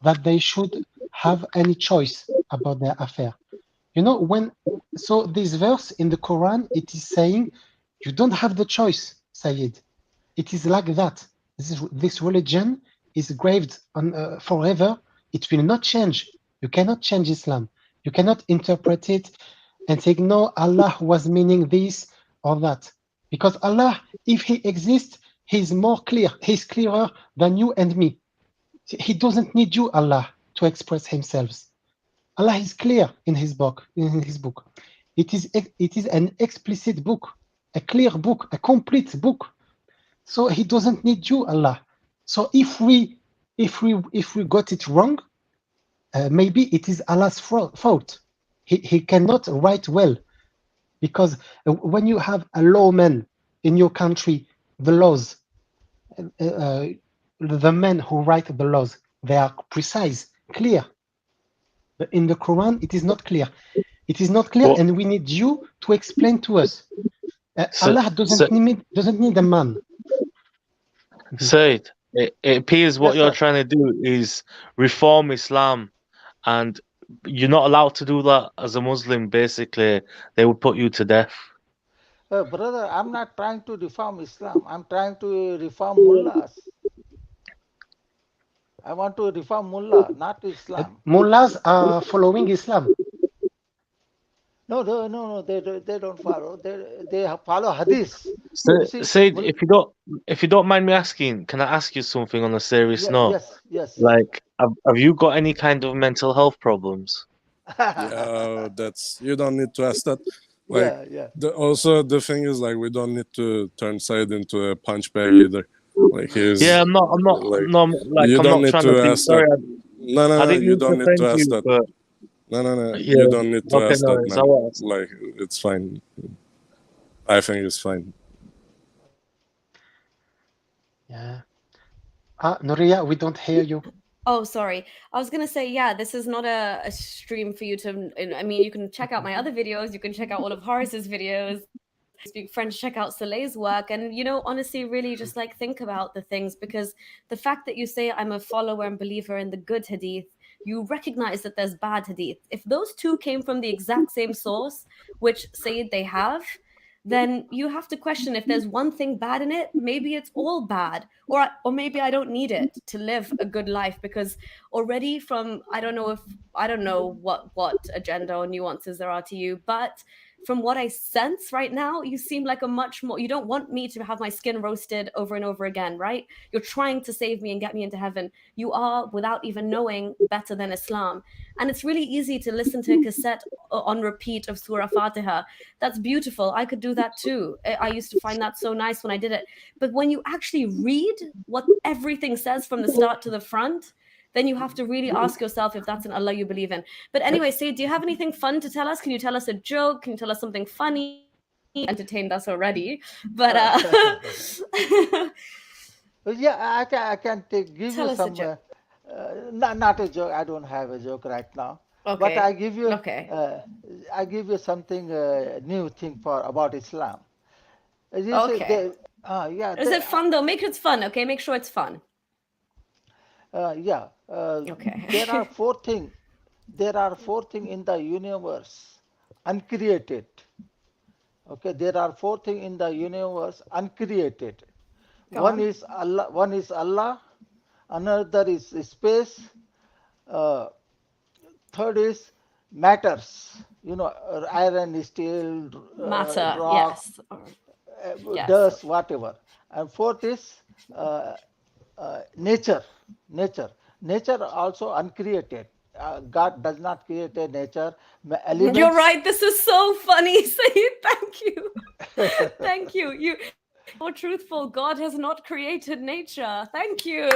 that they should have any choice about their affair. So this verse in the Quran, it is saying you don't have the choice, Sayyid. It is like that. This religion is graved on forever. It will not change. You cannot change Islam. You cannot interpret it and say, no, Allah was meaning this or that. Because Allah, if He exists, He's more clear. He's clearer than you and me. He doesn't need you, Allah, to express Himself. Allah is clear in His book. It is an explicit book, a clear book, a complete book. So He doesn't need you, Allah. So if we got it wrong, maybe it is Allah's fault. He cannot write well because when you have a lawman in your country, the laws, the men who write the laws, they are precise, clear. But in the Quran, it is not clear. It is not clear, But and we need you to explain to us. so, Allah doesn't need a man. Said, it appears what yes, you're sir. trying to do is reform Islam, and you're not allowed to do that as a Muslim. Basically, they would put you to death. Brother, I'm not trying to reform Islam. I'm trying to reform mullahs. I want to reform mullah, not Islam. Mullahs are following Islam. No, they don't follow. They follow hadith. So, You see, Said, if you don't mind me asking, can I ask you something on a serious note? yes. Like, have you got any kind of mental health problems? Yeah, that's you don't need to ask that. Like yeah. also the thing is like we don't need to turn Said into a punch bag either. Like Yeah, he's I'm not, like no, like you I'm don't not need trying to to be ask that. sorry. I No, didn't you mean to don't need to offend ask you, that. but No, yeah, you don't need to okay, ask no, that, it's man. all right. Like it's fine. I think it's fine. Yeah. Nuria, we don't hear you. Oh, sorry. I was going to say, yeah, this is not a stream for you to. I mean, you can check out my other videos. You can check out all of Horace's videos. Speak French, check out Soleil's work. And, honestly, really just like think about the things, because the fact that you say I'm a follower and believer in the good hadith, you recognize that there's bad hadith. If those two came from the exact same source, which Sayyid they have, then you have to question if there's one thing bad in it, maybe it's all bad, or maybe I don't need it to live a good life, because already from I don't know what agenda or nuances there are to you, but from what I sense right now, you seem like a much more, you don't want me to have my skin roasted over and over again, right? You're trying to save me and get me into heaven. You are, without even knowing, better than Islam. And it's really easy to listen to a cassette on repeat of Surah Fatiha. That's beautiful. I could do that too. I used to find that so nice when I did it. But when you actually read what everything says from the start to the front, then you have to really ask yourself if that's an Allah you believe in. But anyway, Sayyid, do you have anything fun to tell us? Can you tell us a joke? Can you tell us something funny? Entertained us already, but yeah, I can give tell you us a some. joke. Not a joke. I don't have a joke right now. But Okay. I give you. Okay. I give you something new thing for about Islam. You say Okay. yeah. Is it fun though? Make it fun, okay? Make sure it's fun. Yeah. Okay. There are four things. There are four things in the universe uncreated. Okay. There are four things in the universe uncreated. Go One on. is Allah. One is Allah. Another is space. Uh, Third is matters. Iron, steel, Matter, rock, yes. Yes. dust, whatever. And fourth is uh, nature. Nature also uncreated. God does not create a nature. Elements. You're right. This is so funny, Sayyid. Thank you. Thank you. You more truthful. God has not created nature. Thank you.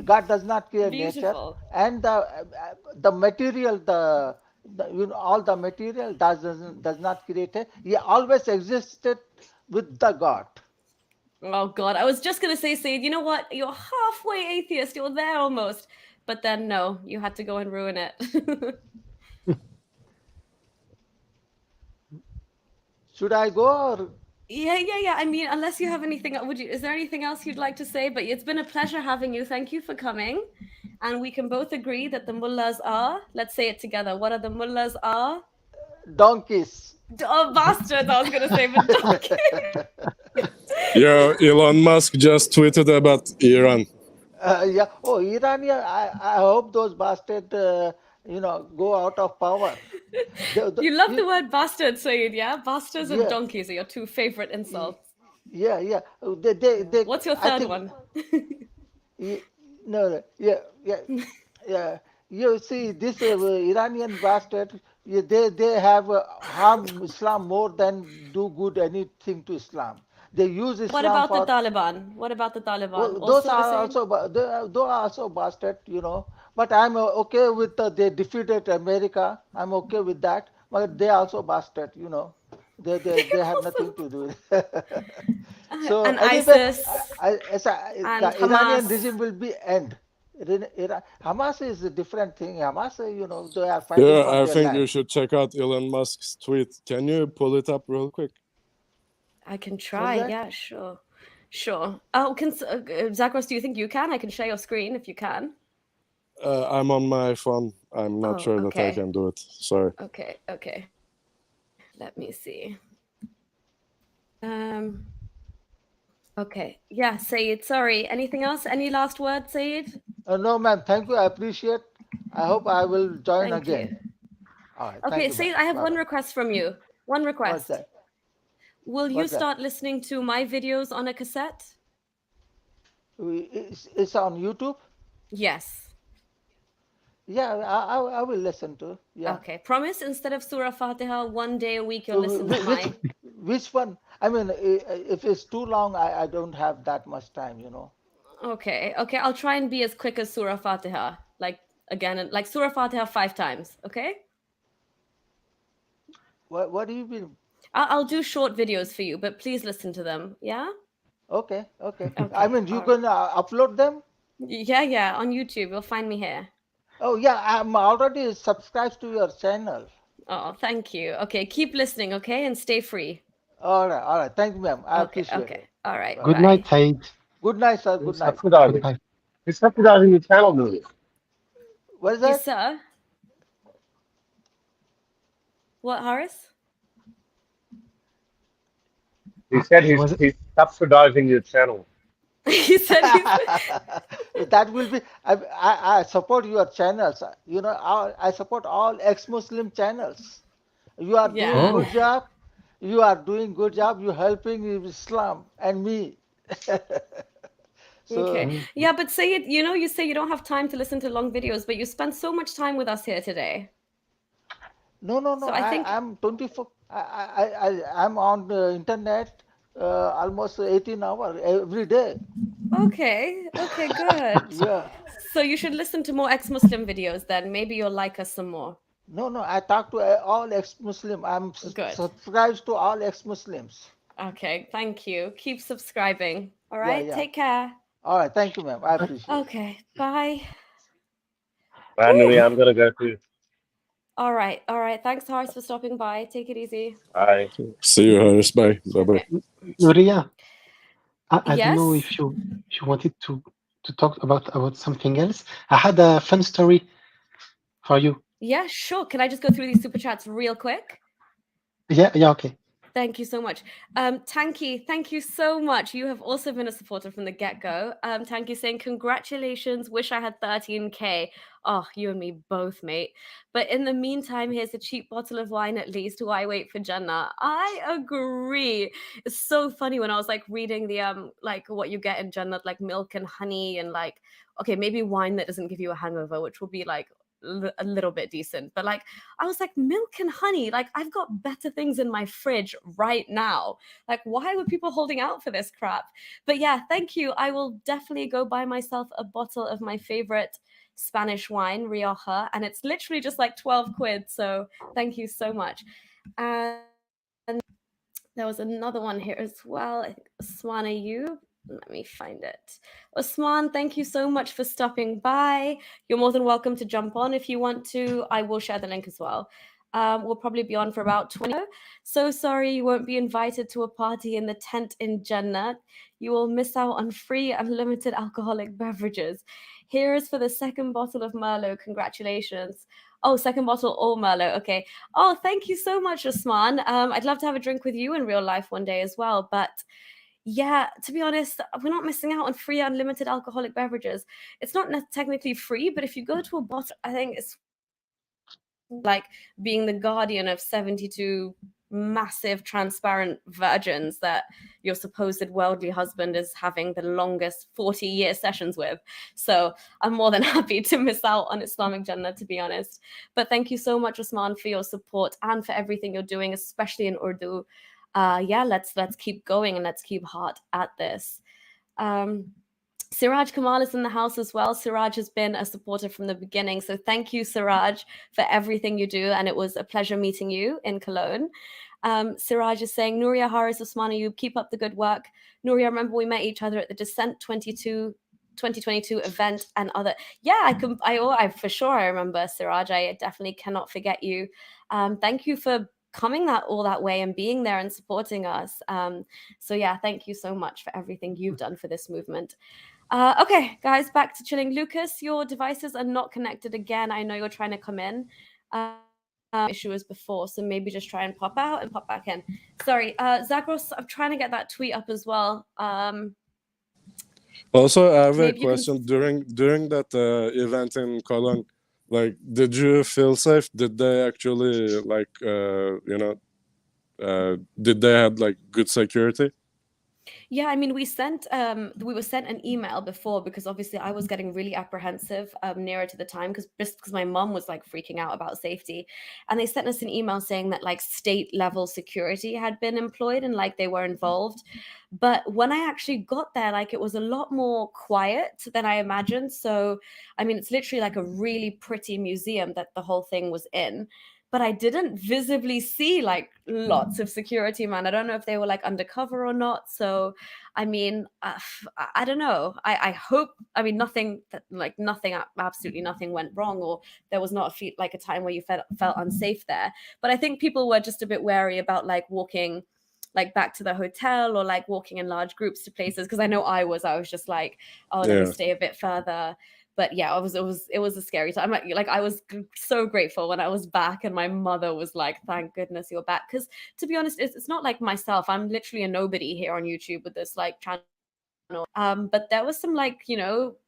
God does not create nature, Beautiful. and the material, all the material does not create it. He always existed with the God. Oh God, I was just gonna say, Said, you know what? You're halfway atheist. You're there almost. But then no, you had to go and ruin it. Should I go or? Yeah. I mean, unless you have anything, is there anything else you'd like to say? But it's been a pleasure having you. Thank you for coming. And we can both agree that the mullahs are, let's say it together. What are the mullahs are? Donkeys. Oh, bastards, I was going to say, but donkeys. Yeah, Elon Musk just tweeted about Iran. Yeah. Oh, Iranian. I hope those bastards, go out of power. You love the word bastard, Saeed, yeah? Bastards and Yeah. donkeys are your two favorite insults. Yeah. They, What's your I third think, one? No. Yeah. You see, this Iranian bastard, they have harm Islam more than do good anything to Islam. They use Islam What about for. the Taliban? What about the Taliban? Well, Also those the are same? also those are also bastard, But I'm okay with they defeated America. I'm okay with that. But they also bastard, They have nothing to do with it. So And anyway, ISIS and the Iranian Hamas. regime will be end. Hamas is a different thing. Hamas, they are fighting Yeah, for I their think land. you should check out Elon Musk's tweet. Can you pull it up real quick? I can try. that? Yeah, sure. Oh, Zagros, do you think you can? I can share your screen if you can. I'm on my phone. I'm not sure that I can do it. Sorry. Okay. Let me see. Okay. Yeah, Saeed. Sorry. Anything else? Any last words, Saeed? No, ma'am. Thank you. I appreciate. I hope I will join Thank again. you. All right. Okay, Thank you, Saeed, ma'am. I have Bye-bye. one request from you. One request. What's that? Will you What's that? start listening to my videos on a cassette? It's on YouTube? Yes. Yeah, I will listen to. Yeah. Okay. Promise instead of Surah Fatiha, one day a week you'll listen to mine. Which one? I mean, if it's too long, I don't have that much time, Okay. I'll try and be as quick as Surah Fatiha. Like Surah Fatiha 5 times. Okay. What do you mean? I'll do short videos for you, but please listen to them. Yeah. Okay. I mean, you can upload them? Yeah. On YouTube, you'll find me here. Oh, yeah, I'm already subscribed to your channel. Oh, thank you. Okay, keep listening, okay, and stay free. All right. Thank you, ma'am. I appreciate it. All right. Good bye. night, Said. Good night, sir. Good night. Goodbye. It's subsidizing your channel, Nuri. What is Yes, that? sir. What, Horace? He said he's subsidizing your channel. He said That will be. I support your channels. I support all ex-Muslim channels. You are doing Yeah. good job. You are doing good job. You helping Islam and me. So Okay. Yeah, but say it, you say you don't have time to listen to long videos, but you spend so much time with us here today. no, no, no. So I think, I'm 24. I'm on the internet almost 18 hours every day. okay, good. Yeah. So you should listen to more ex-Muslim videos then. Maybe you'll like us some more. No, no. I talk to all ex-Muslim. I'm Good. subscribed to all ex-Muslims. Okay, thank you. Keep subscribing. All Yeah, right, yeah. take care. All right. Thank you, ma'am. I appreciate it. Okay, bye. Bye, Whew. Nuri. I'm gonna go too. All right. Thanks, Haris, for stopping by. Take it easy. Bye. See you, Harris. Bye. Bye bye. Okay. Nuria, I don't know Yes. if you wanted to talk about something else. I had a fun story for you. Yeah, sure. Can I just go through these super chats real quick? Yeah, okay. Thank you so much. Tanky, thank you so much. You have also been a supporter from the get-go. Tanky saying, congratulations. Wish I had 13K. Oh, you and me both, mate. But in the meantime, here's a cheap bottle of wine at least while I wait for Jannah. I agree. It's so funny when I was like reading the like what you get in Jannah, like milk and honey and like, okay, maybe wine that doesn't give you a hangover, which will be like a little bit decent. But like I was like, milk and honey, like I've got better things in my fridge right now. Like, why were people holding out for this crap? But yeah, thank you. I will definitely go buy myself a bottle of my favorite Spanish wine, Rioja, and it's literally just like 12 quid. So thank you so much. And there was another one here as well. I think Osman, you. Let me find it. Osman, thank you so much for stopping by. You're more than welcome to jump on if you want to. I will share the link as well. We'll probably be on for about 20. So sorry you won't be invited to a party in the tent in Jannah. You will miss out on free unlimited alcoholic beverages. Here is for the second bottle of Merlot. Congratulations. Oh, second bottle, all Merlot. Okay. Oh, thank you so much, Osman. I'd love to have a drink with you in real life one day as well. But yeah, to be honest, we're not missing out on free unlimited alcoholic beverages. It's not technically free, but if you go to a bottle, I think it's like being the guardian of 72 massive transparent virgins that your supposed worldly husband is having the longest 40-year sessions with. So I'm more than happy to miss out on Islamic Jannah, to be honest. But thank you so much, Usman, for your support and for everything you're doing, especially in Urdu. Yeah, let's keep going and let's keep hard at this. Siraj Kamal is in the house as well. Siraj has been a supporter from the beginning. So thank you, Siraj, for everything you do. And it was a pleasure meeting you in Cologne. Siraj is saying, Nuria, Haris, Osmani, you keep up the good work. Nuria, remember we met each other at the Dissent 2022 event and other. Yeah, I for sure I remember, Siraj. I definitely cannot forget you. Thank you for coming all that way and being there and supporting us. So yeah, thank you so much for everything you've done for this movement. Okay, guys, back to chilling. Lucas, your devices are not connected again. I know you're trying to come in. Issue as before, so maybe just try and pop out and pop back in. Sorry, Zagros, I'm trying to get that tweet up as well. Also, I have a Maybe you can. question. During that event in Cologne, like, did you feel safe? Did they actually like did they have like good security? Yeah, I mean, we were sent an email before because obviously I was getting really apprehensive nearer to the time because my mom was like freaking out about safety, and they sent us an email saying that like state level security had been employed and like they were involved. But when I actually got there, like it was a lot more quiet than I imagined. So, I mean, it's literally like a really pretty museum that the whole thing was in. But I didn't visibly see like lots of security, man. I don't know if they were like undercover or not. So, I mean, I don't know. I hope. I mean, absolutely nothing went wrong, or there was not like a time where you felt unsafe there. But I think people were just a bit wary about like walking like back to the hotel or like walking in large groups to places, because I know I was just like, oh, let me stay a bit further. But yeah, it was a scary time. Like I was so grateful when I was back, and my mother was like, thank goodness you're back. Because to be honest, it's not like myself. I'm literally a nobody here on YouTube with this like channel. But there was some like,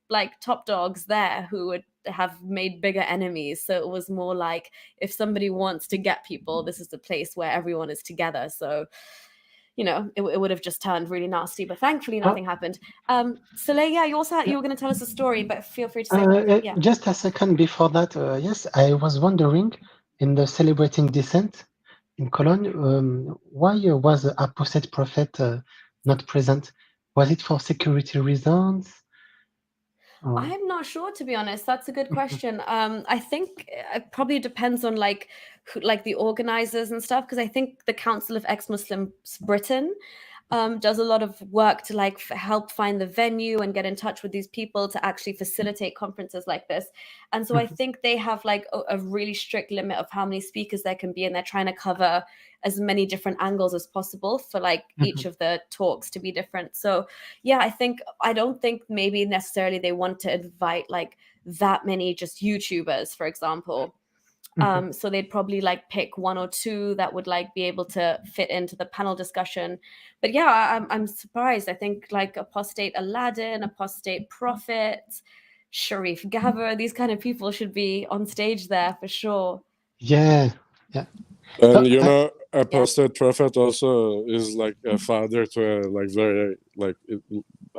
like top dogs there who would have made bigger enemies. So it was more like, if somebody wants to get people, this is the place where everyone is together. So, you know, it would have just turned really nasty. But thankfully, nothing happened. Soleil, yeah, you were going to tell us a story, but feel free to say, yeah. Just a second before that, yes, I was wondering in the celebrating dissent in Cologne, why was the apostate prophet not present? Was it for security reasons? I'm not sure, to be honest. That's a good question. I think it probably depends on like the organizers and stuff, because I think the Council of Ex-Muslims Britain does a lot of work to like help find the venue and get in touch with these people to actually facilitate conferences like this. And so I think they have like a really strict limit of how many speakers there can be, and they're trying to cover as many different angles as possible for like each of the talks to be different. So yeah, I don't think maybe necessarily they want to invite like that many just YouTubers, for example. So they'd probably like pick one or two that would like be able to fit into the panel discussion. But yeah, I'm surprised. I think like apostate Aladdin, apostate prophet, Sharif Gabber, these kind of people should be on stage there for sure. Yeah. And So apostate prophet also is like a father to a like very like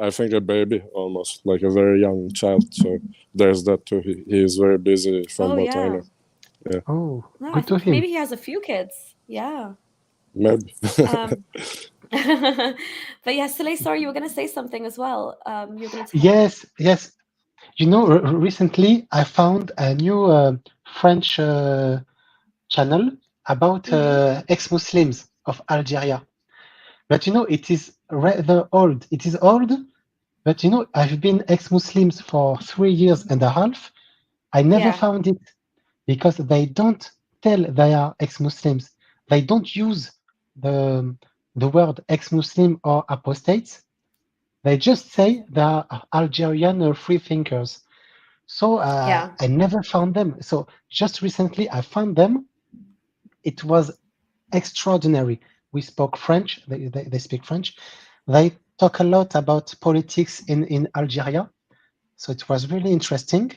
I think a baby, almost like a very young child. So there's that too. He is very busy from what I know. Yeah, no, I good to think him. maybe he has a few kids. Yeah. maybe. But yeah, Soleil, sorry, you were going to say something as well. You're going to tell. Yes. You know, recently I found a new French channel about ex-Muslims of Algeria. But you know, it is rather old. It is old, but you know, I've been ex-Muslims for 3 years and a half. I never Yeah. found it because they don't tell they are ex-Muslims. They don't use the word ex-Muslim or apostates. They just say they are Algerian free thinkers. So Yeah. I never found them. So just recently I found them. It was extraordinary. We spoke French. They speak French. They talk a lot about politics in Algeria. So it was really interesting.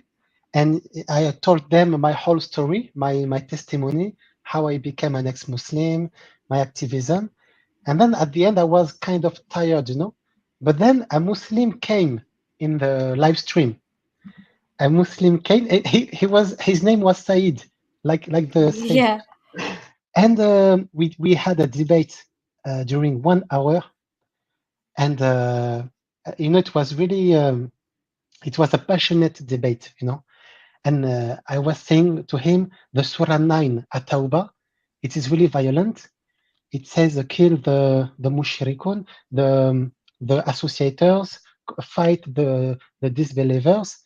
And I told them my whole story, my testimony, how I became an ex-Muslim, my activism. And then at the end, I was kind of tired, you know. But then a Muslim came in the live stream. A Muslim came. His name was Said, like the Said. Yeah. And we had a debate during 1 hour. And you know, it was really it was a passionate debate, you know. And I was saying to him, the Surah 9 at Tawbah, it is really violent. It says kill the mushrikun, the associators, fight the disbelievers.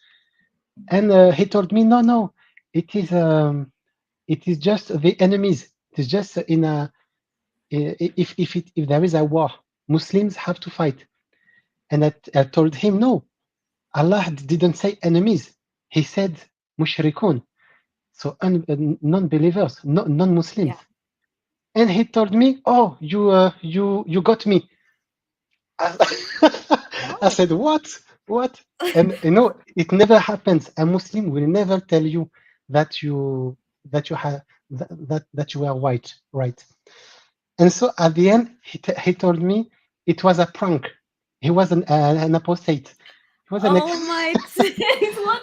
And he told me, no, it is just the enemies. It is just in a if there is a war, Muslims have to fight. And I told him, no, Allah didn't say enemies. He said mushrikun. So non-believers, non-Muslims. Yeah. And he told me, "Oh, you got me." I said, "What? What?" And you know, it never happens. A Muslim will never tell you that you have that you are white, right? And so at the end, he told me it was a prank. He was an apostate. He was an ex. Oh my days, what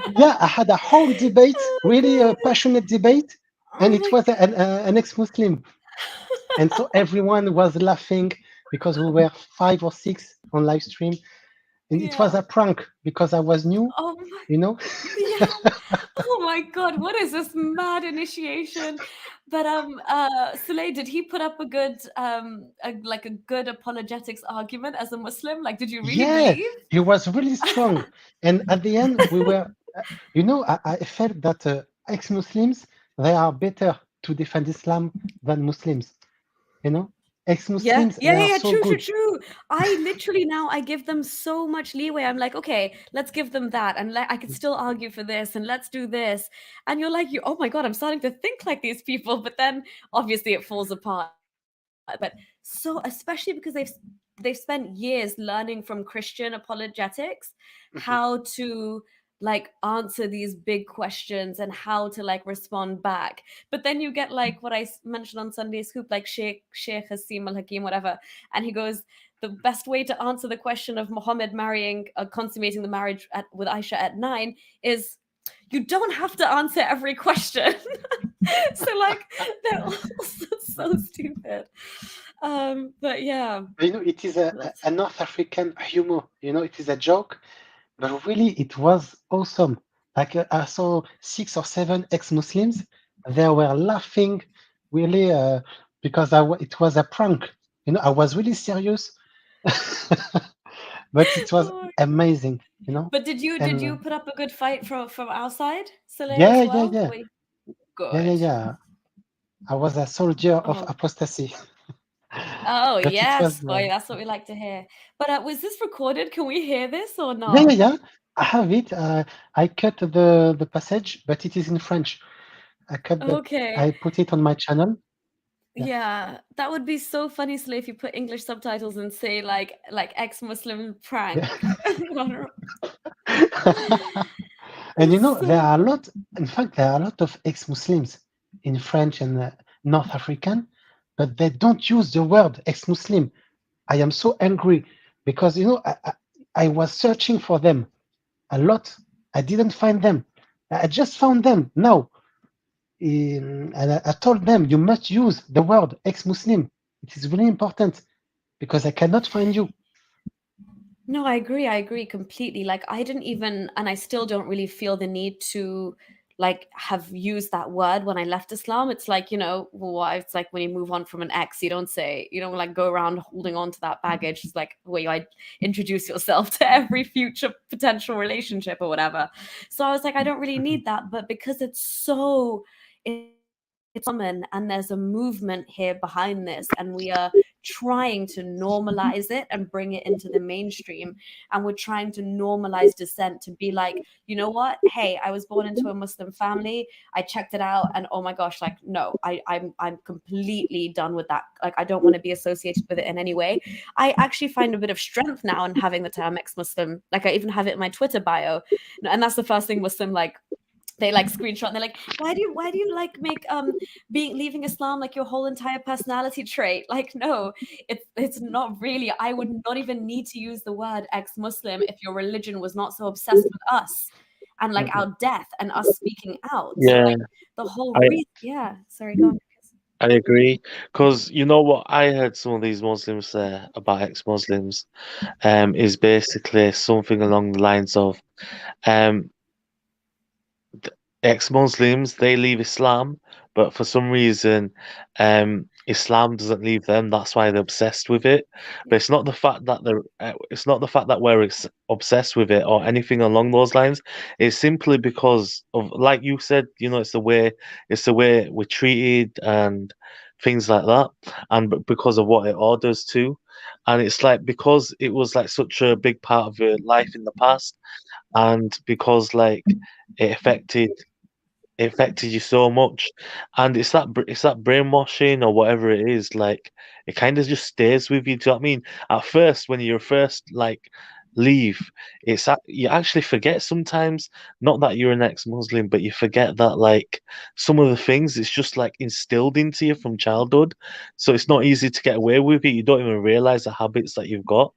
the? Yeah, I had a whole debate, really a passionate debate, and Oh it my was an ex-Muslim. And so everyone was laughing because we were 5 or 6 on live stream. And it was Yeah. a prank because I was new, Oh my, you know? yeah. Oh my God, what is this mad initiation? But Soleil, did he put up a good like a good apologetics argument as a Muslim? Like, did you really Yeah, believe? he was really strong. And at the end, we were, you know, I felt that ex-Muslims, they are better to defend Islam than Muslims, you know? Ex-Muslims, they are so good. True. I literally now I give them so much leeway. I'm like, okay, let's give them that, and I could still argue for this, and let's do this. And you're like, oh my God, I'm starting to think like these people. But then obviously it falls apart. But so especially because they've spent years learning from Christian apologetics how to like answer these big questions and how to like respond back. But then you get like what I mentioned on Sunday Scoop, like Sheikh Hasim al Hakim, whatever, and he goes, the best way to answer the question of Muhammad marrying, consummating the marriage with Aisha at 9 is you don't have to answer every question. So like they're all so stupid. But yeah, You know, it is a North African humor. You know, it is a joke, but really it was awesome. Like I saw 6 or 7 ex-Muslims. They were laughing really because it was a prank. You know, I was really serious, but it was amazing. You know, but did you and put up a good fight from our side, Saleh, as yeah, well? Good. yeah. I was a soldier of Oh. apostasy. Oh But it was yes, boy, that's what we like to hear. But was this recorded? Can we hear this or yeah. not? I have it. I cut the passage, but it is in French. Okay. I put it on my channel. Yeah, that would be so funny, Slay, if you put English subtitles and say like ex-Muslim prank. And you know, So there are a lot, in fact, there are a lot of ex-Muslims in French and North African, but they don't use the word ex-Muslim. I am so angry because, you know, I was searching for them a lot. I didn't find them. I just found them now. And I told them, you must use the word ex-Muslim. It is really important because I cannot find you. no, I agree completely. Like I didn't even, and I still don't really feel the need to like have used that word when I left Islam. It's like, you know, well, it's like when you move on from an ex, you don't like go around holding on to that baggage. It's like where you introduce yourself to every future potential relationship or whatever. So I was like, I don't really need that. But because it's common and there's a movement here behind this, and we are trying to normalize it and bring it into the mainstream, and we're trying to normalize dissent to be like, you know what, hey, I was born into a Muslim family, I checked it out, and oh my gosh, like no, I'm completely done with that. Like I don't want to be associated with it in any way. I actually find a bit of strength now in having the term ex-Muslim. Like I even have it in my Twitter bio, and that's the first thing Muslim like they like screenshot and they're like, why do you like make leaving Islam like your whole entire personality trait? Like no, it's not really. I would not even need to use the word ex-Muslim if your religion was not so obsessed with us and like our death and us speaking out. So Yeah, like the whole I reason, yeah, sorry, go on. I agree. Because you know what I heard some of these Muslims say about ex-Muslims, is basically something along the lines of, um, ex-Muslims, they leave Islam, but for some reason, Islam doesn't leave them. That's why they're obsessed with it. But it's not the fact that it's not the fact that we're obsessed with it or anything along those lines. It's simply because of, like you said, you know, it's the way we're treated and things like that, and because of what it orders to. And it's like because it was like such a big part of your life in the past, and because like it affected you so much, and it's that brainwashing or whatever it is, like it kind of just stays with you. Do you know what I mean? At first, when you first like leave, you actually forget sometimes, not that you're an ex-Muslim, but you forget that like some of the things it's just like instilled into you from childhood, so it's not easy to get away with it. You don't even realize the habits that you've got.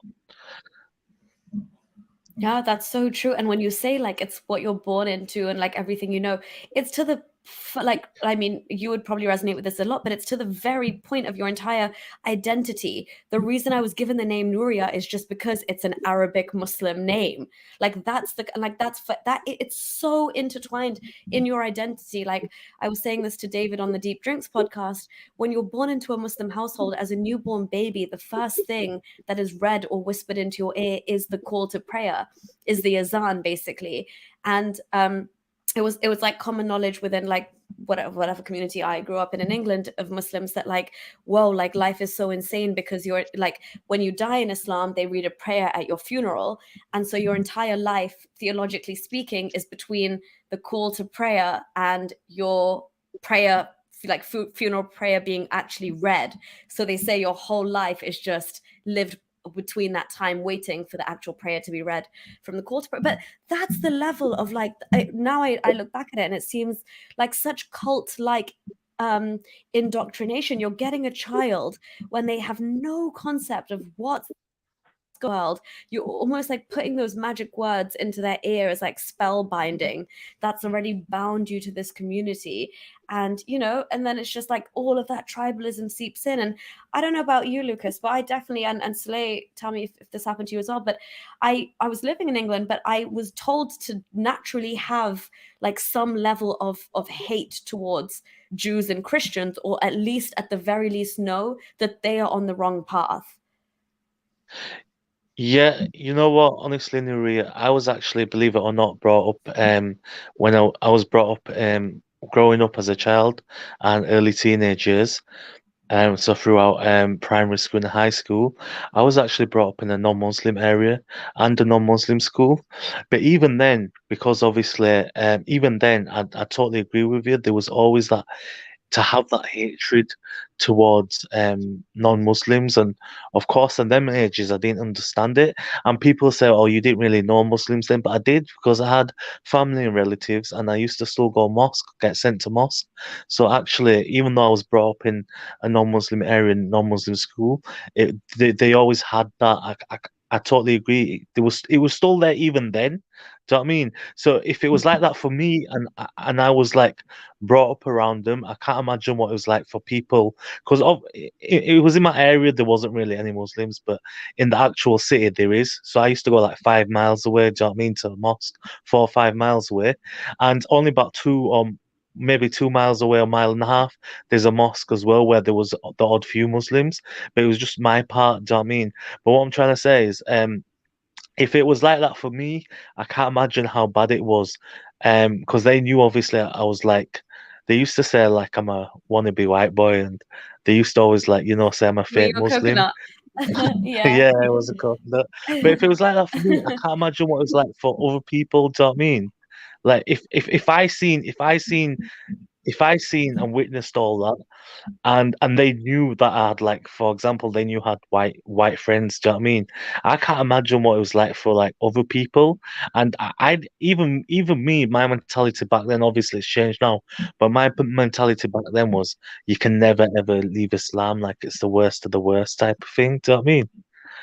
Yeah, that's so true. And when you say like it's what you're born into and like everything, you know, it's to the like, I mean, you would probably resonate with this a lot, but it's to the very point of your entire identity. The reason I was given the name Nuria is just because it's an Arabic Muslim name. Like it's so intertwined in your identity. Like I was saying this to David on the Deep Drinks podcast. When you're born into a Muslim household as a newborn baby, the first thing that is read or whispered into your ear is the call to prayer, is the azan basically. And it was like common knowledge within like whatever community I grew up in England of Muslims that like, whoa, like life is so insane because you're like, when you die in Islam, they read a prayer at your funeral. And so your entire life, theologically speaking, is between the call to prayer and your prayer, like funeral prayer being actually read. So they say your whole life is just lived between that time waiting for the actual prayer to be read from the quarter prayer. But that's the level of like now I look back at it and it seems like such cult like indoctrination. You're getting a child when they have no concept of what's world. You're almost like putting those magic words into their ear as like spell binding that's already bound you to this community. And and then it's just like all of that tribalism seeps in. And I don't know about you, Lucas, but I definitely, and Slay, tell me if this happened to you as well, but I was living in England, but I was told to naturally have like some level of hate towards Jews and Christians, or at least at the very least know that they are on the wrong path. Yeah, you know what? Honestly, Nuria, I was actually, believe it or not, brought up when I was brought up growing up as a child and early teenage years. So throughout primary school and high school, I was actually brought up in a non-Muslim area and a non-Muslim school. But even then, because obviously, even then, I totally agree with you. There was always that to have that hatred towards non-Muslims, and of course in them ages I didn't understand it, and people say, oh, you didn't really know Muslims then, but I did, because I had family and relatives and I used to still go mosque, get sent to mosque. So actually, even though I was brought up in a non-Muslim area, non-Muslim school, they always had that. I totally agree. It was still there even then. Do you know what I mean? So if it was like that for me, and I was like brought up around them, I can't imagine what it was like for people. Because it was in my area, there wasn't really any Muslims, but in the actual city there is. So I used to go like 5 miles away. Do you know what I mean? To a mosque, 4 or 5 miles away, and only about maybe 2 miles away, a mile and a half, there's a mosque as well where there was the odd few Muslims, but it was just my part. Do you know what I mean? But what I'm trying to say is, if it was like that for me, I can't imagine how bad it was. Because they knew obviously I was like, they used to say like I'm a wannabe white boy, and they used to always like, say I'm a Were you fake a Muslim. coconut? Yeah. Yeah, it was a coconut. But if it was like that for me, I can't imagine what it was like for other people. Do you know what I mean? Like if I seen and witnessed all that, and they knew that I had, like, for example, they knew I had white friends. Do you know what I mean? I can't imagine what it was like for like other people. And I'd even me, my mentality back then, obviously it's changed now, but my mentality back then was you can never ever leave Islam, like it's the worst of the worst type of thing. Do you know what I mean?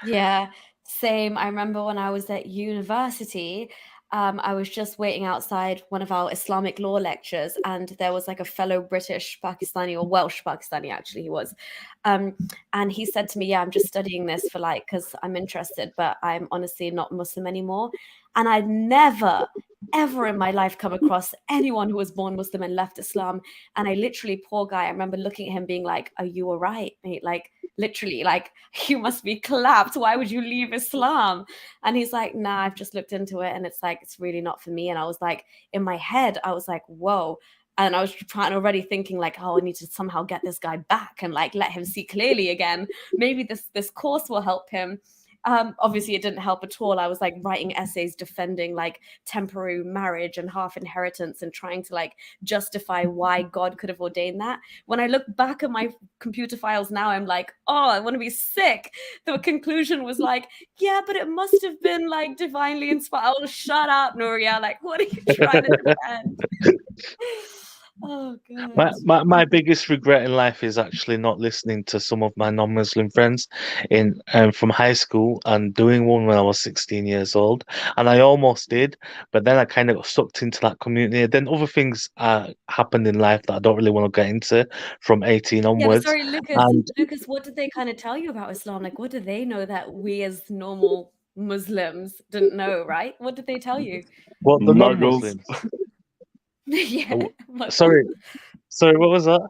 Yeah, same. I remember when I was at university, I was just waiting outside one of our Islamic law lectures, and there was like a fellow British Pakistani, or Welsh Pakistani, actually, he was. And he said to me, yeah, I'm just studying this for like, because I'm interested, but I'm honestly not Muslim anymore. And I'd never, ever in my life come across anyone who was born Muslim and left Islam. And I literally, poor guy, I remember looking at him being like, are you all right, mate? Like, literally, like, you must be clapped. Why would you leave Islam? And he's like, nah, I've just looked into it and it's like, it's really not for me. And I was like, in my head, I was like, whoa. And I was already thinking like, oh, I need to somehow get this guy back and like let him see clearly again. Maybe this course will help him. Obviously it didn't help at all. I was like writing essays defending like temporary marriage and half inheritance and trying to like justify why God could have ordained that. When I look back at my computer files now, I'm like, oh, I want to be sick. The conclusion was like, yeah, but it must have been like divinely inspired. Oh, shut up, Nuria. Like, what are you trying to defend? Oh god. My biggest regret in life is actually not listening to some of my non-Muslim friends in from high school and doing one when I was 16 years old. And I almost did, but then I kind of got sucked into that community. Then other things happened in life that I don't really want to get into from 18 Yeah, but onwards. sorry, Lucas, what did they kind of tell you about Islam? Like, what do they know that we as normal Muslims didn't know, right? What did they tell you? What, the Muggles. non-Muslims? Yeah, Sorry, what was that?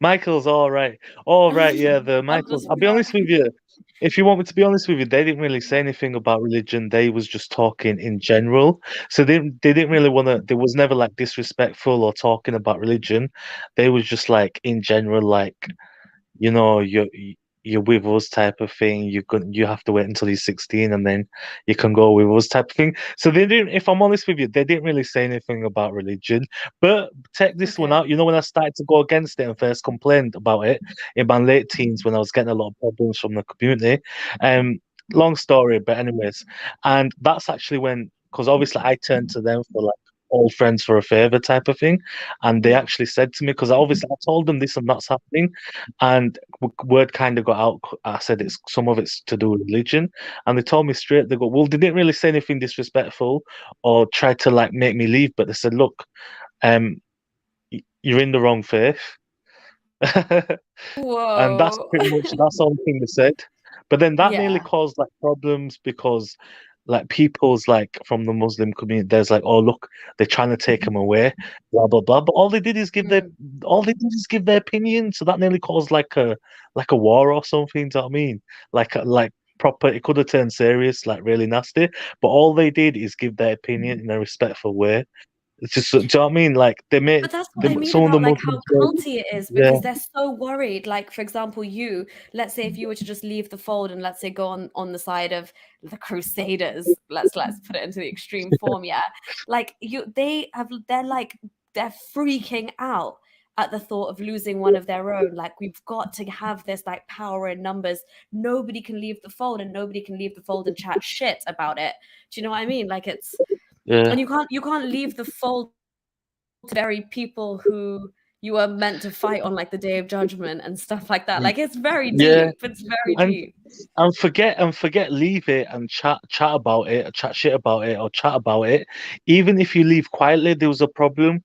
Michael's all right. All right, yeah, the I'm Michaels. just I'll be honest with you. If you want me to be honest with you, they didn't really say anything about religion. They was just talking in general. So they didn't really want to. There was never like disrespectful or talking about religion. They was just like in general, like you know, you're with us type of thing. You have to wait until you're 16 and then you can go with us type of thing. So they didn't. If I'm honest with you, they didn't really say anything about religion. But check this one Okay. out. You know, when I started to go against it and first complained about it in my late teens, when I was getting a lot of problems from the community. Long story, but anyways, and that's actually when, because obviously I turned to them for like old friends for a favor type of thing, and they actually said to me, because obviously I told them this and that's happening, and word kind of got out. I said it's some of it's to do with religion, and they told me straight. They go, well, they didn't really say anything disrespectful or try to like make me leave, but they said, look, um, you're in the wrong faith. And that's Whoa. pretty much that's all the thing they said. But then that nearly Yeah. caused like problems because like people's like from the Muslim community, there's like, oh look, they're trying to take them away, blah blah blah. But all they did is give their Mm. opinion. So that nearly caused like a war or something. Do you know what I mean? Like proper, it could have turned serious, like really nasty. But all they did is give their opinion in a respectful way. It's just, do you know what I mean? Like But that's what I mean some of the about like how Muslims, were, culty it is, yeah, because they're so worried. Like, for example, let's say if you were to just leave the fold and let's say go on the side of the Crusaders, let's put it into the extreme form, yeah. Like they're freaking out at the thought of losing one of their own. Like, we've got to have this like power in numbers. Nobody can leave the fold, and nobody can leave the fold and chat shit about it. Do you know what I mean? Like, it's yeah. and you can't leave the fold to very people who you are meant to fight on like the Day of Judgment and stuff like that. Like, it's very Yeah, deep. It's very and deep. forget leave it and chat about it, or chat shit about it, or chat about it. Even if you leave quietly, there was a problem.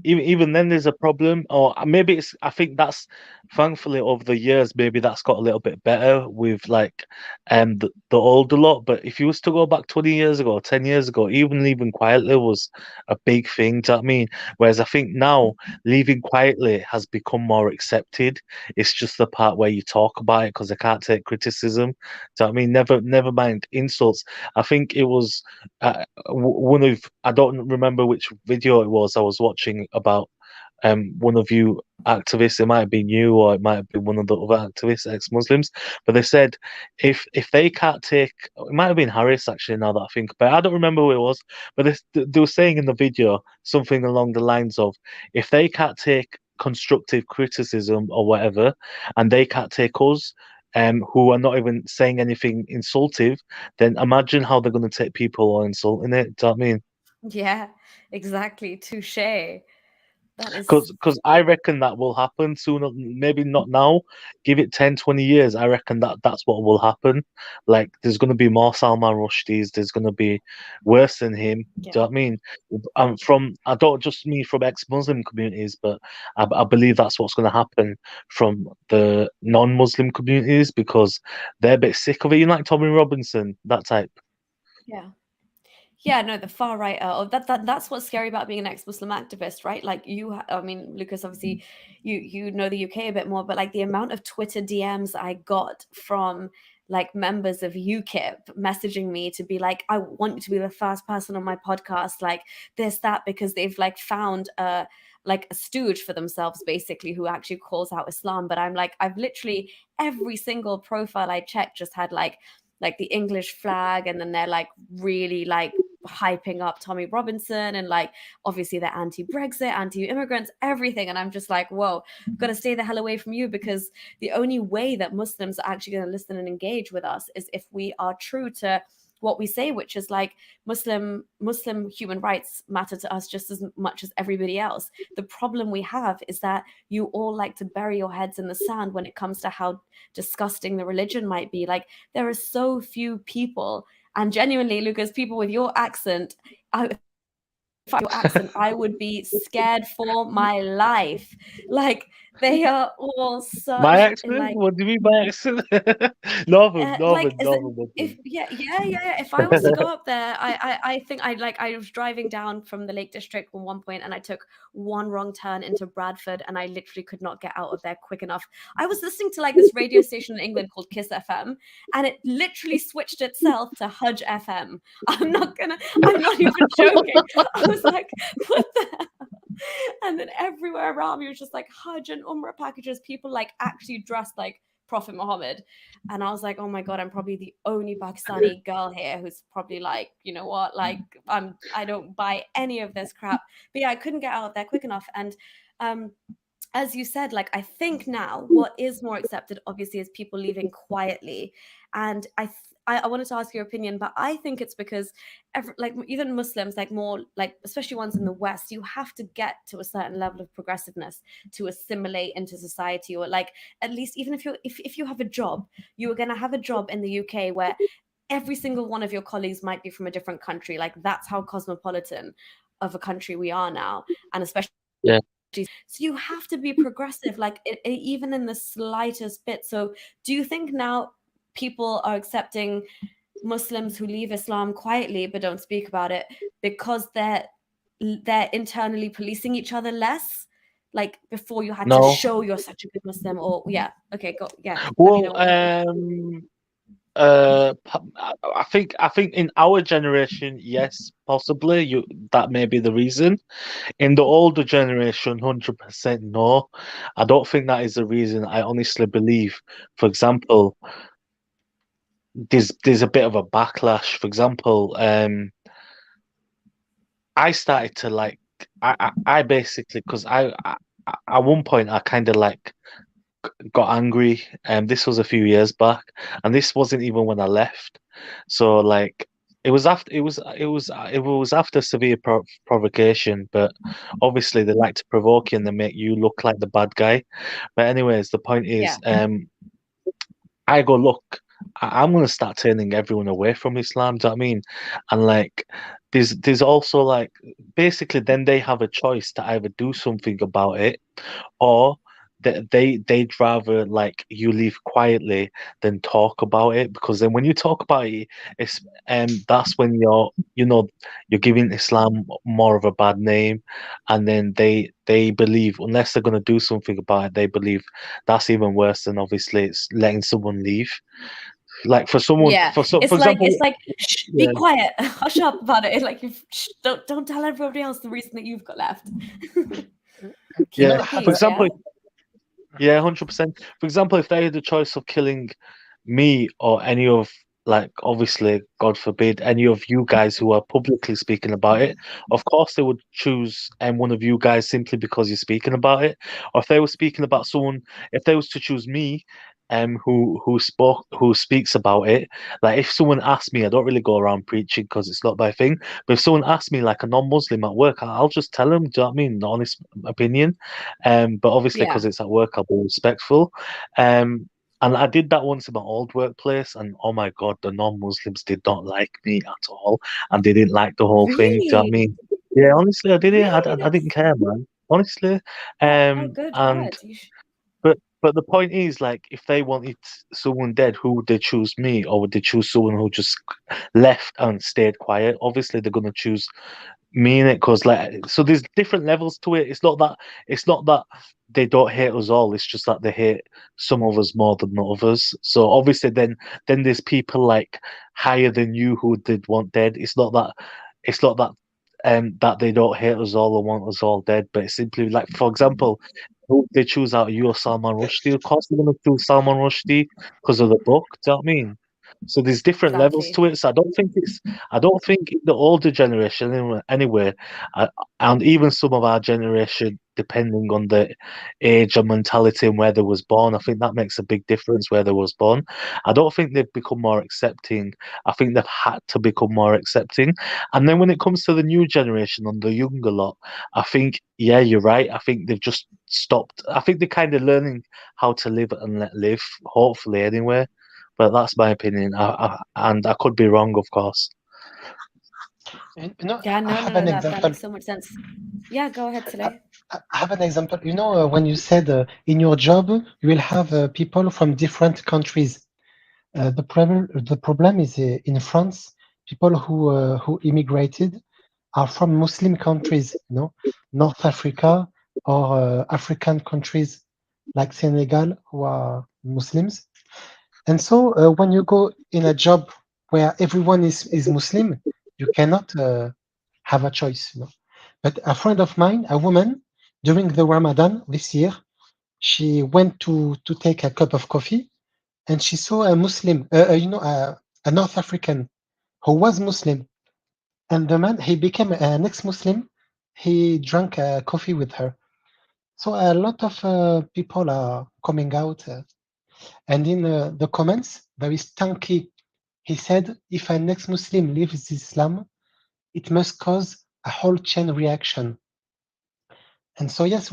Even then, there's a problem. Or maybe it's. I think that's thankfully over the years, maybe that's got a little bit better with like the older lot. But if you was to go back 20 years ago, 10 years ago, even leaving quietly was a big thing. Do you know what I mean? Whereas I think now leaving quietly has become more accepted. It's just the part where you talk about it because they can't take criticism. So I mean, never mind insults. I think it was one of, I don't remember which video it was I was watching about one of you activists. It might have been you, or it might have been one of the other activists, ex-Muslims. But they said if they can't take, it might have been Harris actually. Now that I think, but I don't remember who it was. But they were saying in the video something along the lines of, if they can't take constructive criticism or whatever, and they can't take us, who are not even saying anything insultive, then imagine how they're going to take people who are insulting it. Do you know what I mean? Yeah, exactly. Touche. That is, Because I reckon that will happen sooner, maybe not now. Give it 10, 20 years. I reckon that's what will happen. Like, there's going to be more Salman Rushdies. There's going to be worse than him. Do you know yeah. what I mean? I don't just mean from ex-Muslim communities, but I believe that's what's going to happen from the non-Muslim communities because they're a bit sick of it. You know, like Tommy Robinson, that type. Yeah. Yeah, no, the far right. That's what's scary about being an ex-Muslim activist, right? Like I mean, Lucas, obviously, you know the UK a bit more, but like the amount of Twitter DMs I got from like members of UKIP messaging me to be like, I want you to be the first person on my podcast, like this, that, because they've like found like a stooge for themselves, basically, who actually calls out Islam. But I'm like, I've literally every single profile I checked just had like the English flag, and then they're like really like hyping up Tommy Robinson, and like obviously they're anti-Brexit, anti-immigrants, everything. And I'm just like, whoa, I've got to stay the hell away from you, because the only way that Muslims are actually going to listen and engage with us is if we are true to what we say, which is like Muslim human rights matter to us just as much as everybody else. The problem we have is that you all like to bury your heads in the sand when it comes to how disgusting the religion might be. Like, there are so few people, and genuinely, Lucas, people with your accent, I would be scared for my life. Like, they are all My such accent? like What do you mean by accent? Northern, like, Northern, is it, Northern if Muslim. if I was to go up there, I think I was driving down from the Lake District at one point, and I took one wrong turn into Bradford, and I literally could not get out of there quick enough. I was listening to like this radio station in England called Kiss FM, and it literally switched itself to Hudge FM. I'm not even joking. I was like, what the hell? And then everywhere around me was just like Hajj and Umrah packages, people like actually dressed like Prophet Muhammad. And I was like, oh my God, I'm probably the only Pakistani girl here who's probably like, you know what, like I don't buy any of this crap. But yeah, I couldn't get out of there quick enough. And as you said, like, I think now what is more accepted, obviously, is people leaving quietly. And I wanted to ask your opinion, but I think it's because like even Muslims, like more like especially ones in the West, you have to get to a certain level of progressiveness to assimilate into society, or like at least even if you have a job, you are going to have a job in the UK where every single one of your colleagues might be from a different country. Like that's how cosmopolitan of a country we are now, and especially. Yeah. So you have to be progressive, like even in the slightest bit. So do you think now people are accepting Muslims who leave Islam quietly but don't speak about it because they're internally policing each other less? Like before you had to No. show you're such a good Muslim, or yeah, okay, go, yeah. Well, I think in our generation, yes, possibly that may be the reason. In the older generation, 100% no. I don't think that is the reason. I honestly believe, for example, there's a bit of a backlash. For example, I started to like I basically because I at one point I kind of like got angry, and this was a few years back, and this wasn't even when I left. So like it was after severe provocation, but obviously they like to provoke you and they make you look like the bad guy. But anyways, the point is, I go, look, I'm gonna start turning everyone away from Islam. Do you know what I mean? And like, there's also like basically then they have a choice to either do something about it, or they'd rather like you leave quietly than talk about it, because then when you talk about it, it's that's when you're giving Islam more of a bad name, and then they believe unless they're gonna do something about it, they believe that's even worse than obviously it's letting someone leave. Like for someone, Yeah, for it's example, like shh, be quiet, hush up about it. Like don't tell everybody else the reason that you've got left. Keep the for peace. example, Yeah. Yeah, 100%. For example, if they had the choice of killing me or any of, like, obviously, God forbid, any of you guys who are publicly speaking about it, of course they would choose one of you guys simply because you're speaking about it. Or if they were speaking about someone, if they was to choose me, who speaks about it, like if someone asked me, I don't really go around preaching because it's not my thing. But if someone asked me, like a non-Muslim at work, I'll just tell them. Do you know what I mean? The honest opinion. But obviously, because Yeah. it's at work, I'll be respectful. And I did that once in my old workplace, and oh my God, the non-Muslims did not like me at all, and they didn't like the whole thing. Do you know what I Really? mean? Yeah, honestly, I did it. Really? I didn't care, man. Honestly. Yeah. Oh, good. And Good. but the point is, like, if they wanted someone dead, who would they choose, me, or would they choose someone who just left and stayed quiet? Obviously, they're gonna choose me in it, because like, so there's different levels to it. It's not that they don't hate us all. It's just that they hate some of us more than the others. So obviously, then there's people like higher than you who did want dead. It's not that that they don't hate us all or want us all dead, but it's simply like, for example, who they choose out of you or Salman Rushdie. Of course, they're gonna choose Salman Rushdie because of the book. Do you know what I mean? So there's different levels Exactly. to it. So I don't think the older generation anyway, and even some of our generation, depending on the age and mentality and where they was born, I think that makes a big difference where they was born. I don't think they've become more accepting. I think they've had to become more accepting. And then when it comes to the new generation and the younger lot, I think, yeah, you're right. I think they've just stopped. I think they're kind of learning how to live and let live, hopefully, anyway. But that's my opinion, and I could be wrong, of course. Yeah. I No. have No. No. an That example. makes so much sense. Yeah. Go ahead, Saleh. I have an example. When you said in your job you will have people from different countries. The problem is in France, people who immigrated are from Muslim countries, North Africa or African countries like Senegal, who are Muslims. And so when you go in a job where everyone is Muslim, you cannot have a choice. But a friend of mine, a woman, during the Ramadan this year, she went to take a cup of coffee, and she saw a Muslim, a North African who was Muslim, and the man, he became an ex-Muslim. He drank coffee with her. So a lot of people are coming out, and in the comments there is Tanki. He said, if an ex-Muslim leaves Islam, it must cause a whole chain reaction. And so yes,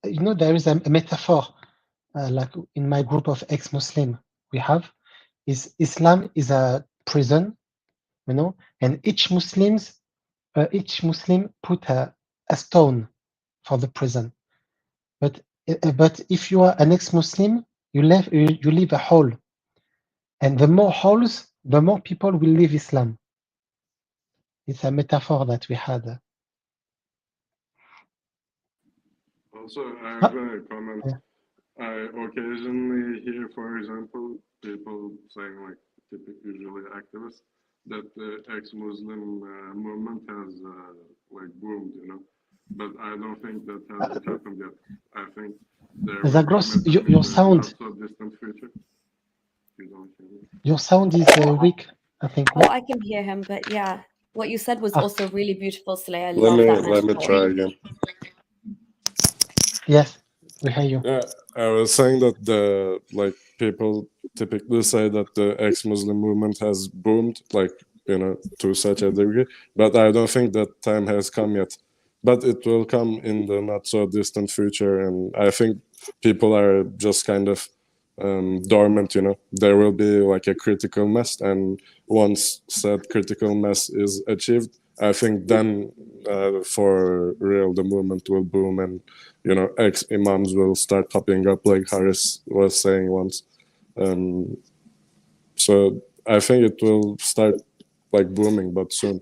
there is a metaphor, like in my group of ex-Muslim we have, is Islam is a prison, and each Muslim put a stone for the prison. But if you are an ex-Muslim, you leave a hole, and the more holes, the more people will leave Islam. It's a metaphor that we had. Also, I have a comment. Yeah. I occasionally hear, for example, people saying, like, usually activists, that the ex-Muslim movement has like boomed, but I don't think that has happened yet. I think there will come a Zagros, time in your the sound, not so distant future. You don't hear me. your sound is weak, I think. Oh, I can hear him, but yeah, what you said was also really beautiful, Slay. I Let love that me metaphor. try again. Yes, we hear you. Yeah, I was saying that the people typically say that the ex-Muslim movement has boomed, to such a degree, but I don't think that time has come yet. But it will come in the not so distant future, and I think people are just kind of dormant. There will be like a critical mass, and once said critical mass is achieved, I think then for real the movement will boom, and ex-imams will start popping up, like Harris was saying once. So I think it will start like booming, but soon.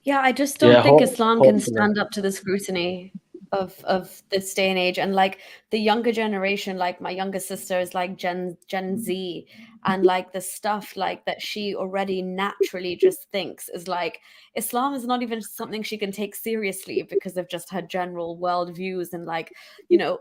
Yeah, I just don't think Islam can hopefully. stand up to the scrutiny of this day and age. And like the younger generation, like my younger sister is like Gen Z, and like the stuff like that she already naturally just thinks is like Islam is not even something she can take seriously because of just her general world views, and like,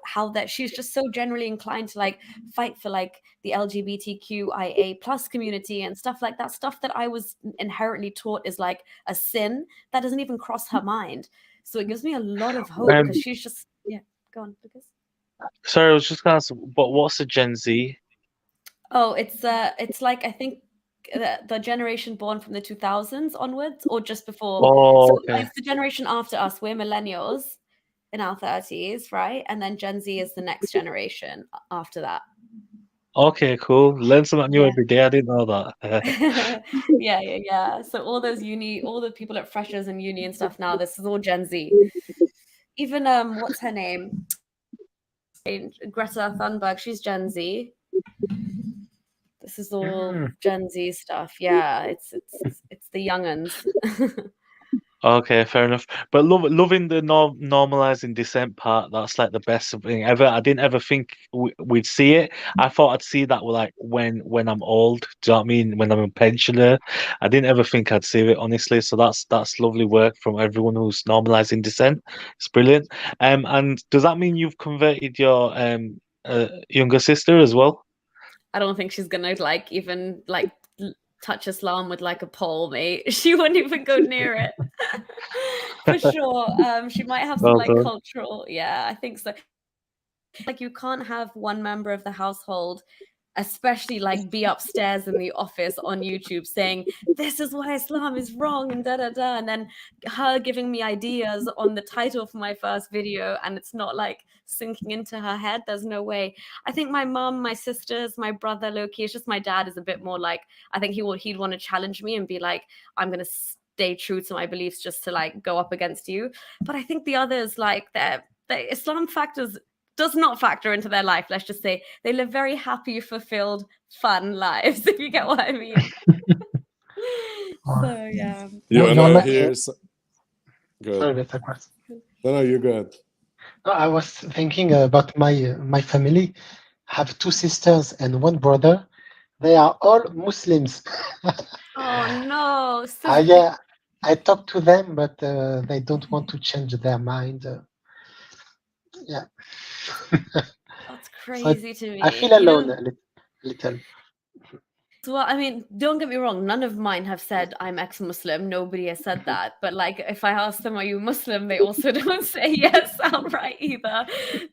how that she's just so generally inclined to like fight for like the LGBTQIA plus community and stuff like that, stuff that I was inherently taught is like a sin. That doesn't even cross her mind. So it gives me a lot of hope because she's just, go on, Lucas. Sorry, I was just gonna ask, but what's a Gen Z? Oh, it's like I think the generation born from the 2000s onwards, or just before. Oh, So okay. it's the generation after us. We're millennials in our 30s, right? And then Gen Z is the next generation after that. Okay, cool. Learn something new Yeah. every day. I didn't know that. Yeah. So all the people at freshers and uni and stuff now, this is all Gen Z. Even what's her name? Greta Thunberg, she's Gen Z. This is all Gen Z stuff. Yeah, it's the young'uns. Okay, fair enough. But loving the normalizing dissent part, that's like the best thing ever. I didn't ever think we'd see it. I thought I'd see that like when I'm old. Do you know what I mean? When I'm a pensioner, I didn't ever think I'd see it, honestly. So that's lovely work from everyone who's normalizing dissent. It's brilliant. And does that mean you've converted your younger sister as well? I don't think she's gonna like even like touch Islam with like a pole, mate. She wouldn't even go near it. For sure. She might have some like cultural, I think so. Like you can't have one member of the household, especially like be upstairs in the office on YouTube saying this is why Islam is wrong and and then her giving me ideas on the title for my first video and it's not like sinking into her head. There's no way. I think my mom, my sisters, my brother, Loki, it's just my dad is a bit more like, I think he'd want to challenge me and be like, I'm gonna stay true to my beliefs just to like go up against you. But I think the others, like the Islam factors does not factor into their life. Let's just say they live very happy, fulfilled, fun lives, if you get what I mean. So yeah. Sorry, No, you go ahead. No, I was thinking about my family. I have two sisters and one brother. They are all Muslims. Oh no! I talk to them, but they don't want to change their mind. Yeah. That's crazy to me. I feel alone a little. Well, I mean, don't get me wrong. None of mine have said I'm ex-Muslim. Nobody has said that. But like, if I ask them, "Are you Muslim?" they also don't say yes outright either.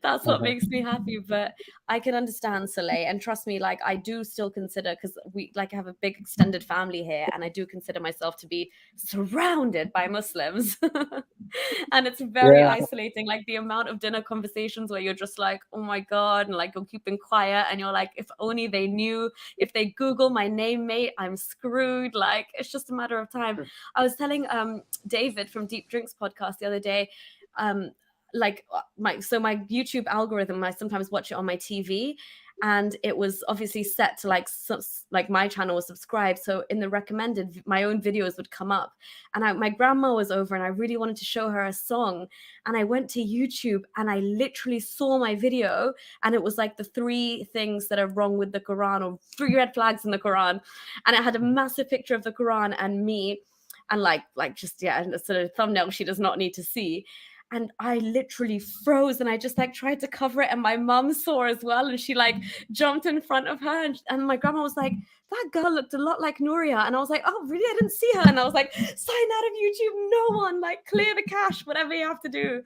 That's what makes me happy. But I can understand Soleil, and trust me, like I do still consider, because we like have a big extended family here, and I do consider myself to be surrounded by Muslims. And it's very Yeah. isolating, like the amount of dinner conversations where you're just like, oh my God, and like you're keeping quiet, and you're like, if only they knew, if they Google my name, mate, I'm screwed. Like it's just a matter of time. I was telling David from Deep Drinks podcast the other day, like my YouTube algorithm, I sometimes watch it on my TV, and it was obviously set to like my channel was subscribed, so in the recommended my own videos would come up, and my grandma was over and I really wanted to show her a song, and I went to YouTube and I literally saw my video, and it was like the 3 things that are wrong with the Quran, or 3 red flags in the Quran, and it had a massive picture of the Quran and me, and like just and a sort of thumbnail she does not need to see. And I literally froze, and I just like tried to cover it, and my mum saw as well, and she like jumped in front of her, and my grandma was like, that girl looked a lot like Nuria, and I was like, oh really, I didn't see her, and I was like, sign out of YouTube, no one, like clear the cache, whatever you have to do.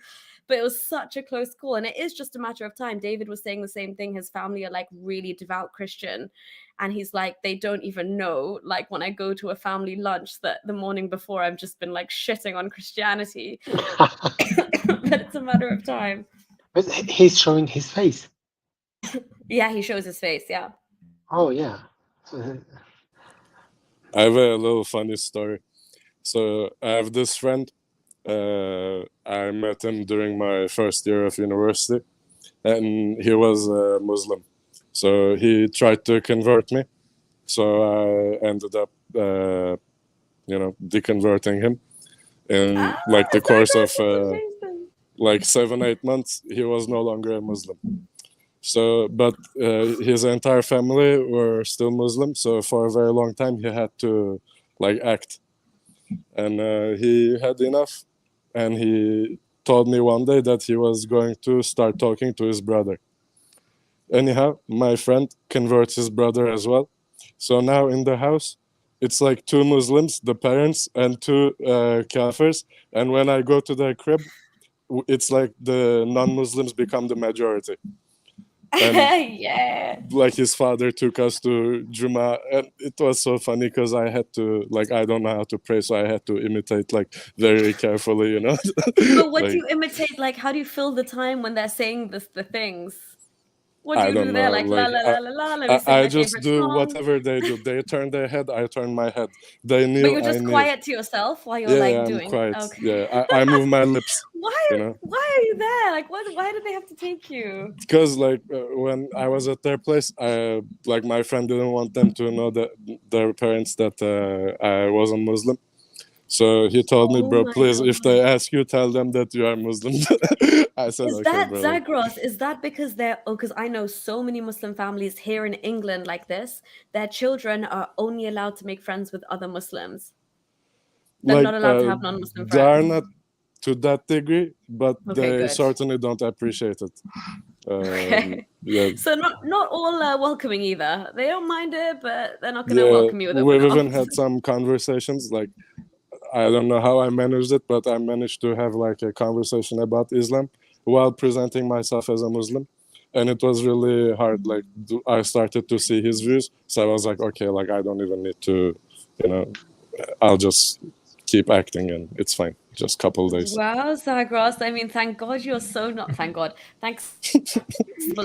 But it was such a close call, and it is just a matter of time. David was saying the same thing. His family are like really devout Christian, and he's like, they don't even know, like when I go to a family lunch, that the morning before I've just been like shitting on Christianity. But it's a matter of time. But he's showing his face. Yeah, he shows his face. Yeah. Oh yeah. I have a little funny story. So I have this friend. I met him during my first year of university, and he was a Muslim. So he tried to convert me. So I ended up, deconverting him. In like the course of like 7-8 months, he was no longer a Muslim. So, but his entire family were still Muslim. So for a very long time, he had to like act, and he had enough. And he told me one day that he was going to start talking to his brother. Anyhow, my friend converts his brother as well. So now in the house, it's like 2 Muslims, the parents, and 2 Kafirs. And when I go to their crib, it's like the non-Muslims become the majority. And yeah, like his father took us to Juma, and it was so funny because I had to, like, I don't know how to pray, so I had to imitate like very carefully, you know. but what like, do you imitate? Like, how do you fill the time when they're saying the things? What do I you don't do there? know, Like, la like la la la la, let me sing I my just favorite do song. whatever they do. They turn their head, I turn my head. They knew, But you're just I knew. quiet to yourself while you're like I'm doing. quiet. Okay. Yeah, I move my lips. Why? You know, Why are you there? Like, why did they have to take you? because like when I was at their place, like my friend didn't want them to know that their parents that I wasn't Muslim. So he told me, Oh bro, my please, if they God. ask you, tell them that you are Muslim. I said, Is okay, that bro. Zagros? Is that because because I know so many Muslim families here in England like this, their children are only allowed to make friends with other Muslims. They're Like not allowed to have non-Muslim they are friends. not to that degree, but Okay, they good. certainly don't appreciate it. Okay. Yeah, So not all welcoming either. They don't mind it, but they're not going to yeah. welcome you with open We've even arms. had some conversations. Like I don't know how I managed it, but I managed to have like a conversation about Islam while presenting myself as a Muslim, and it was really hard. Like I started to see his views, so I was like, okay, like I don't even need to, you know, I'll just keep acting and it's fine. Just couple days. Wow, Zagros. I mean, thank God you're so not, thank God, thanks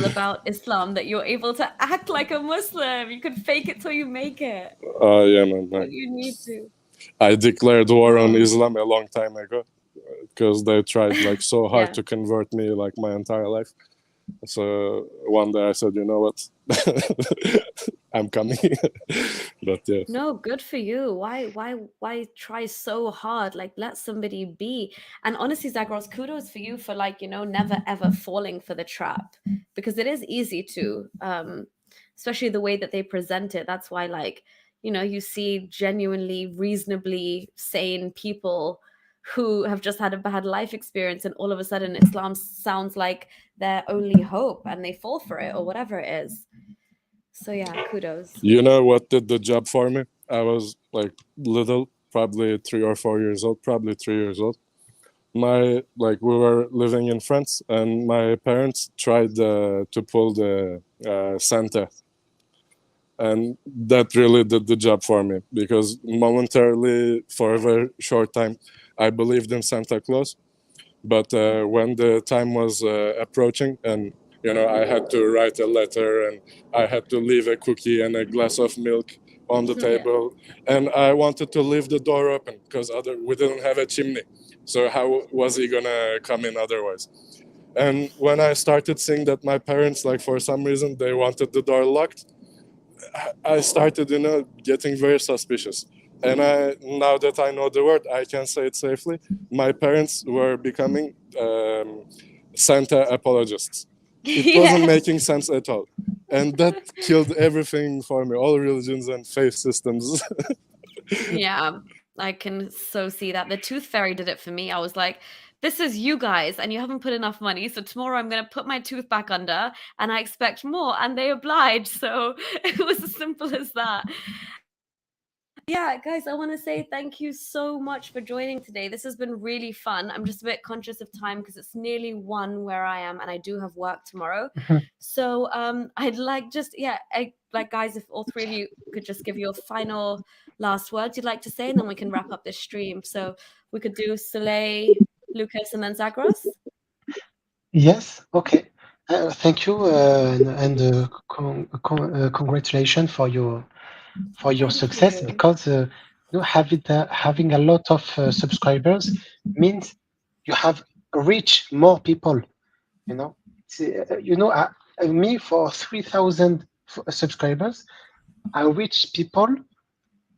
about Islam that you're able to act like a Muslim. You could fake it till you make it. Yeah, man. But you need to. I declared war on Oh. Islam a long time ago because they tried like so hard Yeah. to convert me like my entire life. So one day I said, you know what, I'm coming. But yeah. No, good for you. Why try so hard? Like, let somebody be. And honestly, Zagros, kudos for you for like, never ever falling for the trap, because it is easy to, especially the way that they present it. That's why, like, you see genuinely reasonably sane people who have just had a bad life experience, and all of a sudden Islam sounds like their only hope and they fall for it or whatever it is. So yeah, kudos. You know what did the job for me? I was like little, probably 3 or 4 years old, probably 3 years old. We were living in France, and my parents tried to pull the Santa, and that really did the job for me, because momentarily, for a very short time, I believed in Santa Claus. But when the time was approaching, and I had to write a letter, and I had to leave a cookie and a glass of milk on the table, and I wanted to leave the door open because we didn't have a chimney, so how was he gonna come in otherwise? And when I started seeing that my parents, like, for some reason, they wanted the door locked, I started, getting very suspicious. And now that I know the word, I can say it safely. My parents were becoming Santa apologists. It wasn't making sense at all. And that killed everything for me, all religions and faith systems. Yeah, I can so see that. The tooth fairy did it for me. I was like, this is you guys, and you haven't put enough money. So tomorrow I'm going to put my tooth back under, and I expect more. And they obliged. So it was as simple as that. Yeah, guys, I want to say thank you so much for joining today. This has been really fun. I'm just a bit conscious of time because it's nearly 1 where I am, and I do have work tomorrow. So I'd like guys, if all three of you could just give your final last words you'd like to say, and then we can wrap up this stream. So we could do Soleil, Lucas, and then Zagros. Yes. Okay. Thank you, and congratulations for your success, because having a lot of subscribers means you have reached more people. Me, for 3,000 subscribers, I reach people,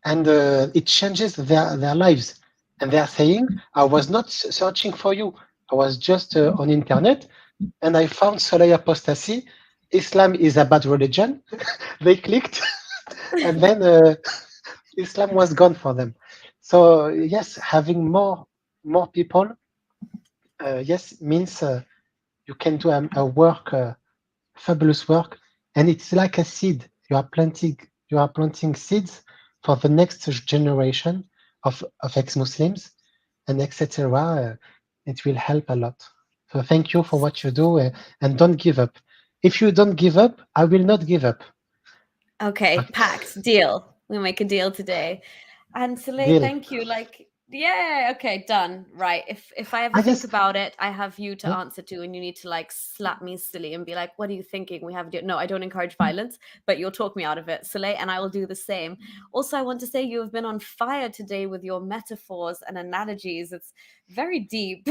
and it changes their lives. And they are saying, I was not searching for you. I was just on internet, and I found Soleil Apostasy. Islam is a bad religion. They clicked, and then Islam was gone for them. So yes, having more people, yes, means you can do a work, fabulous work, and it's like a seed. You are planting seeds for the next generation of ex-Muslims, and etc. It will help a lot. So thank you for what you do, and don't give up. If you don't give up, I will not give up. Okay, pact, deal. We'll make a deal today. And Soleil, thank you. Yeah, okay, done. Right. If I ever think about it, I have you to answer to, and you need to slap me silly and be like, what are you thinking? We have to do. No, I don't encourage violence, but you'll talk me out of it, Soleil, and I will do the same. Also, I want to say you have been on fire today with your metaphors and analogies. It's very deep.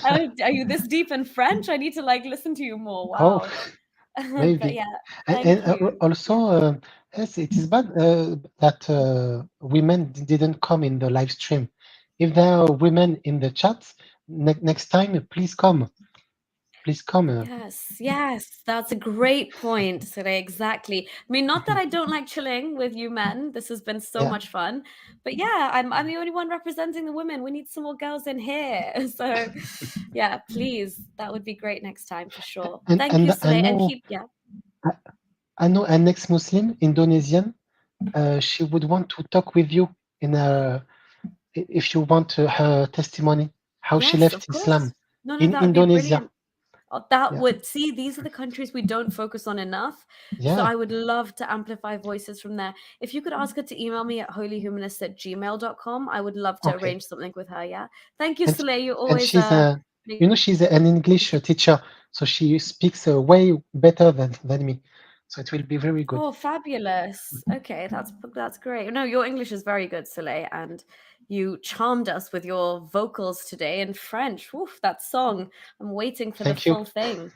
Are you this deep in French? I need to listen to you more. Wow. Maybe. But yeah, and also, yes, it is bad that women didn't come in the live stream. If there are women in the chat, next time, please come. Please come. Yes, that's a great point, Sire. Exactly. I mean, not that I don't like chilling with you men. This has been so much fun. But yeah, I'm the only one representing the women. We need some more girls in here. So yeah, please, that would be great next time for sure. Thank you, Sire. I know an ex-Muslim, Indonesian. She would want to talk with you if you want her testimony, how she left Islam in Indonesia. These are the countries we don't focus on enough. So I would love to amplify voices from there. If you could ask her to email me at holyhumanist@gmail.com, I would love to arrange something with her. Yeah. Thank you, Soleil. You're always she's an English teacher, so she speaks way better than me. So it will be very good. Oh, fabulous. Okay, that's great. No, your English is very good, Soleil, and you charmed us with your vocals today in French. Oof, that song. I'm waiting for the full thing.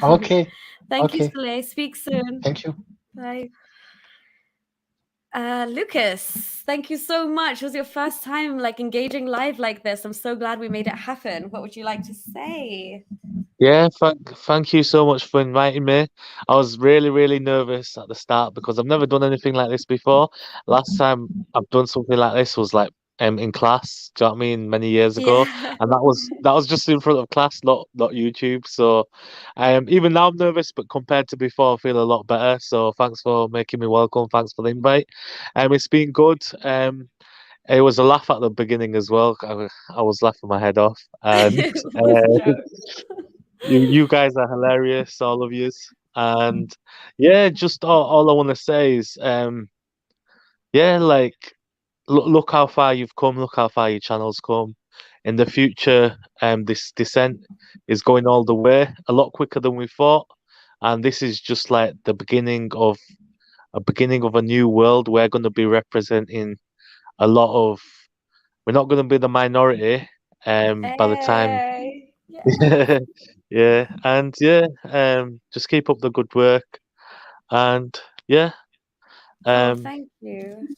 Okay. Thank you, Soleil. Speak soon. Thank you. Bye. Lucas, thank you so much. It was your first time engaging live like this. I'm so glad we made it happen. What would you like to say? Yeah, thank you so much for inviting me. I was really, really nervous at the start because I've never done anything like this before. Last time I've done something like this was in class. Do you know what I mean? Many years ago, Yeah. and that was just in front of class, not YouTube. So, even now I'm nervous, but compared to before, I feel a lot better. So, thanks for making me welcome. Thanks for the invite. It's been good. It was a laugh at the beginning as well. I was laughing my head off, and It was a joke. you guys are hilarious, all of yous. And yeah, just all I want to say is, yeah, like look how far you've come, look how far your channel's come. In the future, this dissent is going all the way, a lot quicker than we thought. And this is just like the beginning of a new world. We're going to be representing a lot of. We're not going to be the minority. By the time, Hey, yes. yeah, and yeah, just keep up the good work, and yeah, Oh, um, thank you.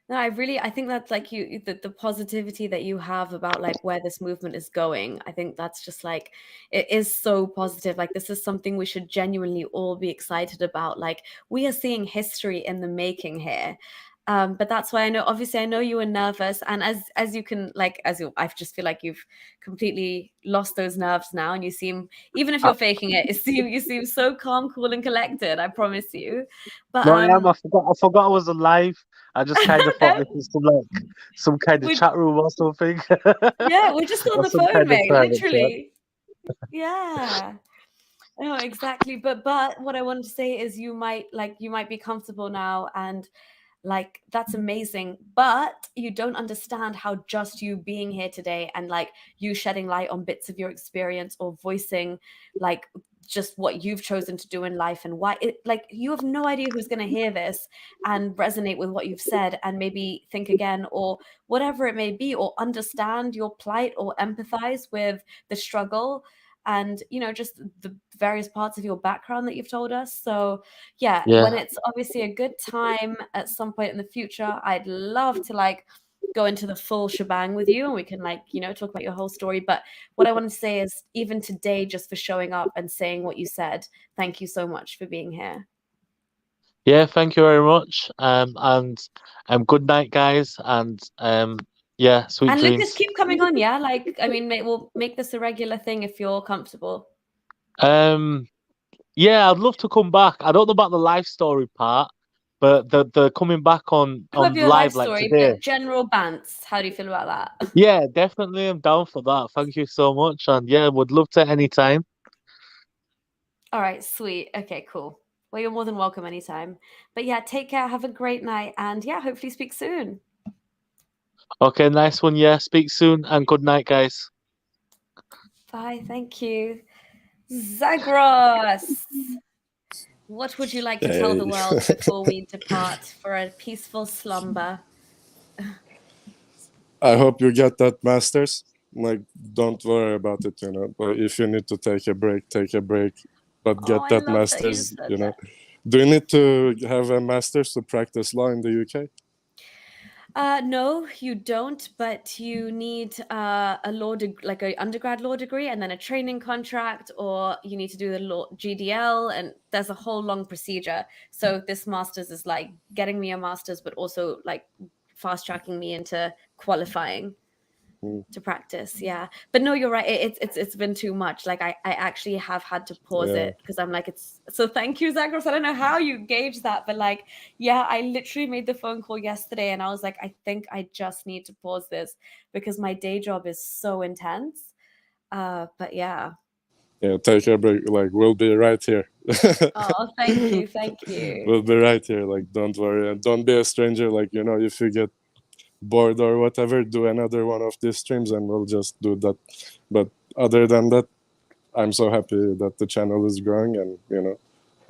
No, I think that's like the positivity that you have about like where this movement is going. I think that's just like, it is so positive. Like, this is something we should genuinely all be excited about. Like, we are seeing history in the making here. But that's why obviously I know you were nervous, and as you can, like, I just feel like you've completely lost those nerves now, and you seem, even if I, you're faking it, you seem so calm, cool, and collected. I promise you. But no, I am. I forgot I was alive. I just kind of thought this was some kind of we chat room or something, Yeah, we're just on or the some phone, kind of mate. private chat. Literally. Yeah. No, exactly. But what I wanted to say is you might be comfortable now, and like, that's amazing. But you don't understand how just you being here today and like you shedding light on bits of your experience or voicing like just what you've chosen to do in life and why it, like, you have no idea who's going to hear this and resonate with what you've said and maybe think again or whatever it may be, or understand your plight or empathize with the struggle and just the various parts of your background that you've told us. So yeah, when Yeah, it's obviously a good time at some point in the future, I'd love to like go into the full shebang with you and we can like talk about your whole story. But what I want to say is, even today, just for showing up and saying what you said, thank you so much for being here. yeah. Thank you very much. And good night, guys, and yeah, sweet And Lucas, dreams. keep coming on. Yeah, like, I mean, we'll make this a regular thing if you're comfortable. Um, yeah, I'd love to come back. I don't know about the life story part, but the coming back Have on your life live like story, today. but general bants, how do you feel about that? Yeah, definitely. I'm down for that. Thank you so much. And yeah, would love to anytime. All right, sweet. Okay, cool. Well, you're more than welcome anytime. But yeah, take care, have a great night, and yeah, hopefully speak soon. Okay, nice one. Yeah, speak soon and good night, guys. Bye, thank you. Zagros, what would you like to tell the Hey. world before we depart for a peaceful slumber? I hope you get that master's. Like, don't worry about it, But if you need to take a break, take a break. But Oh, get I that love that you master's, said that. Do you need to have a master's to practice law in the UK? No, you don't, but you need a like a undergrad law degree, and then a training contract, or you need to do the law GDL, and there's a whole long procedure. So this master's is like getting me a master's, but also like fast tracking me into qualifying to practice. Yeah, but no, you're right. It's been too much. Like, I actually have had to pause Yeah. it because I'm like, it's so. Thank you, Zagros. I don't know how you gauge that, but like, yeah, I literally made the phone call yesterday, and I was like, I think I just need to pause this because my day job is so intense. But yeah. Yeah, take a break. Like, we'll be right here. Oh, thank you, thank you. We'll be right here. Like, don't worry. And don't be a stranger. Like, if you get bored or whatever, do another one of these streams and we'll just do that. But other than that, I'm so happy that the channel is growing, and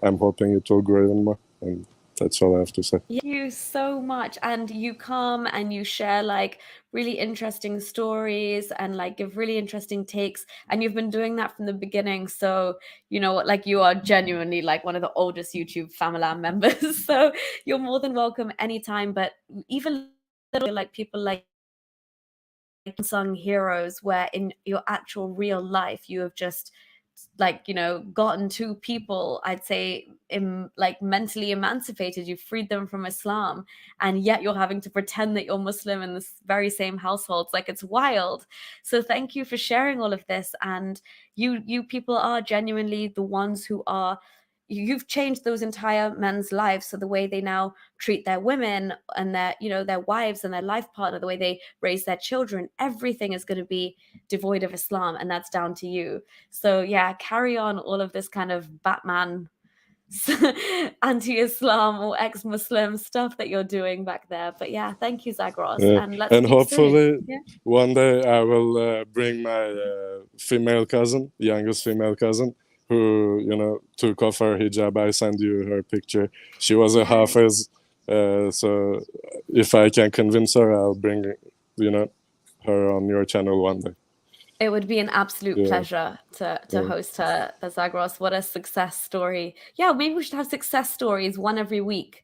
I'm hoping it will grow even more. And that's all I have to say. Thank you so much. And you come and you share like really interesting stories and like give really interesting takes. And you've been doing that from the beginning. So, you know what, like, you are genuinely like one of the oldest YouTube family members. So you're more than welcome anytime. But even like people like unsung heroes, where in your actual real life you have just like, gotten two people, I'd say, like mentally emancipated. You've freed them from Islam, and yet you're having to pretend that you're Muslim in this very same households. Like, it's wild. So thank you for sharing all of this. And you people are genuinely the ones who are, you've changed those entire men's lives. So the way they now treat their women and their wives and their life partner, the way they raise their children, everything is going to be devoid of Islam, and that's down to you. So yeah, carry on all of this kind of Batman anti-Islam or ex-Muslim stuff that you're doing back there. But yeah, thank you, Zagros, and let's and speak hopefully soon. Yeah. one day I will bring my female cousin, youngest female cousin, who took off her hijab. I send you her picture. She was a Hafiz, so if I can convince her, I'll bring her on your channel one day. It would be an absolute pleasure to host her, Zagros. What a success story. Yeah, maybe we should have success stories, one every week.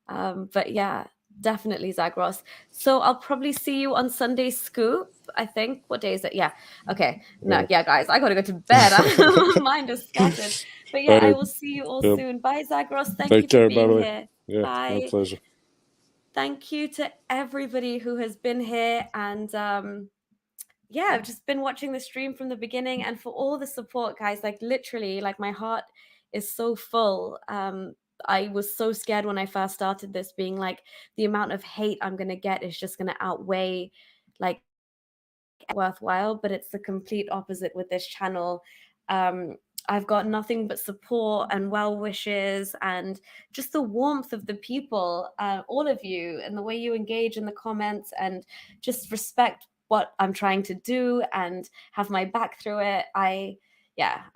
But yeah, definitely, Zagros. So I'll probably see you on Sunday Scoop, I think. What day is it? Yeah. Okay. No, yeah, guys, I got to go to bed. My mind is scattered. But yeah, I will see you all soon. Bye, Zagros. Thank you for being here. Yeah, bye. My pleasure. Thank you to everybody who has been here, and yeah, I've just been watching the stream from the beginning, and for all the support, guys. Like, literally, like, my heart is so full. I was so scared when I first started this, being like, the amount of hate I'm gonna get is just gonna outweigh like worthwhile, but it's the complete opposite with this channel. I've got nothing but support and well wishes and just the warmth of the people, all of you, and the way you engage in the comments and just respect what I'm trying to do and have my back through it. I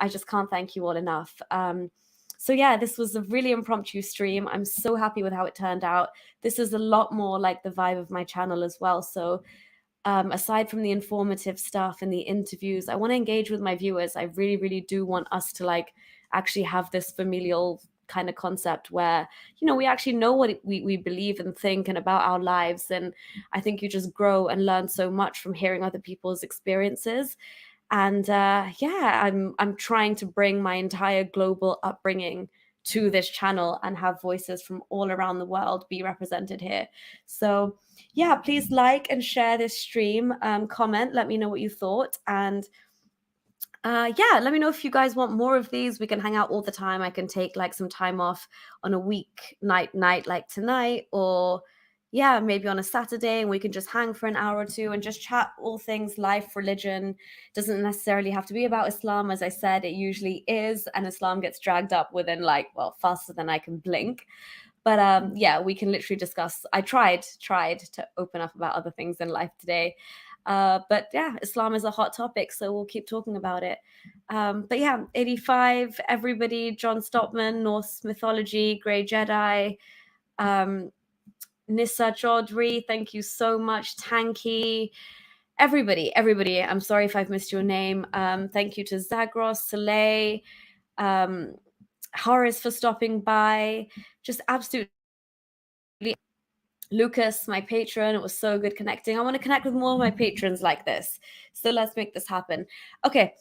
just can't thank you all enough. So yeah, this was a really impromptu stream. I'm so happy with how it turned out. This is a lot more like the vibe of my channel as well. So aside from the informative stuff and the interviews, I want to engage with my viewers. I really, really do want us to like actually have this familial kind of concept where, we actually know what we believe and think and about our lives. And I think you just grow and learn so much from hearing other people's experiences. And I'm trying to bring my entire global upbringing to this channel and have voices from all around the world be represented here. So yeah, please like and share this stream, comment, let me know what you thought. And let me know if you guys want more of these. We can hang out all the time. I can take like some time off on a week night like tonight, or maybe on a Saturday, and we can just hang for an hour or two and just chat all things life, religion. Doesn't necessarily have to be about Islam. As I said, it usually is, and Islam gets dragged up within faster than I can blink. But we can literally discuss. I tried to open up about other things in life today. But yeah, Islam is a hot topic, so we'll keep talking about it. But yeah, 85, everybody, John Stopman, Norse mythology, Grey Jedi, Nissa Chaudhry, thank you so much. Tanky, everybody. I'm sorry if I've missed your name. Thank you to Zagros, Soleil, Horace for stopping by. Just absolutely. Lucas, my patron, it was so good connecting. I want to connect with more of my patrons like this. So let's make this happen. Okay,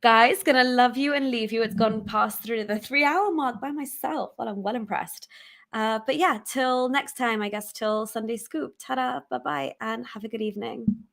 guys, gonna love you and leave you. It's gone past through the 3-hour mark by myself. Well, I'm well impressed. But yeah, till next time, I guess, till Sunday Scoop. Ta-da, bye-bye, and have a good evening.